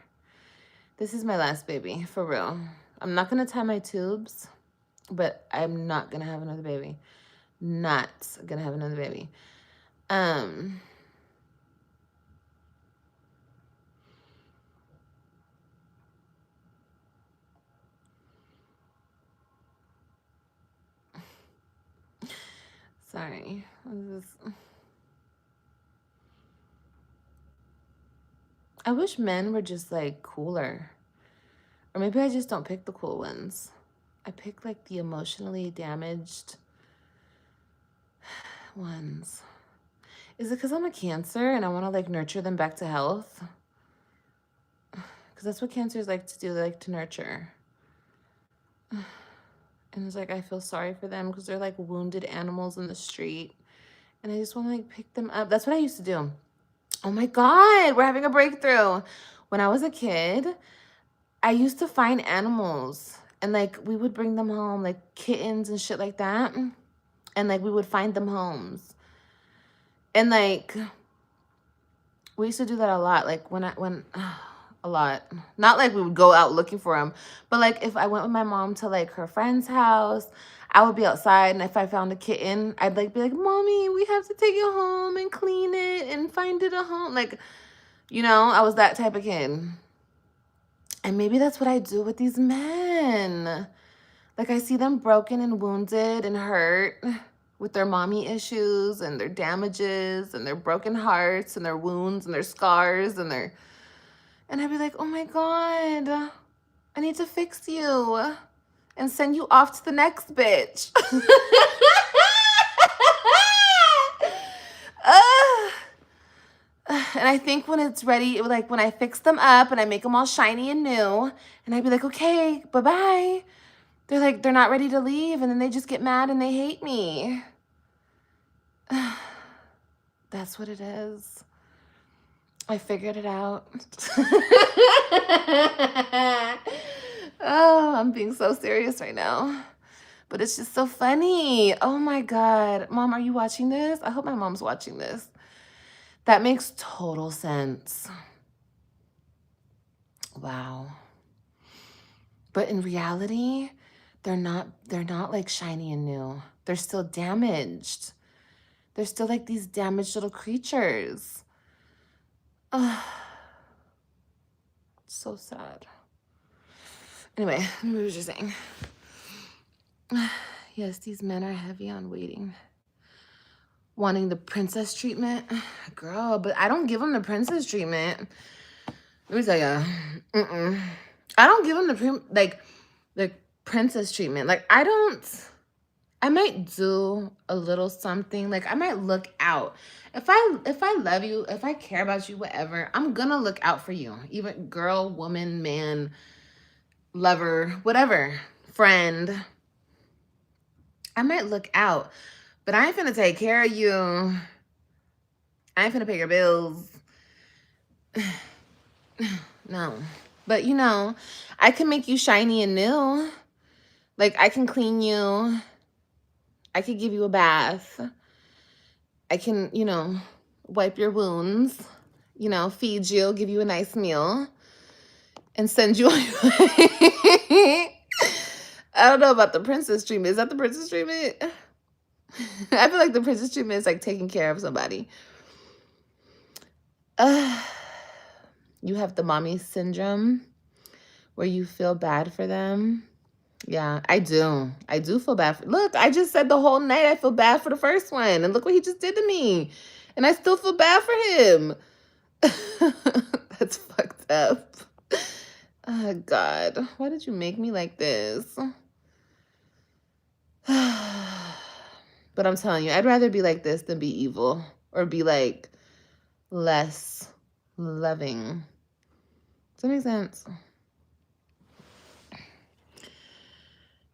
This is my last baby, for real. I'm not gonna tie my tubes, but I'm not gonna have another baby. Not gonna have another baby. Sorry. I wish men were just like cooler. Or maybe I just don't pick the cool ones. I pick like the emotionally damaged ones. Is it because I'm a Cancer and I want to like nurture them back to health? Because that's what Cancers like to do. They like to nurture. And it's like, I feel sorry for them because they're like wounded animals in the street. And I just want to like pick them up. That's what I used to do. Oh my God, we're having a breakthrough. When I was a kid, I used to find animals and like we would bring them home, like kittens and shit like that. And like we would find them homes. And like we used to do that a lot. Like a lot. Not like we would go out looking for them, but like if I went with my mom to like her friend's house, I would be outside, and if I found a kitten, I'd like be like, Mommy, we have to take it home and clean it and find it a home. Like, you know, I was that type of kid. And maybe that's what I do with these men. Like I see them broken and wounded and hurt with their mommy issues and their damages and their broken hearts and their wounds and their scars and their... And I'd be like, oh my God, I need to fix you and send you off to the next bitch. And I think when it's ready, like when I fix them up and I make them all shiny and new, and I'd be like, okay, bye-bye. They're like, they're not ready to leave, and then they just get mad and they hate me. That's what it is. I figured it out. Oh, I'm being so serious right now. But it's just so funny. Oh my God. Mom, are you watching this? I hope my mom's watching this. That makes total sense. Wow. But in reality, they're not like shiny and new. They're still damaged. They're still like these damaged little creatures. So sad. Anyway, what was you saying? Yes, these men are heavy on waiting. Wanting the princess treatment. Girl, but I don't give them the princess treatment. Let me tell you. I don't give them the princess treatment. Like, I might do a little something. Like, I might look out. If I love you, if I care about you, whatever, I'm gonna look out for you. Even girl, woman, man, lover, whatever, friend. I might look out, but I ain't finna take care of you. I ain't finna pay your bills. No. But, you know, I can make you shiny and new. Like, I can clean you. I could give you a bath. I can, you know, wipe your wounds, you know, feed you, give you a nice meal, and send you on your way. I don't know about the princess treatment. Is that the princess treatment? I feel like the princess treatment is like taking care of somebody. You have the mommy syndrome where you feel bad for them. Yeah, I do. I do feel bad for. Look, I just said the whole night I feel bad for the first one, and look what he just did to me, and I still feel bad for him. That's fucked up. Oh God, why did you make me like this? But I'm telling you, I'd rather be like this than be evil or be like less loving. Does that make sense?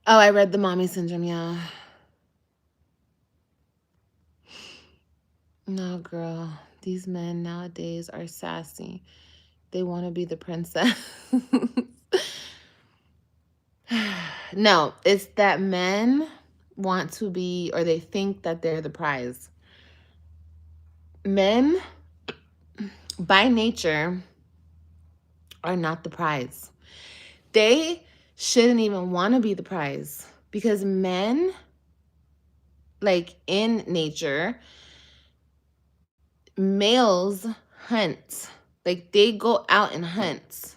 Oh, I read the mommy syndrome, yeah. No, girl. These men nowadays are sassy. They want to be the princess. No, it's that men want to be, or they think that they're the prize. Men, by nature, are not the prize. They shouldn't even want to be the prize because men, like in nature, males hunt. Like they go out and hunt.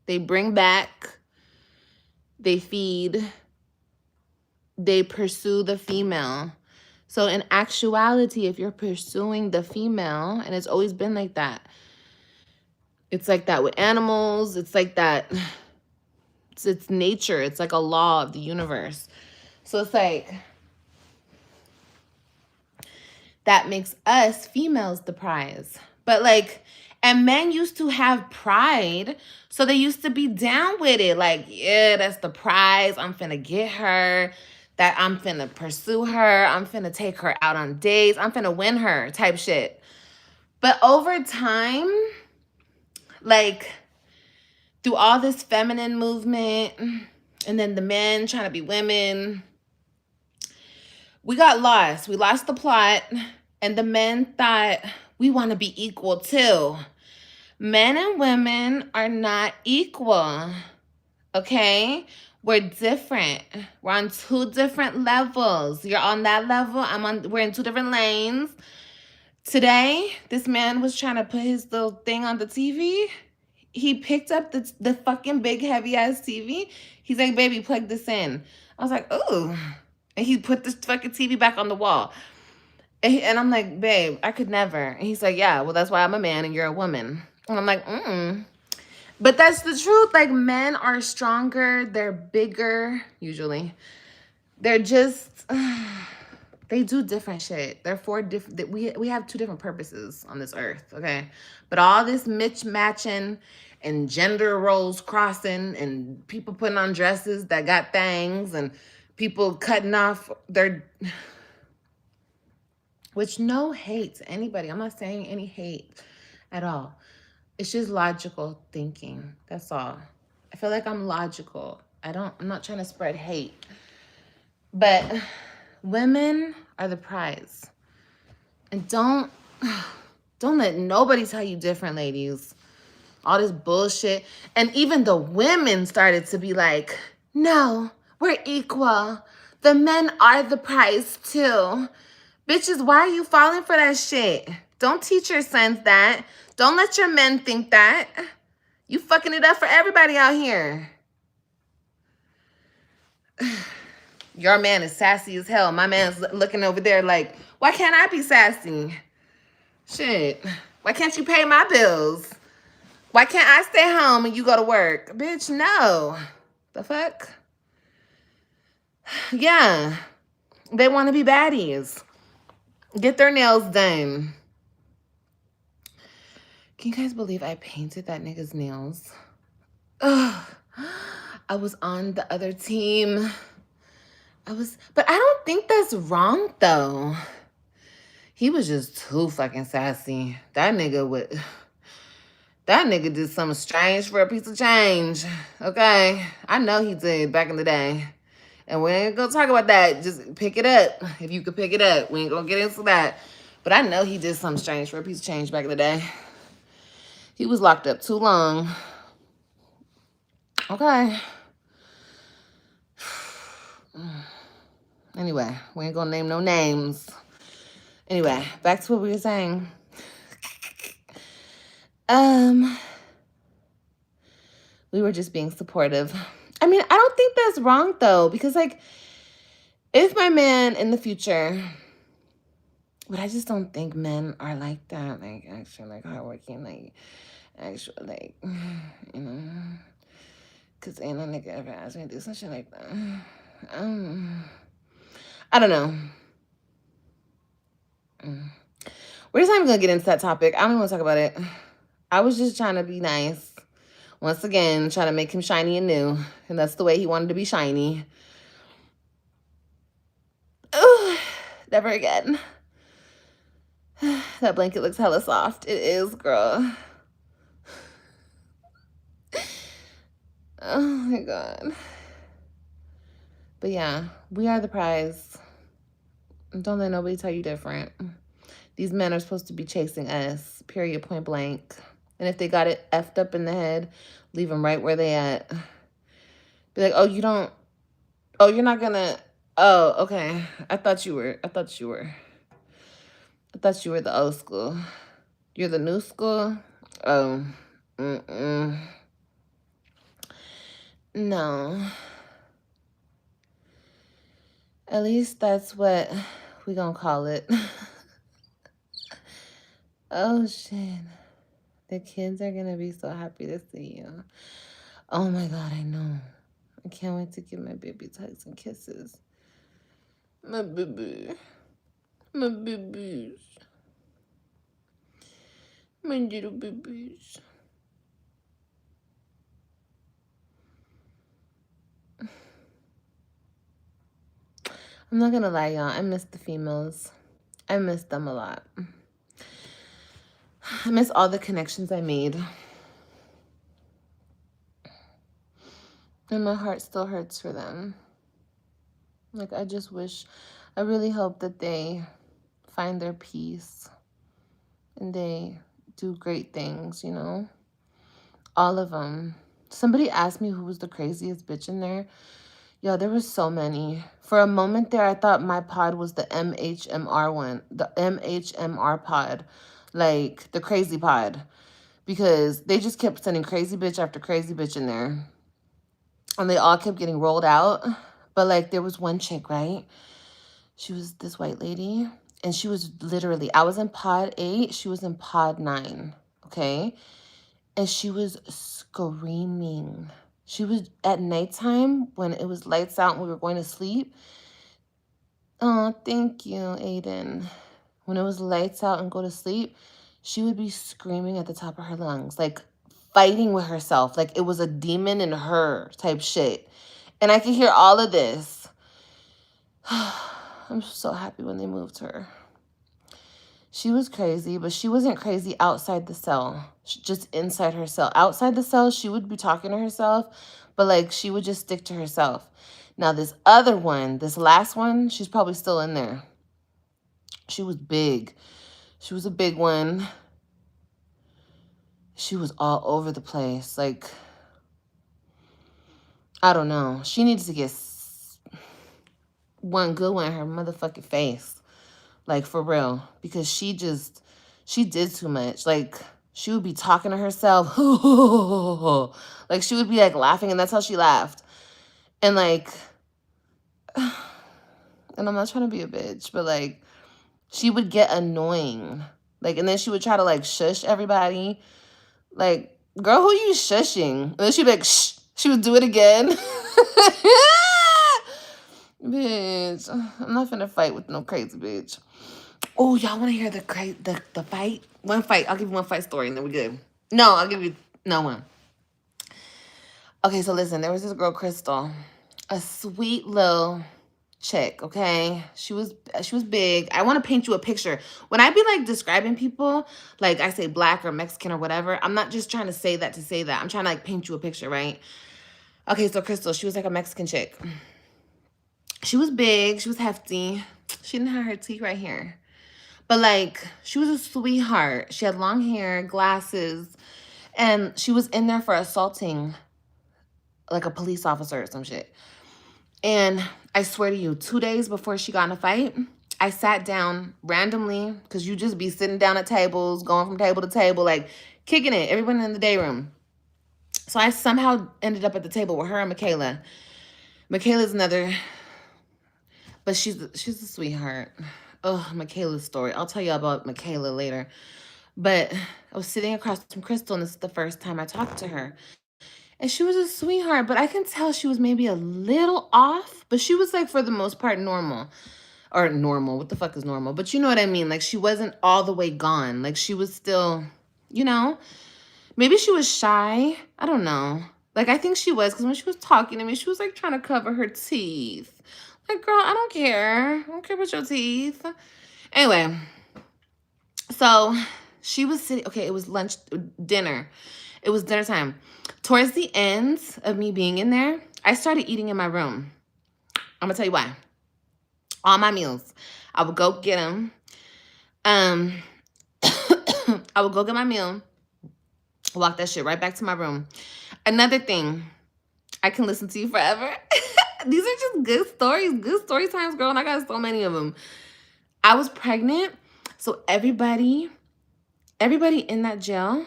They bring back, they feed, they pursue the female. So in actuality, if you're pursuing the female, and it's always been like that, it's like that with animals, it's like that, it's nature, it's like a law of the universe. So it's like, that makes us females the prize. But like, and men used to have pride, so they used to be down with it. Like, yeah, that's the prize. I'm finna get her. That I'm finna pursue her. I'm finna take her out on dates. I'm finna win her type shit. But over time, like through all this feminine movement and then the men trying to be women, we got lost. We lost the plot. And the men thought we want to be equal too. Men and women are not equal, okay? We're different. We're on two different levels. You're on that level. We're in two different lanes. Today, this man was trying to put his little thing on the TV. He picked up the fucking big heavy ass TV. He's like, baby, plug this in. I was like, ooh. And he put this fucking TV back on the wall. And I'm like, babe, I could never. And he's like, yeah, well, that's why I'm a man and you're a woman. And I'm like, But that's the truth. Like, men are stronger. They're bigger, usually. They're just, they do different shit. They're four different, we have two different purposes on this earth, okay? But all this mismatching and gender roles crossing and people putting on dresses that got things and people cutting off their... Which no hate to anybody. I'm not saying any hate at all. It's just logical thinking. That's all. I feel like I'm logical. I'm not trying to spread hate. But women are the prize. And don't let nobody tell you different, ladies. All this bullshit. And even the women started to be like, no, we're equal. The men are the prize too. Bitches, why are you falling for that shit? Don't teach your sons that. Don't let your men think that. You fucking it up for everybody out here. Your man is sassy as hell. My man's looking over there like, why can't I be sassy? Shit. Why can't you pay my bills? Why can't I stay home and you go to work? Bitch, no. The fuck? Yeah. They want to be baddies. Get their nails done. Can you guys believe I painted that nigga's nails? Ugh. I was on the other team. But I don't think that's wrong though. He was just too fucking sassy. That nigga did something strange for a piece of change. Okay? I know he did back in the day. And we ain't gonna talk about that. Just pick it up. If you could pick it up. We ain't gonna get into that. But I know he did something strange for a piece of change back in the day. He was locked up too long. Okay. Anyway, we ain't gonna name no names. Anyway, back to what we were saying. We were just being supportive. I mean, I don't think that's wrong though, because like, if my man in the future, but I just don't think men are like that, like actually like hardworking, like actually like, you know, because ain't no nigga ever asked me to do some shit like that. I don't know. We're just not even gonna get into that topic. I don't even want to talk about it. I was just trying to be nice. Once again, trying to make him shiny and new. And that's the way he wanted to be shiny. Oh, never again. That blanket looks hella soft. It is, girl. Oh my God. But yeah, we are the prize. Don't let nobody tell you different. These men are supposed to be chasing us, period, point blank. And if they got it effed up in the head, leave them right where they at. Be like, oh, you don't, oh, you're not gonna, oh, okay. I thought you were the old school. You're the new school? Oh, no. At least that's what we gonna call it. Oh, shit. The kids are gonna be so happy to see you. Oh my God, I know. I can't wait to give my baby hugs and kisses. My baby. My babies. My little babies. I'm not gonna lie, y'all. I miss the females. I miss them a lot. I miss all the connections I made. And my heart still hurts for them. Like, I just wish, I really hope that they find their peace and they do great things, you know? All of them. Somebody asked me who was the craziest bitch in there. Yo, there was so many. For a moment there, I thought my pod was the MHMR one. The MHMR pod. Like, the crazy pod. Because they just kept sending crazy bitch after crazy bitch in there. And they all kept getting rolled out. But, like, there was one chick, right? She was this white lady. And she was literally, I was in pod 8. She was in pod 9. Okay? And she was screaming. She was at nighttime when it was lights out and we were going to sleep. Oh, thank you, Aiden. When it was lights out and go to sleep, she would be screaming at the top of her lungs, like fighting with herself, like it was a demon in her type shit. And I could hear all of this. I'm so happy when they moved her. She was crazy, but she wasn't crazy outside the cell, just inside her cell. Outside the cell, she would be talking to herself, but like she would just stick to herself. Now this other one, this last one, she's probably still in there. She was big. She was a big one. She was all over the place. Like, I don't know. She needs to get one good one in her motherfucking face. Like, for real. Because she did too much. Like, she would be talking to herself. Like, she would be, like, laughing, and that's how she laughed. And, like, and I'm not trying to be a bitch, but, like, she would get annoying. Like, and then she would try to, like, shush everybody. Like, girl, who are you shushing? And then she'd be like, shh. She would do it again. Bitch, I'm not finna fight with no crazy bitch. Oh, y'all want to hear the fight? One fight. I'll give you one fight story and then we're good. No, I'll give you no one. Okay, so listen. There was this girl, Crystal. A sweet little chick, okay? She was big. I want to paint you a picture. When I be, like, describing people, like, I say black or Mexican or whatever, I'm not just trying to say that to say that. I'm trying to, like, paint you a picture, right? Okay, so Crystal, she was, like, a Mexican chick. She was big. She was hefty. She didn't have her teeth right here. But, like, she was a sweetheart. She had long hair, glasses, and she was in there for assaulting, like, a police officer or some shit. And I swear to you, 2 days before she got in a fight, I sat down randomly, because you just be sitting down at tables, going from table to table, like, kicking it, everyone in the day room. So I somehow ended up at the table with her and Michaela. Michaela's another, but she's a sweetheart. Oh, Michaela's story. I'll tell you about Michaela later. But I was sitting across from Crystal, and this is the first time I talked to her. And she was a sweetheart, but I can tell she was maybe a little off, but she was like, for the most part, normal. Or normal, what the fuck is normal? But you know what I mean? Like, she wasn't all the way gone. Like, she was still, you know, maybe she was shy. I don't know. Like, I think she was, because when she was talking to me, she was like trying to cover her teeth. Like, girl, I don't care. I don't care about your teeth. Anyway, so she was sitting, okay, it was dinner. It was dinner time. Towards the end of me being in there, I started eating in my room. I'm gonna tell you why. All my meals, I would go get them. I would go get my meal, walk that shit right back to my room. Another thing, I can listen to you forever. These are just good story times, girl, and I got so many of them. I was pregnant, so everybody in that jail,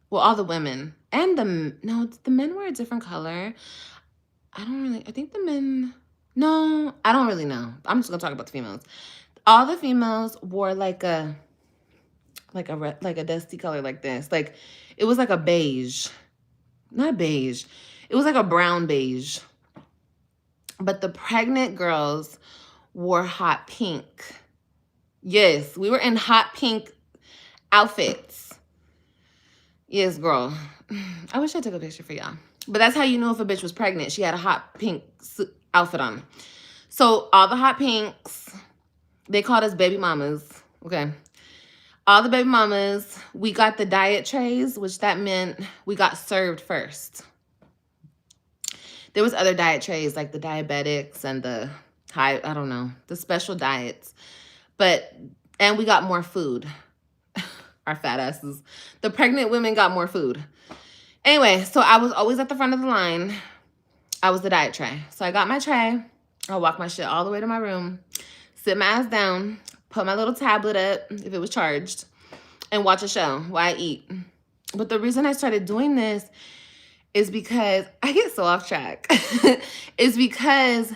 well, all the women and the men were a different color. I think the men, no, I don't really know. I'm just gonna talk about the females. All the females wore like a dusty color like this. Like, it was like a beige. Not beige. It was like a brown beige. But the pregnant girls wore hot pink. Yes, we were in hot pink outfits. Yes, girl. I wish I took a picture for y'all. But that's how you know if a bitch was pregnant. She had a hot pink outfit on. So all the hot pinks, they called us baby mamas. Okay. All the baby mamas, we got the diet trays, which that meant we got served first. There was other diet trays like the diabetics and the the special diets. And we got more food. Our fat asses. The pregnant women got more food. Anyway, so I was always at the front of the line. I was the diet tray. So I got my tray. I walked my shit all the way to my room, sit my ass down, put my little tablet up if it was charged, and watch a show while I eat. But the reason I started doing this is because I get so off track. It's because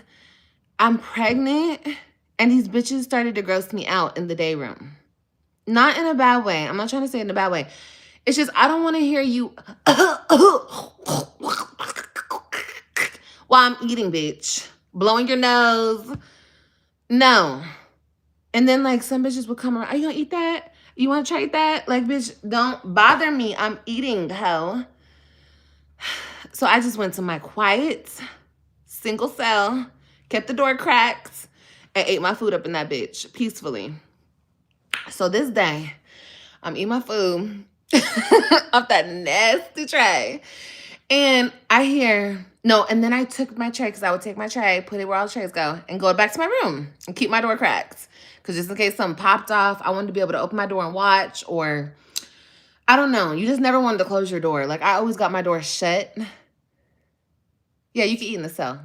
I'm pregnant and these bitches started to gross me out in the day room. Not in a bad way. I'm not trying to say it in a bad way. It's just I don't want to hear you while I'm eating, bitch. Blowing your nose. No. And then like some bitches would come around. Are you gonna eat that? You want to try that? Like, bitch, don't bother me. I'm eating, ho. So I just went to my quiet, single cell, kept the door cracked, and ate my food up in that bitch peacefully. So this day, I'm eating my food off that nasty tray. And I hear, and then I took my tray, because I would take my tray, put it where all the trays go, and go back to my room and keep my door cracked. Because just in case something popped off, I wanted to be able to open my door and watch, or I don't know. You just never wanted to close your door. Like, I always got my door shut. Yeah, you can eat in the cell.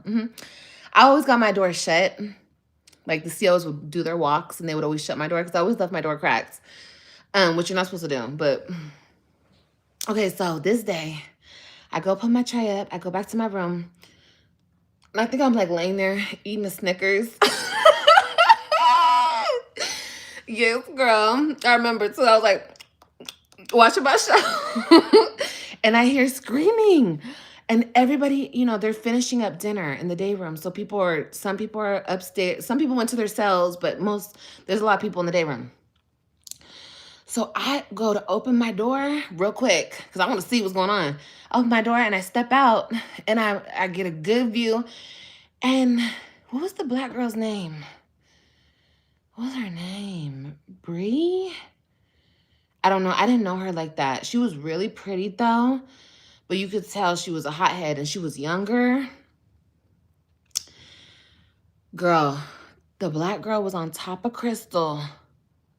I always got my door shut. Like, the COs would do their walks, and they would always shut my door, because I always left my door cracked, which you're not supposed to do. But, okay, so this day, I go put my tray up. I go back to my room. And I think I'm, like, laying there eating a Snickers. Yes, girl. I remember, too. I was, like, watching my show. And I hear screaming. And everybody, they're finishing up dinner in the day room. So some people are upstairs. Some people went to their cells, but there's a lot of people in the day room. So I go to open my door real quick because I want to see what's going on. I open my door and I step out and I get a good view. And what was the black girl's name? What was her name? Bree? I don't know. I didn't know her like that. She was really pretty though. But you could tell she was a hothead and she was younger. Girl, the black girl was on top of Crystal.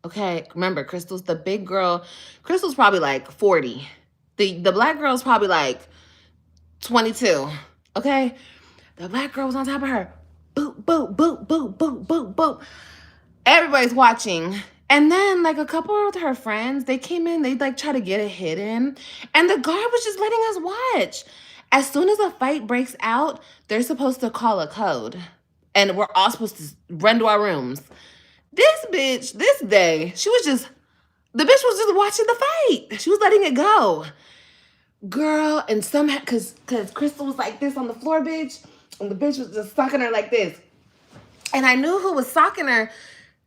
Okay, remember, Crystal's the big girl. Crystal's probably like 40. The black girl's probably like 22. Okay? The black girl was on top of her. Boop, boop, boop, boop, boop, boop, boop. Everybody's watching. And then like a couple of her friends, they came in, they like try to get it hidden. And the guard was just letting us watch. As soon as a fight breaks out, they're supposed to call a code. And we're all supposed to run to our rooms. This bitch, this day, the bitch was just watching the fight. She was letting it go. Girl, and somehow, cause Crystal was like this on the floor, bitch. And the bitch was just sucking her like this. And I knew who was socking her,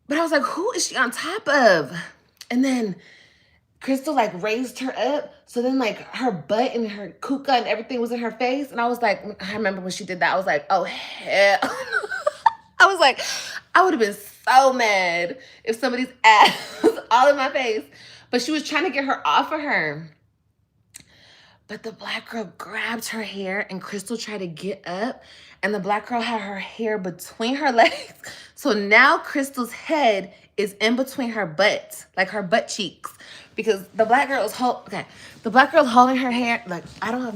but I was like, who is she on top of? And then Crystal like raised her up. So then like her butt and her kuka and everything was in her face. And I was like, I remember when she did that, I was like, oh hell. I was like, I would have been so mad if somebody's ass was all in my face. But she was trying to get her off of her. But the black girl grabbed her hair and Crystal tried to get up. And the black girl had her hair between her legs. So now Crystal's head is in between her butt, like her butt cheeks. Because the black girl is the black girl's holding her hair. Like, I don't have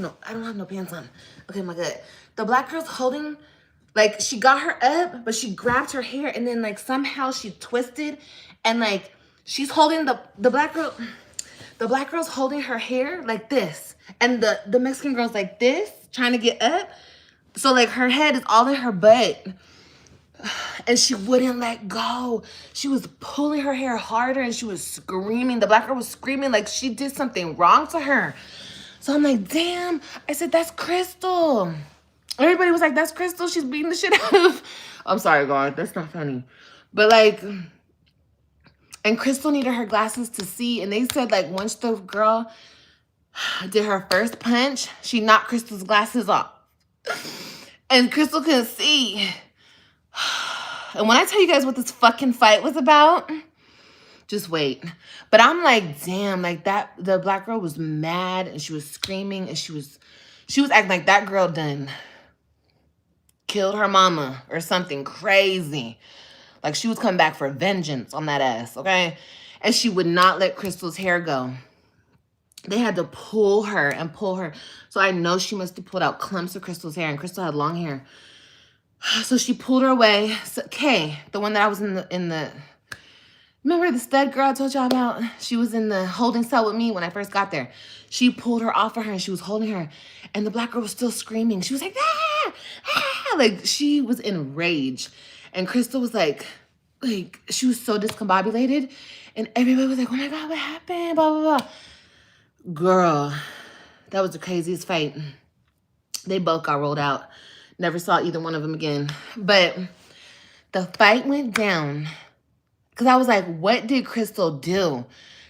no pants on. Okay, my good. The black girl's holding, like, she got her up, but she grabbed her hair and then like somehow she twisted and like she's holding the black girl's holding her hair like this. And the Mexican girl's like this, trying to get up. So like her head is all in her butt. And she wouldn't let go. She was pulling her hair harder and she was screaming. The black girl was screaming like she did something wrong to her. So I'm like, damn. I said, that's Crystal. Everybody was like, that's Crystal. She's beating the shit out of. I'm sorry, God. That's not funny. But like, and Crystal needed her glasses to see. And they said like once the girl did her first punch, she knocked Crystal's glasses off. And Crystal couldn't see. And when I tell you guys what this fucking fight was about, just wait. But I'm like, damn, like that, the black girl was mad and she was screaming and she was acting like that girl done killed her mama or something crazy. Like she was coming back for vengeance on that ass, okay? And she would not let Crystal's hair go. They had to pull her and pull her. So I know she must have pulled out clumps of Crystal's hair, and Crystal had long hair. So she pulled her away. So, Kay, the one that I was in the remember the stud girl I told y'all about? She was in the holding cell with me when I first got there. She pulled her off of her and she was holding her. And the black girl was still screaming. She was like, ah, ah. Like she was in rage. And Crystal was like she was so discombobulated. And everybody was like, oh my God, what happened? Blah, blah, blah. Girl, that was the craziest fight. They both got rolled out. Never saw either one of them again. But the fight went down. Because I was like, what did Crystal do?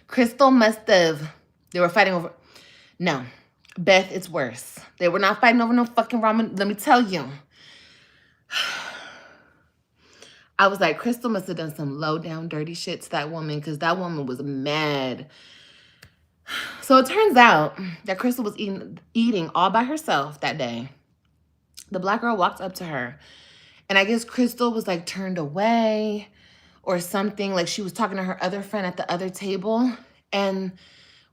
Crystal must have, they were fighting over, no. Beth, it's worse. They were not fighting over no fucking ramen. Let me tell you. I was like, Crystal must have done some low down dirty shit to that woman because that woman was mad. So it turns out that Crystal was eating all by herself that day. The black girl walked up to her. And I guess Crystal was like turned away or something. Like she was talking to her other friend at the other table. And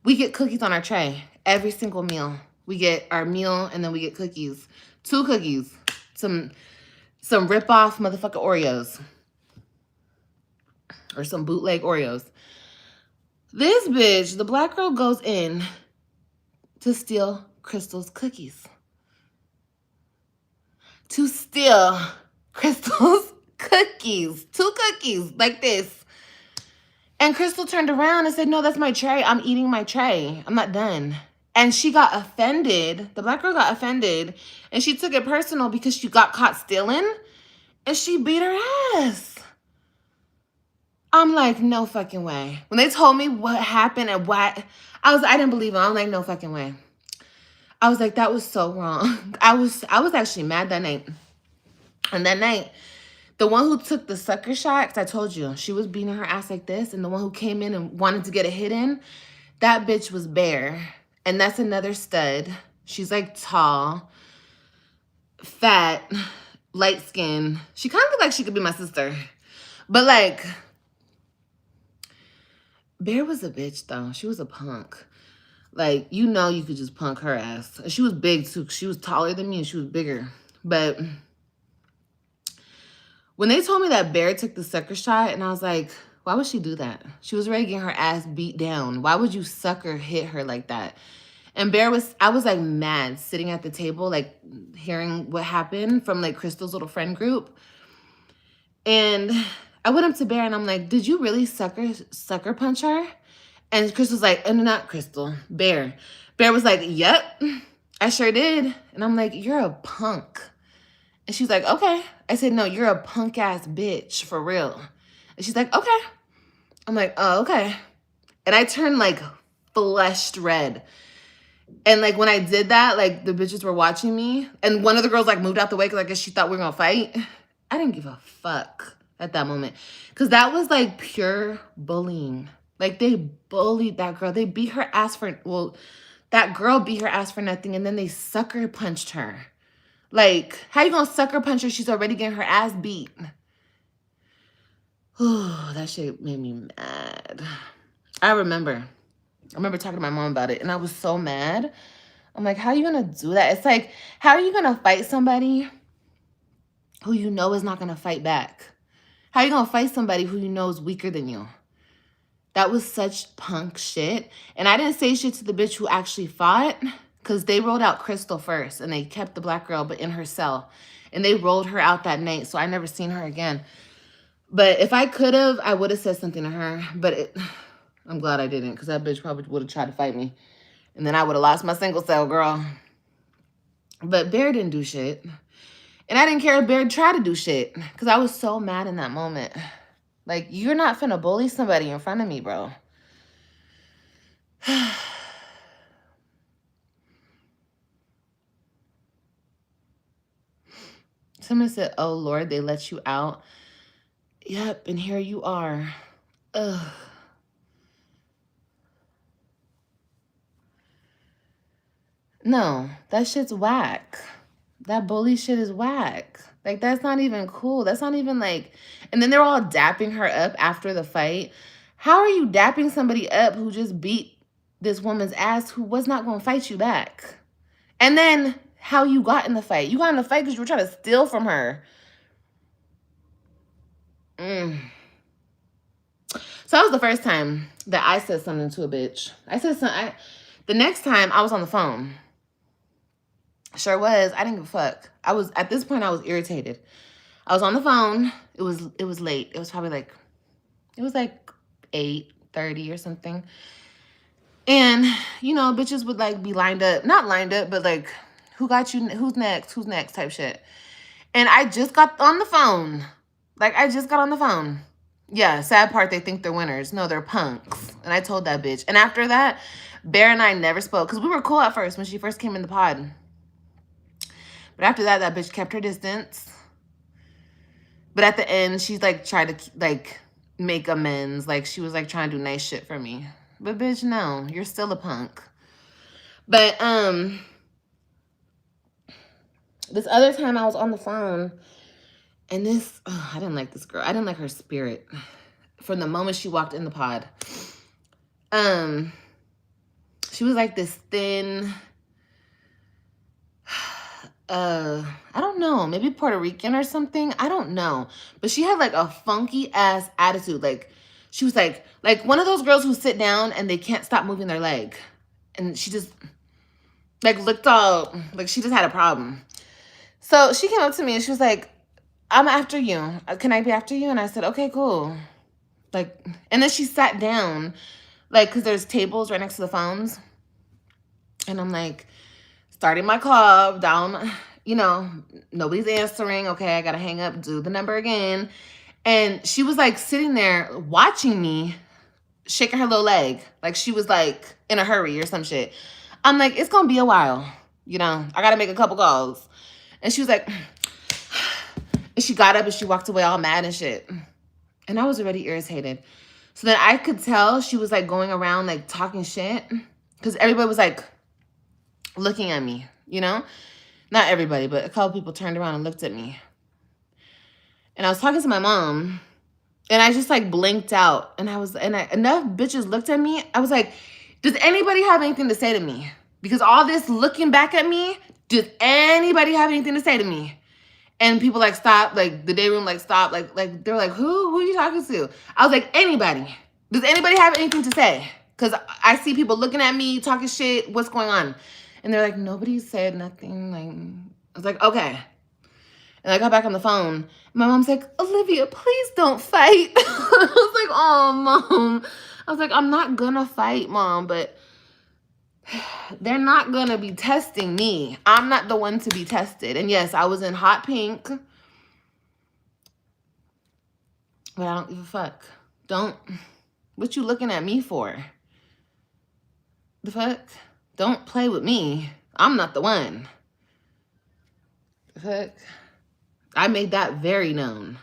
we get cookies on our tray every single meal. We get our meal and then we get cookies. 2 cookies. Some rip-off motherfucking Oreos. Or some bootleg Oreos. This bitch, the black girl, goes in to steal Crystal's cookies. To steal Crystal's cookies. 2 cookies like this. And Crystal turned around and said, no, that's my tray. I'm eating my tray. I'm not done. And she got offended. The black girl got offended. And she took it personal because she got caught stealing. And she beat her ass. I'm like, no fucking way. When they told me what happened and what, I didn't believe it. I'm like, no fucking way. I was like, that was so wrong. I was actually mad that night. And that night, the one who took the sucker shot, because I told you, she was beating her ass like this. And the one who came in and wanted to get a hit in, that bitch was Bear. And that's another stud. She's like tall, fat, light skin. She kind of looked like she could be my sister. But like, Bear was a bitch though. She was a punk. Like, you know you could just punk her ass. And she was big too. She was taller than me and she was bigger. But when they told me that Bear took the sucker shot, and I was like, Why would she do that? She was ready to get her ass beat down. Why would you sucker hit her like that? And I was like mad sitting at the table, like hearing what happened from like Crystal's little friend group. And I went up to Bear and I'm like, did you really sucker punch her? And Crystal's like, not Crystal, Bear. Bear was like, yep, I sure did. And I'm like, you're a punk. And she's like, okay. I said, no, you're a punk ass bitch, for real. And she's like, okay. I'm like, oh, okay. And I turned like flushed red. And like when I did that, like the bitches were watching me. And one of the girls like moved out the way because I guess she thought we were going to fight. I didn't give a fuck at that moment. Because that was like pure bullying. Like they bullied that girl. They beat her ass for, well, that girl beat her ass for nothing. And then they sucker punched her. Like, how you gonna sucker punch her? She's already getting her ass beat. Oh, that shit made me mad. I remember talking to my mom about it, and I was so mad. I'm like, how are you gonna do that? It's like, how are you gonna fight somebody who you know is not gonna fight back? How are you gonna fight somebody who you know is weaker than you? That was such punk shit. And I didn't say shit to the bitch who actually fought, because they rolled out Crystal first, and they kept the black girl, but in her cell. And they rolled her out that night, so I never seen her again. But if I could have, I would have said something to her. But I'm glad I didn't, because that bitch probably would have tried to fight me. And then I would have lost my single cell, girl. But Bear didn't do shit. And I didn't care if Bear tried to do shit, because I was so mad in that moment. Like, you're not finna bully somebody in front of me, bro. Someone said, oh, Lord, they let you out. Yep, and here you are. Ugh. No, that shit's whack. That bully shit is whack. Like, that's not even cool. That's not even like... And then they're all dapping her up after the fight. How are you dapping somebody up who just beat this woman's ass who was not going to fight you back? And then how you got in the fight. You got in the fight because you were trying to steal from her. So that was the first time that I said something to a bitch. I said something. The next time I was on the phone. Sure was. I didn't give a fuck. At this point I was irritated. I was on the phone. It was late. It was probably like 8:30 or something. And you know, bitches would like be lined up, not lined up, but like, who got you? Who's next type shit. And I just got on the phone. Like, I just got on the phone. Yeah, sad part, they think they're winners. No, they're punks. And I told that bitch. And after that, Bear and I never spoke. Because we were cool at first when she first came in the pod. But after that, that bitch kept her distance. But at the end, she's like tried to like make amends. Like, she was like trying to do nice shit for me. But bitch, no, you're still a punk. But this other time I was on the phone, and this, I didn't like this girl. I didn't like her spirit from the moment she walked in the pod. She was like this thin, I don't know, maybe Puerto Rican or something. I don't know. But she had like a funky ass attitude. Like, she was like one of those girls who sit down and they can't stop moving their leg. And she just like looked all, like she just had a problem. So she came up to me and she was like, I'm after you. Can I be after you? And I said, okay, cool. Like, and then she sat down, like, because there's tables right next to the phones. And I'm like, starting my call down, you know, nobody's answering. Okay, I got to hang up, do the number again. And she was like sitting there watching me, shaking her little leg. Like she was like in a hurry or some shit. I'm like, it's going to be a while. You know, I got to make a couple calls. And she was like, and she got up and she walked away all mad and shit. And I was already irritated. So then I could tell she was like going around like talking shit. Because everybody was like looking at me, you know? Not everybody, but a couple people turned around and looked at me. And I was talking to my mom. And I just like blinked out. And enough bitches looked at me. I was like, does anybody have anything to say to me? Because all this looking back at me, does anybody have anything to say to me? And people like stop, like the day room like stop, like they're like, who are you talking to? I was like, anybody. Does anybody have anything to say? Because I see people looking at me, talking shit. What's going on? And they're like, nobody said nothing. Like, I was like, okay. And I got back on the phone. My mom's like, Olivia, please don't fight. I was like, oh, Mom. I was like, I'm not gonna fight, Mom, but they're not gonna be testing me. I'm not the one to be tested. And yes, I was in hot pink, but I don't give a fuck. What you looking at me for? The fuck? Don't play with me. I'm not the one. The fuck? I made that very known.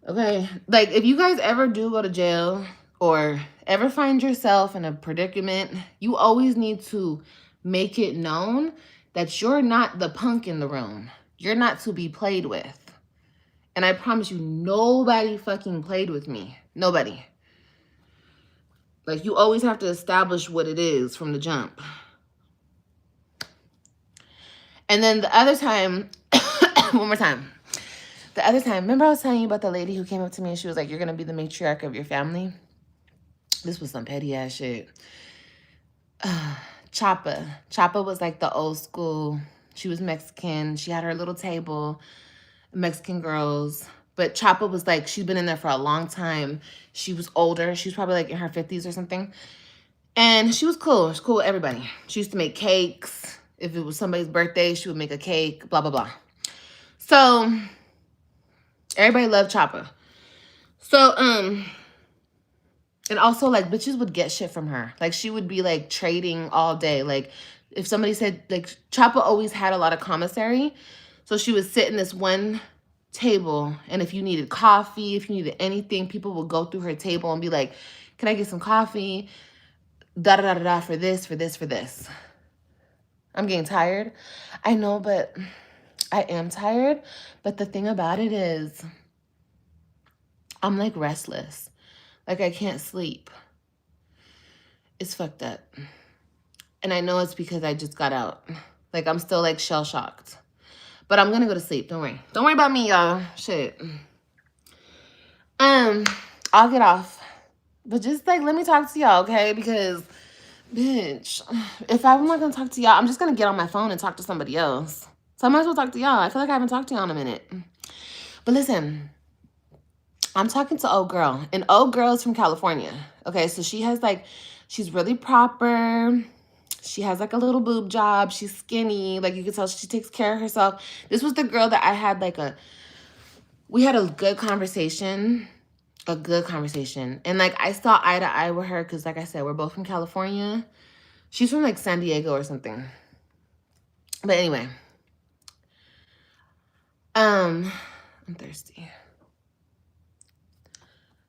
Okay? Like, if you guys ever do go to jail or ever find yourself in a predicament, you always need to make it known that you're not the punk in the room. You're not to be played with. And I promise you, nobody fucking played with me. Nobody. Like, you always have to establish what it is from the jump. And then the other time, one more time. The other time, remember I was telling you about the lady who came up to me and she was like, you're going to be the matriarch of your family? This was some petty ass shit. Chapa. Chapa was like the old school. She was Mexican. She had her little table, Mexican girls. But Chapa was like, she'd been in there for a long time. She was older. She was probably like in her 50s or something. And she was cool. She was cool with everybody. She used to make cakes. If it was somebody's birthday, she would make a cake, blah, blah, blah. So everybody loved Chapa. So, and also like bitches would get shit from her. Like she would be like trading all day. Like if somebody said, like Chapa always had a lot of commissary. So she would sit in this one table, and if you needed coffee, if you needed anything, people would go through her table and be like, can I get some coffee? Da da da da da, for this, for this, for this. I'm getting tired. I know, but I am tired. But the thing about it is, I'm like restless. Like I can't sleep. It's fucked up. And I know it's because I just got out. Like I'm still like shell shocked. But I'm gonna go to sleep. Don't worry. Don't worry about me, y'all. Shit. I'll get off. But just like let me talk to y'all, okay? Because bitch, if I'm not gonna talk to y'all, I'm just gonna get on my phone and talk to somebody else. So I might as well talk to y'all. I feel like I haven't talked to y'all in a minute. But listen, I'm talking to old girl. And old girl is from California. Okay, so she has like, she's really proper. She has like a little boob job. She's skinny. Like you can tell she takes care of herself. This was the girl that I had like we had a good conversation. A good conversation. And like I saw eye to eye with her because like I said, we're both from California. She's from like San Diego or something. But anyway. I'm thirsty.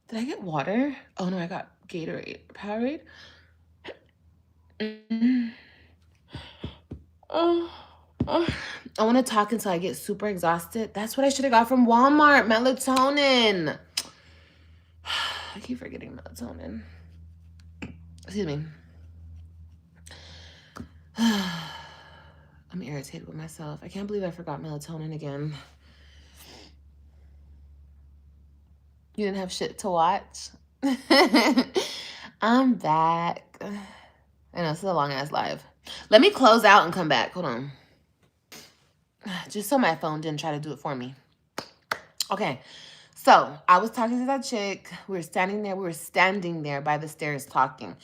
Did I get water? Oh no, I got Gatorade. Powerade. I want to talk until I get super exhausted. That's what I should have got from Walmart. Melatonin. I keep forgetting melatonin. Excuse me. I'm irritated with myself. I can't believe I forgot melatonin again. You didn't have shit to watch? I'm back. I know, this is a long-ass live. Let me close out and come back. Hold on. Just so my phone didn't try to do it for me. Okay. So, I was talking to that chick. We were standing there by the stairs talking.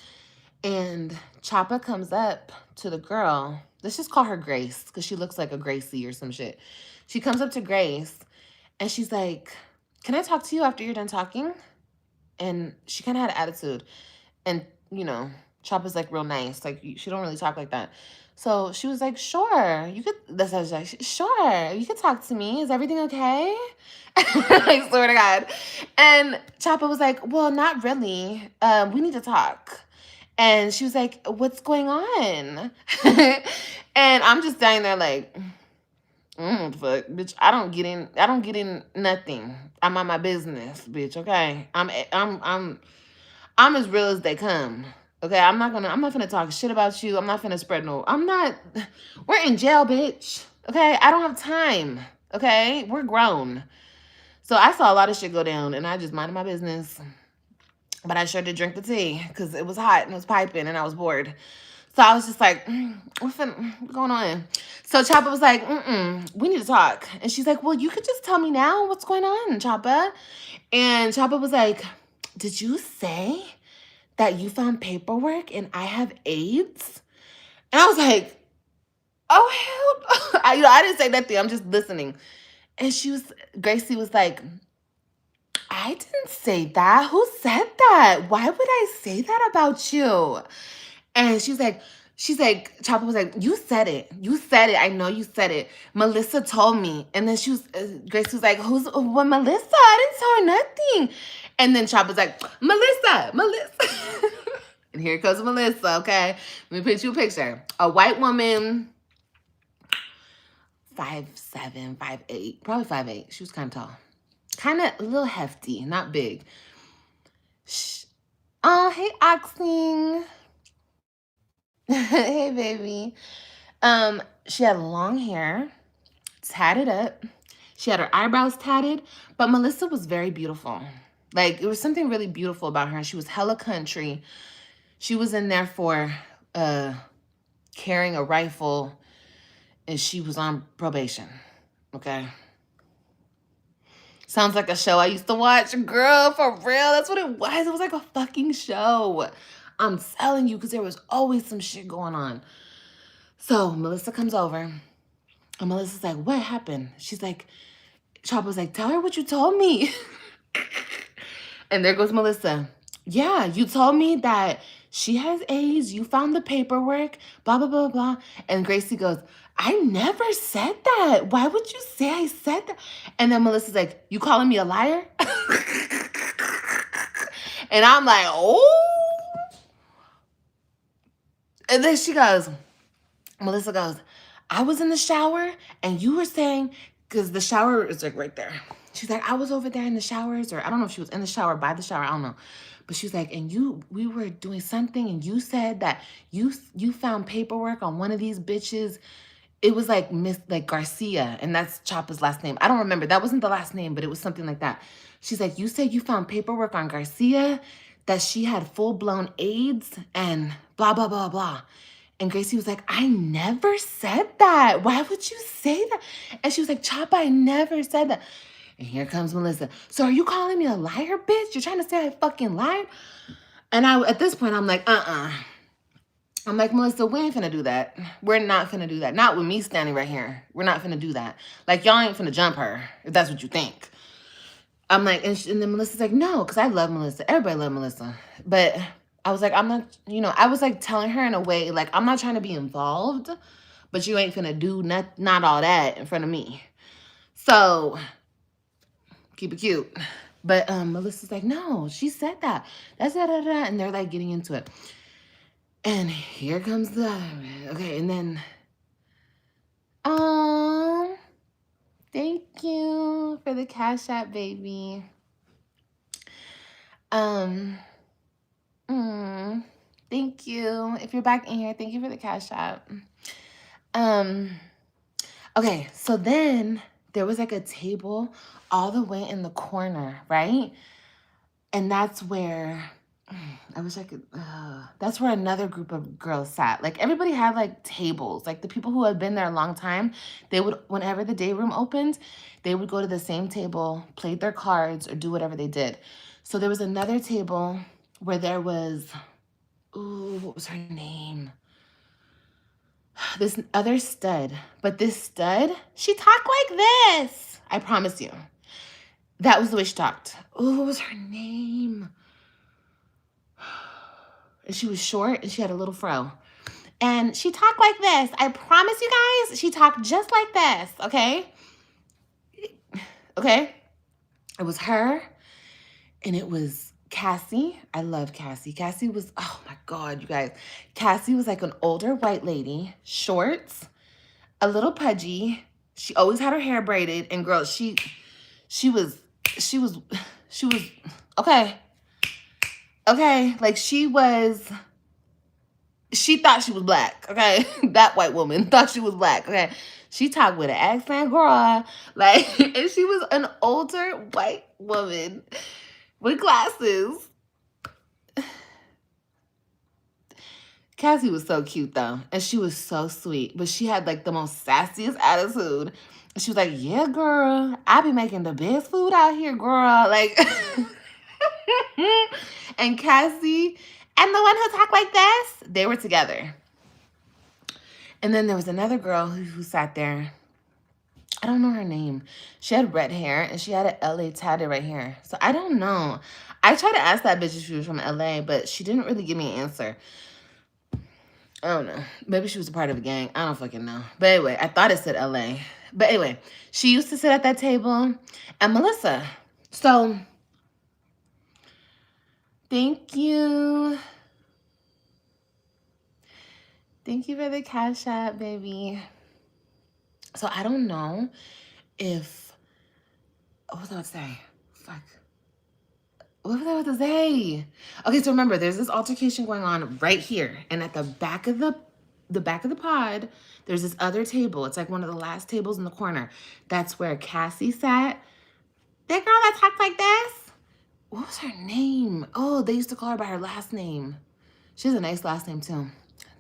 And Chapa comes up to the girl. Let's just call her Grace, because she looks like a Gracie or some shit. She comes up to Grace, and she's like, can I talk to you after you're done talking? And she kind of had an attitude. And, you know, Chapa's like real nice. Like, she don't really talk like that. So she was like, sure, you could, that's what I was like, sure, you could talk to me. Is everything okay? I swear to God. And Chapa was like, well, not really. We need to talk. And she was like, what's going on? And I'm just standing there like, fuck, bitch, I don't get in nothing. I'm on my business, bitch, okay? I'm as real as they come. Okay, I'm not gonna talk shit about you. I'm not gonna spread we're in jail, bitch. Okay, I don't have time. Okay? We're grown. So I saw a lot of shit go down, and I just minded my business. But I sure did drink the tea because it was hot and it was piping and I was bored. So I was just like, what's going on? So Choppa was like, we need to talk. And she's like, well, you could just tell me now what's going on, Choppa. And Choppa was like, did you say that you found paperwork and I have AIDS? And I was like, oh, hell. I didn't say nothing. I'm just listening. And Gracie was like, I didn't say that. Who said that? Why would I say that about you? And she's like, Choppa was like, you said it. You said it. I know you said it. Melissa told me. And then Grace was like, well, Melissa? I didn't tell her nothing. And then Choppa was like, Melissa. And here comes Melissa, okay? Let me paint you a picture. A white woman, 5'7", 5'8", probably 5'8". She was kind of tall. Kind of a little hefty, not big. Oh, hey, Oxing. Hey, baby. She had long hair, tatted up. She had her eyebrows tatted, but Melissa was very beautiful. Like, it was something really beautiful about her. She was hella country. She was in there for carrying a rifle, and she was on probation, okay? Sounds like a show I used to watch. Girl, for real, that's what it was. It was like a fucking show. I'm telling you, because there was always some shit going on. So Melissa comes over, and Melissa's like, what happened? She's like, Choppa's like, tell her what you told me. And there goes Melissa. Yeah, you told me that she has AIDS. You found the paperwork, blah, blah, blah, blah. And Gracie goes, I never said that. Why would you say I said that? And then Melissa's like, you calling me a liar? And I'm like, oh. And then Melissa goes, I was in the shower and you were saying, because the shower is like right there. She's like, I was over there in the showers, or I don't know if she was in the shower, by the shower, I don't know. But she was like, and we were doing something and you said that you found paperwork on one of these bitches. It was like Miss Garcia, and that's Choppa's last name. I don't remember. That wasn't the last name, but it was something like that. She's like, you said you found paperwork on Garcia, that she had full-blown AIDS and blah, blah, blah, blah. And Gracie was like, I never said that. Why would you say that? And she was like, Choppa, I never said that. And here comes Melissa. So are you calling me a liar, bitch? You're trying to say I fucking lied? And at this point, I'm like, I'm like, Melissa, we ain't finna do that. We're not finna do that. Not with me standing right here. We're not finna do that. Like, y'all ain't finna jump her, if that's what you think. I'm like, and then Melissa's like, no, because I love Melissa. Everybody love Melissa. But I was like, I'm not, I was like telling her in a way, like, I'm not trying to be involved, but you ain't finna do not all that in front of me. So, keep it cute. But Melissa's like, no, she said that. That's da-da-da. And they're like getting into it. And here comes the, okay, and then, oh, thank you for the Cash App, baby. Thank you. If you're back in here, thank you for the Cash App. Okay, so then there was like a table all the way in the corner, right? And that's where, I wish I could, that's where another group of girls sat. Like, everybody had like tables. Like, the people who had been there a long time, they would, whenever the day room opened, they would go to the same table, play their cards, or do whatever they did. So there was another table where there was, ooh, what was her name? This other stud. But this stud, she talked like this. I promise you. That was the way she talked. Ooh, what was her name? And she was short and she had a little fro. And she talked like this. I promise you guys, she talked just like this, okay? Okay? It was her, and it was Cassie. I love Cassie. Cassie was, oh my God, you guys. Cassie was like an older white lady, shorts, a little pudgy. She always had her hair braided, and girl, she was, okay. Okay, like she thought she was black, okay? That white woman thought she was black, okay? She talked with an accent, girl. Like, and she was an older white woman with glasses. Cassie was so cute though, and she was so sweet, but she had like the most sassiest attitude. She was like, yeah, girl, I be making the best food out here, girl. Like, and Cassie and the one who talked like this, they were together. And then there was another girl who sat there. I don't know her name. She had red hair and she had an LA tatted right here. So I don't know. I tried to ask that bitch if she was from LA, but she didn't really give me an answer. I don't know. Maybe she was a part of a gang. I don't fucking know. But anyway, I thought it said LA. But anyway, she used to sit at that table. And Melissa. So, thank you. Thank you for the Cash App, baby. So, I don't know if... What was I about to say? Fuck. What was I about to say? Okay, so remember, there's this altercation going on right here. And at the back of the back of the pod, there's this other table. It's like one of the last tables in the corner. That's where Cassie sat. That girl that talked like this? What was her name? Oh, they used to call her by her last name. She has a nice last name too.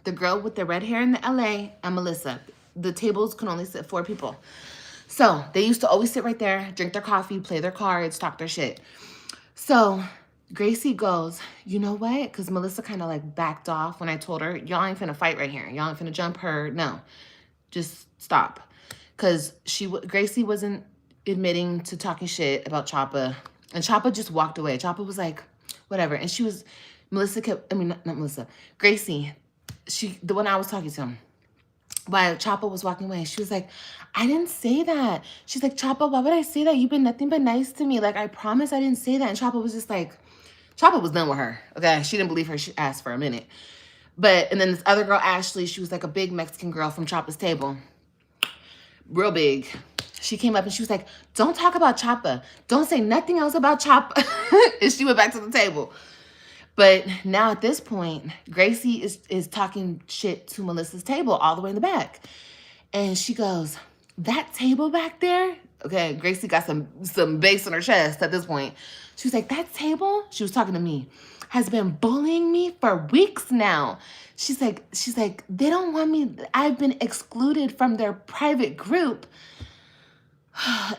The girl with the red hair in the LA and Melissa. The tables can only sit 4 people. So they used to always sit right there, drink their coffee, play their cards, talk their shit. So Gracie goes, you know what? Because Melissa kind of like backed off when I told her, y'all ain't finna fight right here. Y'all ain't finna jump her. No, just stop. Because Gracie wasn't admitting to talking shit about Choppa. And Choppa just walked away. Choppa was like, whatever. And Melissa kept, not Melissa, Gracie, the one I was talking to him. While Choppa was walking away, she was like, I didn't say that. She's like, Choppa, why would I say that? You've been nothing but nice to me. Like, I promise I didn't say that. And Choppa was just like, Choppa was done with her. Okay, she didn't believe her. She asked for a minute. And then this other girl, Ashley, she was like a big Mexican girl from Choppa's table. Real big. She came up and she was like, don't talk about Choppa. Don't say nothing else about Choppa. And she went back to the table. But now at this point, Gracie is talking shit to Melissa's table all the way in the back. And she goes, that table back there? Okay, Gracie got some bass in her chest at this point. She was like, that table, she was talking to me, has been bullying me for weeks now. She's like, they don't want me, I've been excluded from their private group.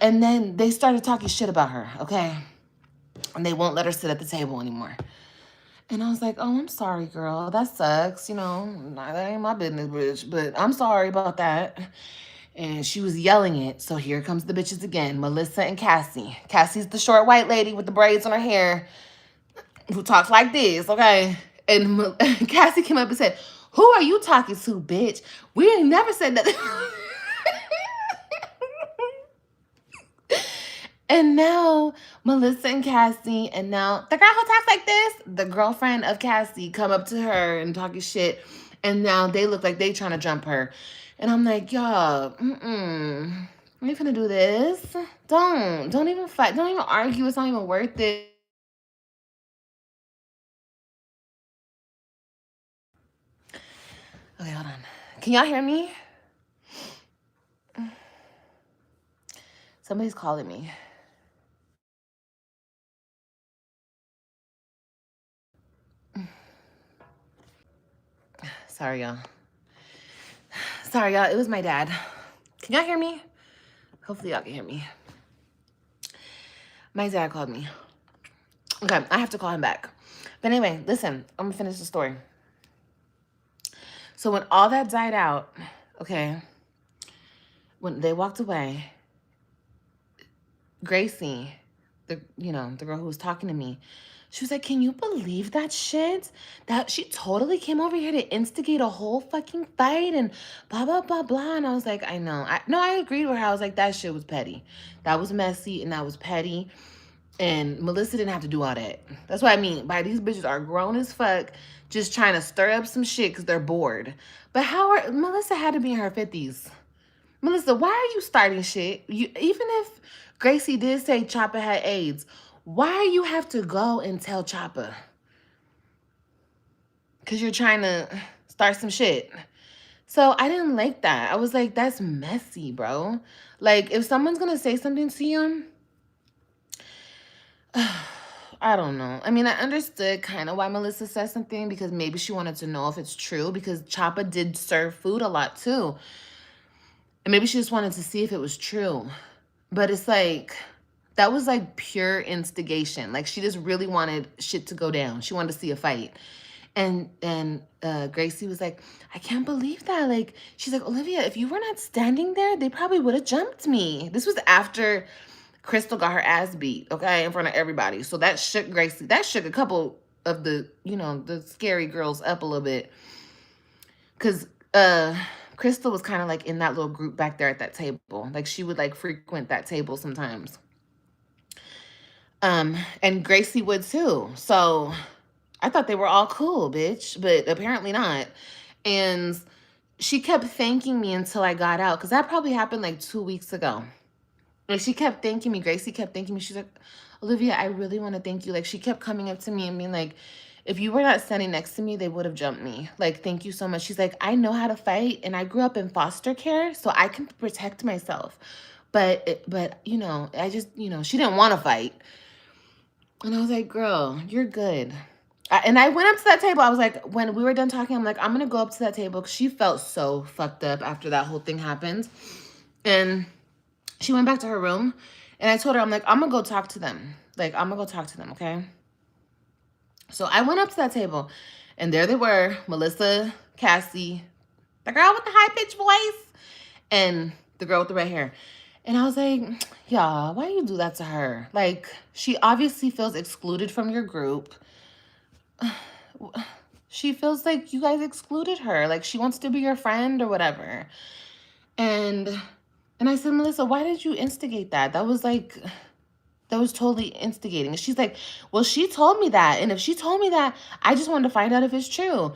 And then they started talking shit about her, okay? And they won't let her sit at the table anymore. And I was like, oh, I'm sorry, girl. That sucks. You know, that ain't my business, bitch. But I'm sorry about that. And she was yelling it. So here comes the bitches again. Melissa and Cassie. Cassie's the short white lady with the braids on her hair who talks like this, okay? And Cassie came up and said, who are you talking to, bitch? We ain't never said that. And now Melissa and Cassie, and now the girl who talks like this, the girlfriend of Cassie, come up to her and talking shit. And now they look like they trying to jump her. And I'm like, y'all, I ain't finna do this. Don't even fight. Don't even argue. It's not even worth it. Okay, hold on. Can y'all hear me? Somebody's calling me. Sorry, y'all. It was my dad. Can y'all hear me? Hopefully y'all can hear me. My dad called me. Okay, I have to call him back. But anyway, listen, I'm gonna finish the story. So when all that died out, okay, when they walked away, Gracie, the girl who was talking to me, she was like, can you believe that shit? That she totally came over here to instigate a whole fucking fight and blah, blah, blah, blah. And I was like, I know. I agreed with her. I was like, that shit was petty. That was messy and that was petty. And Melissa didn't have to do all that. That's what I mean by these bitches are grown as fuck, just trying to stir up some shit because they're bored. But Melissa had to be in her 50s. Melissa, why are you starting shit? Even if Gracie did say Choppa had AIDS, why you have to go and tell Choppa? Because you're trying to start some shit. So I didn't like that. I was like, that's messy, bro. Like, if someone's going to say something to you, I don't know. I mean, I understood kind of why Melissa said something, because maybe she wanted to know if it's true, because Choppa did serve food a lot too. And maybe she just wanted to see if it was true. But it's like, that was like pure instigation. Like, she just really wanted shit to go down. She wanted to see a fight. And Gracie was like, I can't believe that. Like, she's like, Olivia, if you were not standing there, they probably would have jumped me. This was after Crystal got her ass beat, okay, in front of everybody. So that shook Gracie. That shook a couple of the, you know, the scary girls up a little bit. Because Crystal was kind of like in that little group back there at that table. Like, she would like frequent that table sometimes. And Gracie would too. So I thought they were all cool, bitch, but apparently not. And she kept thanking me until I got out, because that probably happened like 2 weeks ago. Like, she kept thanking me. Gracie kept thanking me. She's like, Olivia, I really want to thank you. Like, she kept coming up to me and being like, if you were not standing next to me, they would have jumped me. Like, thank you so much. She's like, I know how to fight, and I grew up in foster care, so I can protect myself. But you know, I just, you know, she didn't want to fight. And I was like, girl, you're good. And I went up to that table. I was like, when we were done talking, I'm like, I'm going to go up to that table, because she felt so fucked up after that whole thing happened. And she went back to her room, and I told her, I'm like, I'm going to go talk to them. Like, I'm going to go talk to them, okay? So I went up to that table, and there they were, Melissa, Cassie, the girl with the high-pitched voice, and the girl with the red hair. And I was like, y'all, why you do that to her? Like, she obviously feels excluded from your group. She feels like you guys excluded her. Like, she wants to be your friend or whatever. And I said, Melissa, why did you instigate that? That was like, that was totally instigating. And she's like, well, she told me that. And if she told me that, I just wanted to find out if it's true.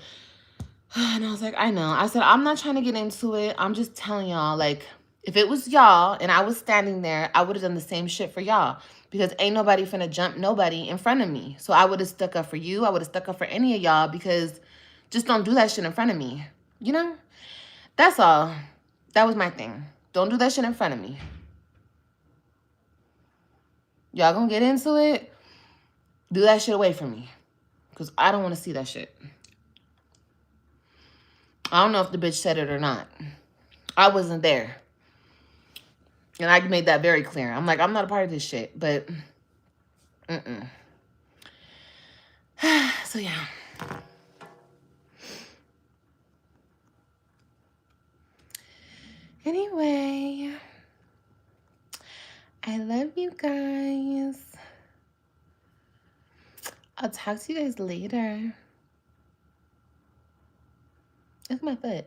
And I was like, I know. I said, I'm not trying to get into it. I'm just telling y'all, like, if it was y'all and I was standing there, I would have done the same shit for y'all, because ain't nobody finna jump nobody in front of me. So I would have stuck up for you. I would have stuck up for any of y'all, because just don't do that shit in front of me. You know? That's all. That was my thing. Don't do that shit in front of me. Y'all gonna get into it? Do that shit away from me, because I don't want to see that shit. I don't know if the bitch said it or not. I wasn't there. And I made that very clear. I'm like, I'm not a part of this shit, but so yeah. Anyway, I love you guys. I'll talk to you guys later. That's my foot.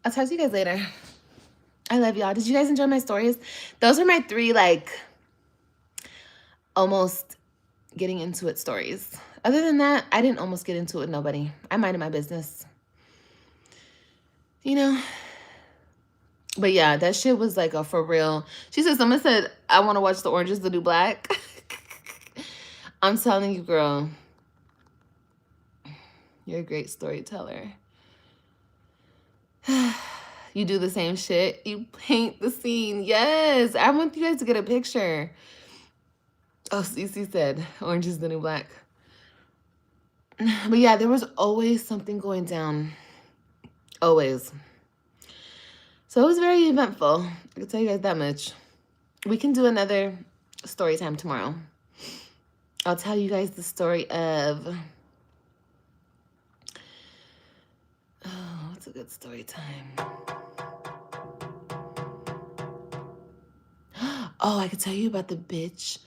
I'll talk to you guys later. I love y'all. Did you guys enjoy my stories? Those are my 3, like, almost getting into it stories. Other than that, I didn't almost get into it with nobody. I minded my business. You know? But yeah, that shit was like a for real. She said, someone said, I want to watch The Orange is the New Black. I'm telling you, girl. You're a great storyteller. You do the same shit. You paint the scene. Yes. I want you guys to get a picture. Oh, Cece said, Orange is the New Black. But yeah, there was always something going down. Always. So it was very eventful. I can tell you guys that much. We can do another story time tomorrow. I'll tell you guys the story of... Oh, what's a good story time? Oh, I could tell you about the bitch,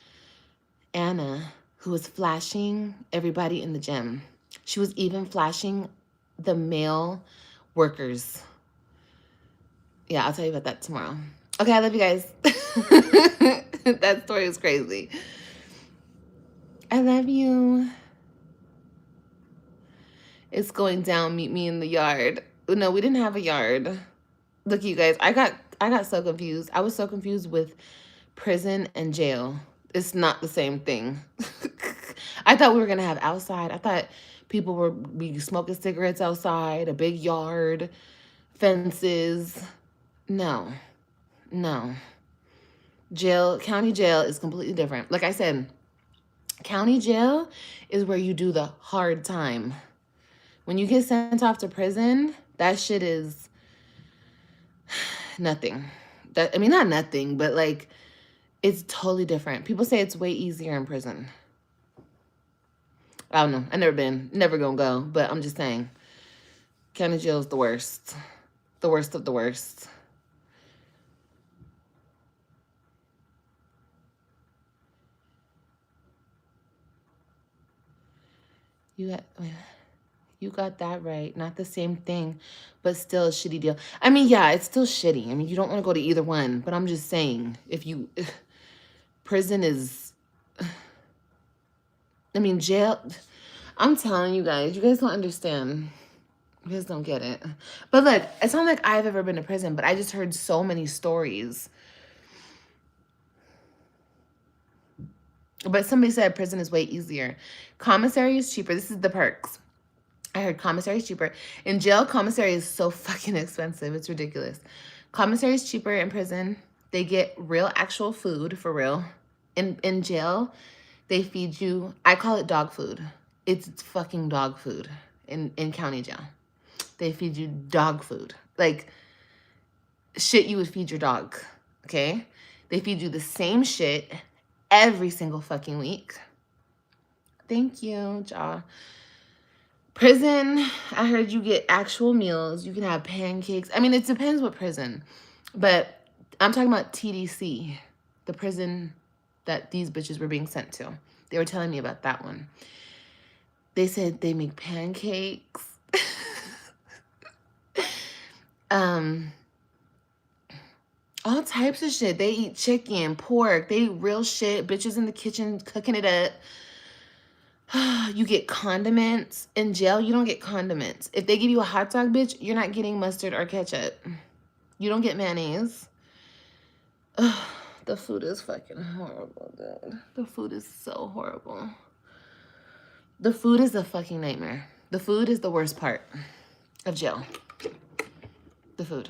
Anna, who was flashing everybody in the gym. She was even flashing the male workers. Yeah, I'll tell you about that tomorrow. Okay, I love you guys. That story was crazy. I love you. It's going down. Meet me in the yard. No, we didn't have a yard. Look, you guys, I got so confused. I was so confused with prison and jail. It's not the same thing. I thought we were gonna have outside. I thought People were be smoking cigarettes outside, a big yard, fences. No, no. Jail, county jail is completely different. Like I said, county jail is where you do the hard time. When you get sent off to prison, that shit is nothing. That, I mean, not nothing, but like, it's totally different. People say it's way easier in prison. I don't know. I've never been. Never gonna go. But I'm just saying. County jail is the worst. The worst of the worst. You got that right. Not the same thing, but still a shitty deal. I mean, yeah, it's still shitty. I mean, you don't want to go to either one, but I'm just saying, if you... Prison is... I mean, jail... I'm telling you guys don't understand. You guys don't get it. But look, it's not like I've ever been to prison, but I just heard so many stories. But somebody said prison is way easier. Commissary is cheaper. This is the perks. I heard commissary is cheaper. In jail, commissary is so fucking expensive. It's ridiculous. Commissary is cheaper in prison. They get real actual food, for real. In jail, they feed you, I call it dog food. It's fucking dog food in county jail. They feed you dog food. Like, shit you would feed your dog, okay? They feed you the same shit every single fucking week. Thank you, Jaw. Prison, I heard you get actual meals. You can have pancakes. I mean, it depends what prison. But I'm talking about TDC, the prison that these bitches were being sent to. They were telling me about that one. They said they make pancakes. All types of shit. They eat chicken, pork. They eat real shit. Bitches in the kitchen cooking it up. You get condiments. In jail, you don't get condiments. If they give you a hot dog, bitch, you're not getting mustard or ketchup. You don't get mayonnaise. The food is fucking horrible, dude. The food is so horrible. The food is a fucking nightmare. The food is the worst part of jail. The food.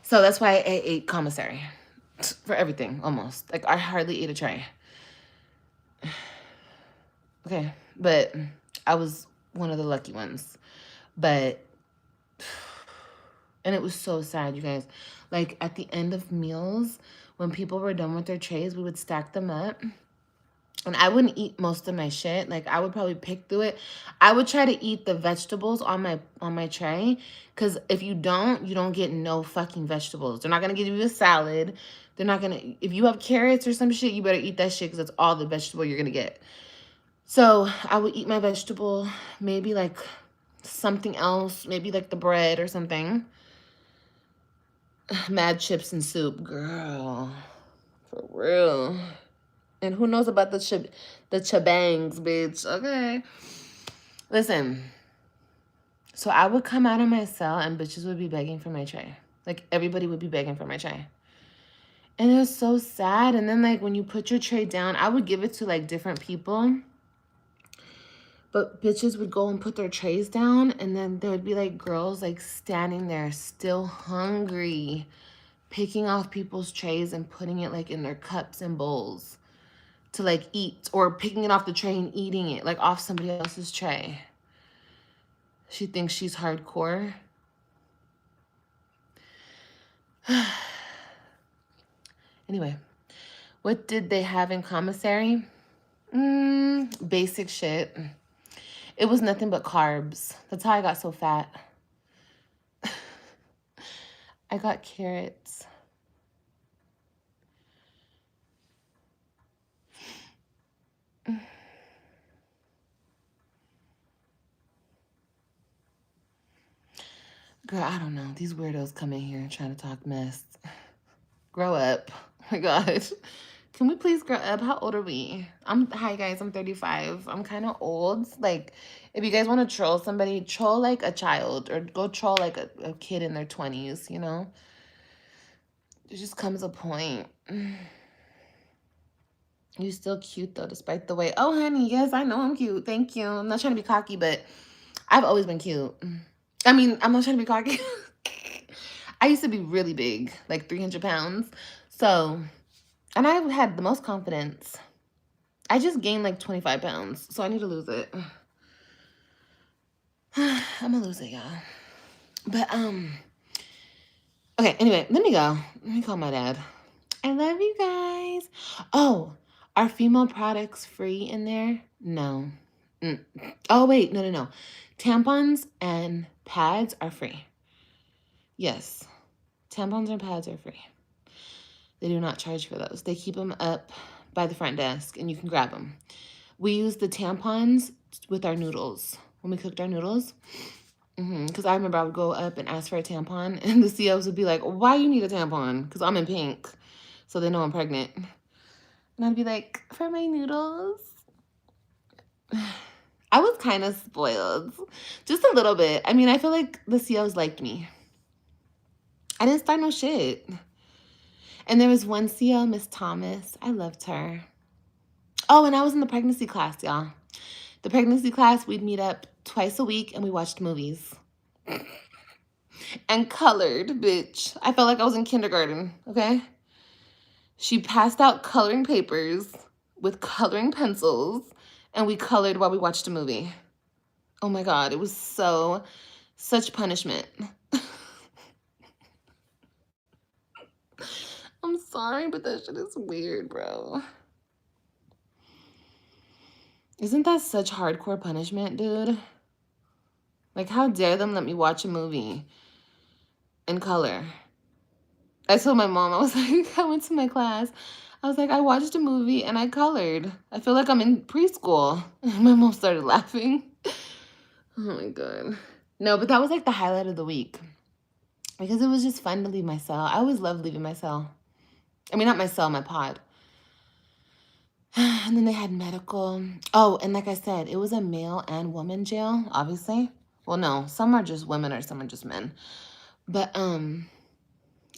So that's why I ate commissary for everything, almost. Like, I hardly ate a tray. Okay, but I was one of the lucky ones. But, and it was so sad, you guys. Like, at the end of meals, when people were done with their trays, we would stack them up. And I wouldn't eat most of my shit. Like, I would probably pick through it. I would try to eat the vegetables on my tray. Because if you don't get no fucking vegetables. They're not going to give you a salad. They're not going to... If you have carrots or some shit, you better eat that shit because that's all the vegetable you're going to get. So, I would eat my vegetable. Maybe, like, something else. Maybe, like, the bread or something. Mad chips and soup. Girl. For real. And who knows about the chabangs, bitch. Okay. Listen. So I would come out of my cell and bitches would be begging for my tray. Like, everybody would be begging for my tray. And it was so sad. And then, like, when you put your tray down, I would give it to, like, different people. But bitches would go and put their trays down. And then there would be, like, girls, like, standing there still hungry. Picking off people's trays and putting it, like, in their cups and bowls. To, like, eat, or picking it off the tray and eating it, like, off somebody else's tray. She thinks she's hardcore. Anyway, what did they have in commissary? Basic shit. It was nothing but carbs. That's how I got so fat. I got carrots. Girl, I don't know. These weirdos come in here trying to talk mess. Grow up. Oh my God. Can we please grow up? How old are we? Hi guys, I'm 35. I'm kind of old. Like, if you guys want to troll somebody, troll like a child, or go troll like a kid in their 20s, you know? There just comes a point. You're still cute though, despite the way. Oh, honey, yes, I know I'm cute. Thank you. I'm not trying to be cocky, but I've always been cute. I mean, I'm not trying to be cocky. I used to be really big, like 300 pounds. So, and I had the most confidence. I just gained like 25 pounds, so I need to lose it. I'm gonna lose it, y'all. But, okay, anyway, let me go. Let me call my dad. I love you guys. Oh, are female products free in there? No. Oh, wait, no. Tampons and pads are free. Yes, tampons and pads are free. They do not charge for those. They keep them up by the front desk, and you can grab them. We use the tampons with our noodles. When we cooked our noodles, because I remember I would go up and ask for a tampon, and the COs would be like, why you need a tampon? Because I'm in pink, so they know I'm pregnant. And I'd be like, for my noodles. I was kind of spoiled, just a little bit. I mean, I feel like the COs liked me. I didn't start no shit. And there was one CO, Miss Thomas. I loved her. Oh, and I was in the pregnancy class, y'all. The pregnancy class, we'd meet up twice a week and we watched movies. And colored, bitch. I felt like I was in kindergarten, okay? She passed out coloring papers with coloring pencils, and we colored while we watched a movie. Oh my God, it was such punishment. I'm sorry, but that shit is weird, bro. Isn't that such hardcore punishment, dude? Like, how dare them let me watch a movie in color? I told my mom, I was like, I went to my class. I was like, I watched a movie and I colored. I feel like I'm in preschool. And my mom started laughing. Oh my God. No, but that was like the highlight of the week. Because it was just fun to leave my cell. I always love leaving my cell. I mean, not my cell, my pod. And then they had medical. Oh, and like I said, it was a male and woman jail, obviously. Well, no, some are just women or some are just men. But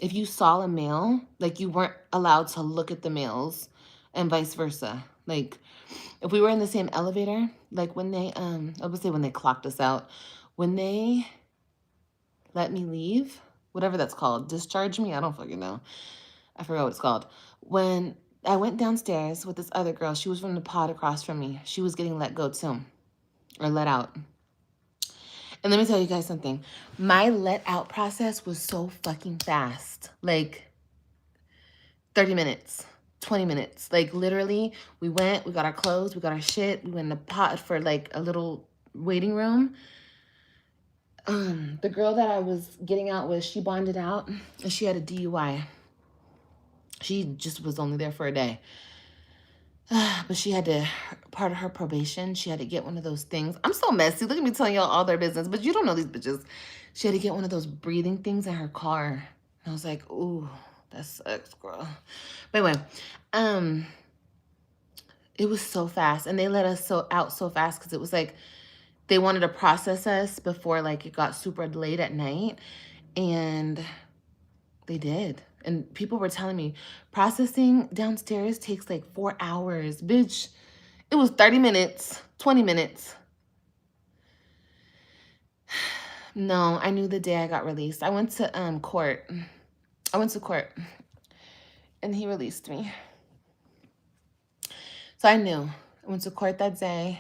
if you saw a male, like you weren't allowed to look at the males and vice versa. Like if we were in the same elevator, like when they, I would say when they clocked us out, when they let me leave, whatever that's called, discharge me, I don't fucking know. I forgot what it's called. When I went downstairs with this other girl, she was from the pod across from me. She was getting let go too, or let out. And let me tell you guys something. My let out process was so fucking fast. Like 30 minutes, 20 minutes. Like literally, we went, we got our clothes, we got our shit. We went in the pod for like a little waiting room. The girl that I was getting out with, she bonded out and she had a DUI. She just was only there for a day. But she had to, part of her probation, she had to get one of those things. I'm so messy. Look at me telling y'all all their business, but you don't know these bitches. She had to get one of those breathing things in her car. And I was like, ooh, that sucks, girl. But anyway, it was so fast. And they let us out so fast because it was like, they wanted to process us before like it got super late at night. And they did. And people were telling me, processing downstairs takes like 4 hours. Bitch, it was 30 minutes, 20 minutes. No, I knew the day I got released. I went to court. And he released me. So I knew. I went to court that day.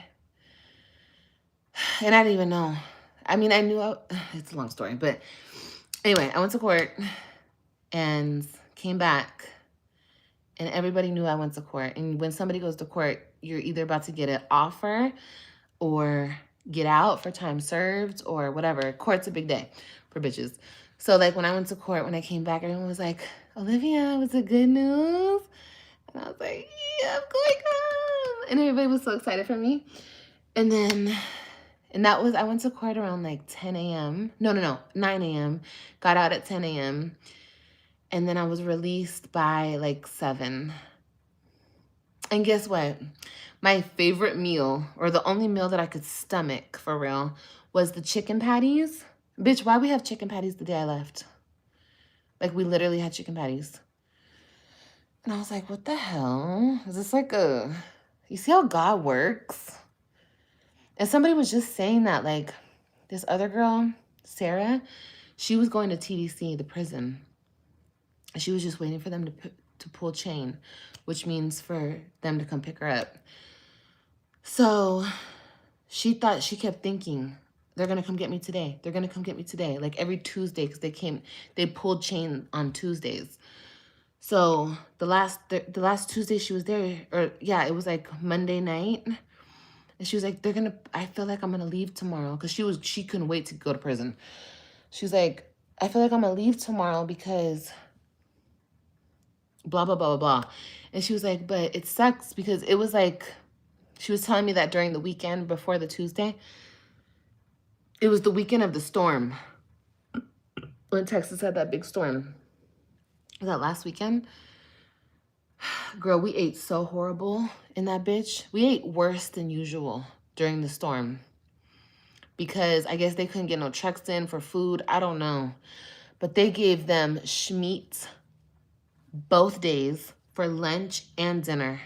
And I didn't even know. I mean, I knew, it's a long story. But anyway, I went to court and came back. And everybody knew I went to court. And when somebody goes to court, you're either about to get an offer or get out for time served or whatever. Court's a big day for bitches. So like when I went to court, when I came back, everyone was like, Olivia, was it good news? And I was like, yeah, I'm going home. And everybody was so excited for me. And then, I went to court around like 10 a.m. No, 9 a.m. Got out at 10 a.m. And then I was released by like 7. And guess what? My favorite meal, or the only meal that I could stomach for real, was the chicken patties. Bitch, why we have chicken patties the day I left? Like we literally had chicken patties. And I was like, what the hell? Is this like a... You see how God works? And somebody was just saying that, like, this other girl, Sarah, she was going to TDC, the prison. She was just waiting for them to pull chain, which means for them to come pick her up. So she kept thinking, they're going to come get me today. They're going to come get me today. Like every Tuesday, because they pulled chain on Tuesdays. So the last Tuesday she was there, or yeah, it was like Monday night. And she was like, I feel like I'm going to leave tomorrow. Because she couldn't wait to go to prison. She was like, I feel like I'm going to leave tomorrow because blah, blah, blah, blah, blah. And she was like, but it sucks because it was like, she was telling me that during the weekend before the Tuesday, it was the weekend of the storm. When Texas had that big storm. Was that last weekend? Girl, we ate so horrible in that bitch. We ate worse than usual during the storm. Because I guess they couldn't get no trucks in for food. I don't know. But they gave them schmeats both days for lunch and dinner.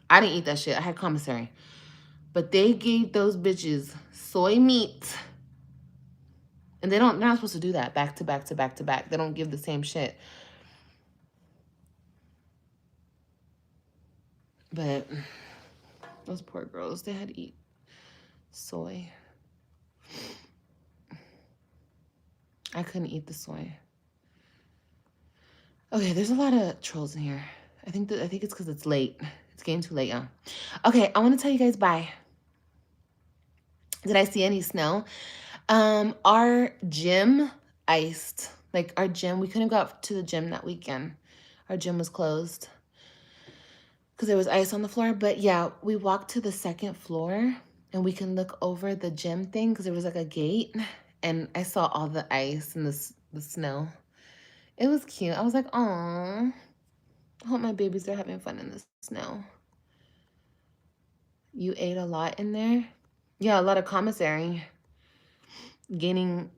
I didn't eat that shit. I had commissary. But they gave those bitches soy meat. And they're not supposed to do that back to back to back to back. They don't give the same shit. But those poor girls, they had to eat soy. I couldn't eat the soy. Okay, there's a lot of trolls in here. I think it's because it's late. It's getting too late, y'all. Okay, I want to tell you guys bye. Did I see any snow? Our gym iced. Like our gym, we couldn't go out to the gym that weekend. Our gym was closed because there was ice on the floor. But yeah, we walked to the second floor and we can look over the gym thing because there was like a gate. And I saw all the ice and the snow. It was cute. I was like, aw. I hope my babies are having fun in the snow. You ate a lot in there? Yeah, a lot of commissary. Gaining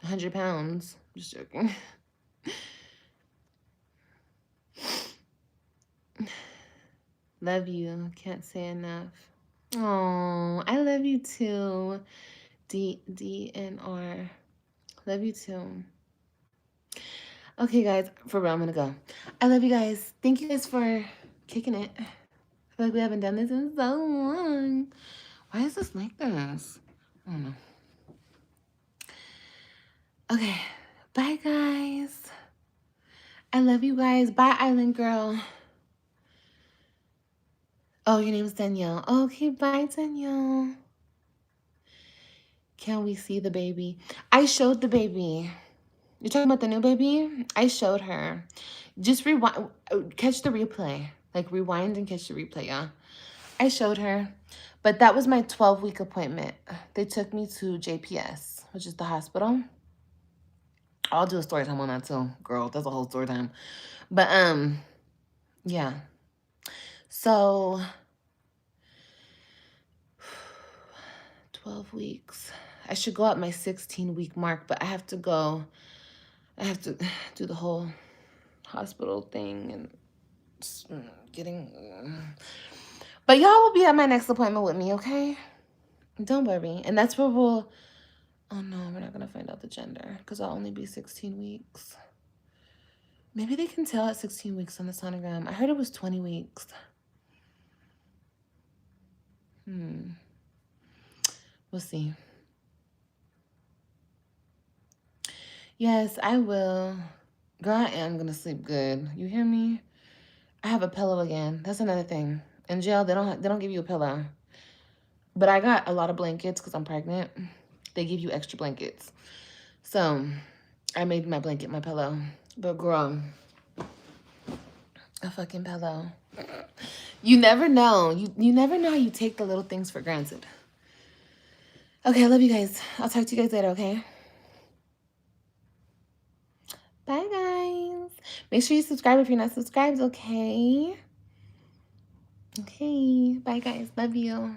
100 pounds. Just joking. Love you. Can't say enough. Oh, I love you too. DNR. Love you too. Okay, guys. For real, I'm going to go. I love you guys. Thank you guys for kicking it. I feel like we haven't done this in so long. Why is this like this? I don't know. Okay. Bye, guys. I love you guys. Bye, Island Girl. Oh, your name's Danielle. Okay, bye, Danielle. Can we see the baby? I showed the baby. You're talking about the new baby? I showed her. Just rewind. Catch the replay. Like, rewind and catch the replay, yeah. I showed her. But that was my 12-week appointment. They took me to JPS, which is the hospital. I'll do a story time on that too, girl. That's a whole story time. But, yeah. So, 12 weeks. I should go at my 16-week mark, but I have to do the whole hospital thing and getting... But y'all will be at my next appointment with me, okay? Don't worry. And that's where we'll... Oh, no, we're not going to find out the gender because I'll only be 16 weeks. Maybe they can tell at 16 weeks on the sonogram. I heard it was 20 weeks. We'll see. Yes, I will. Girl, I am going to sleep good. You hear me? I have a pillow again. That's another thing. In jail, they don't give you a pillow. But I got a lot of blankets because I'm pregnant. They give you extra blankets. So I made my blanket my pillow. But girl, a fucking pillow. You never know. You never know how you take the little things for granted. Okay, I love you guys. I'll talk to you guys later, okay? Bye, guys. Make sure you subscribe if you're not subscribed, okay? Okay. Bye, guys. Love you.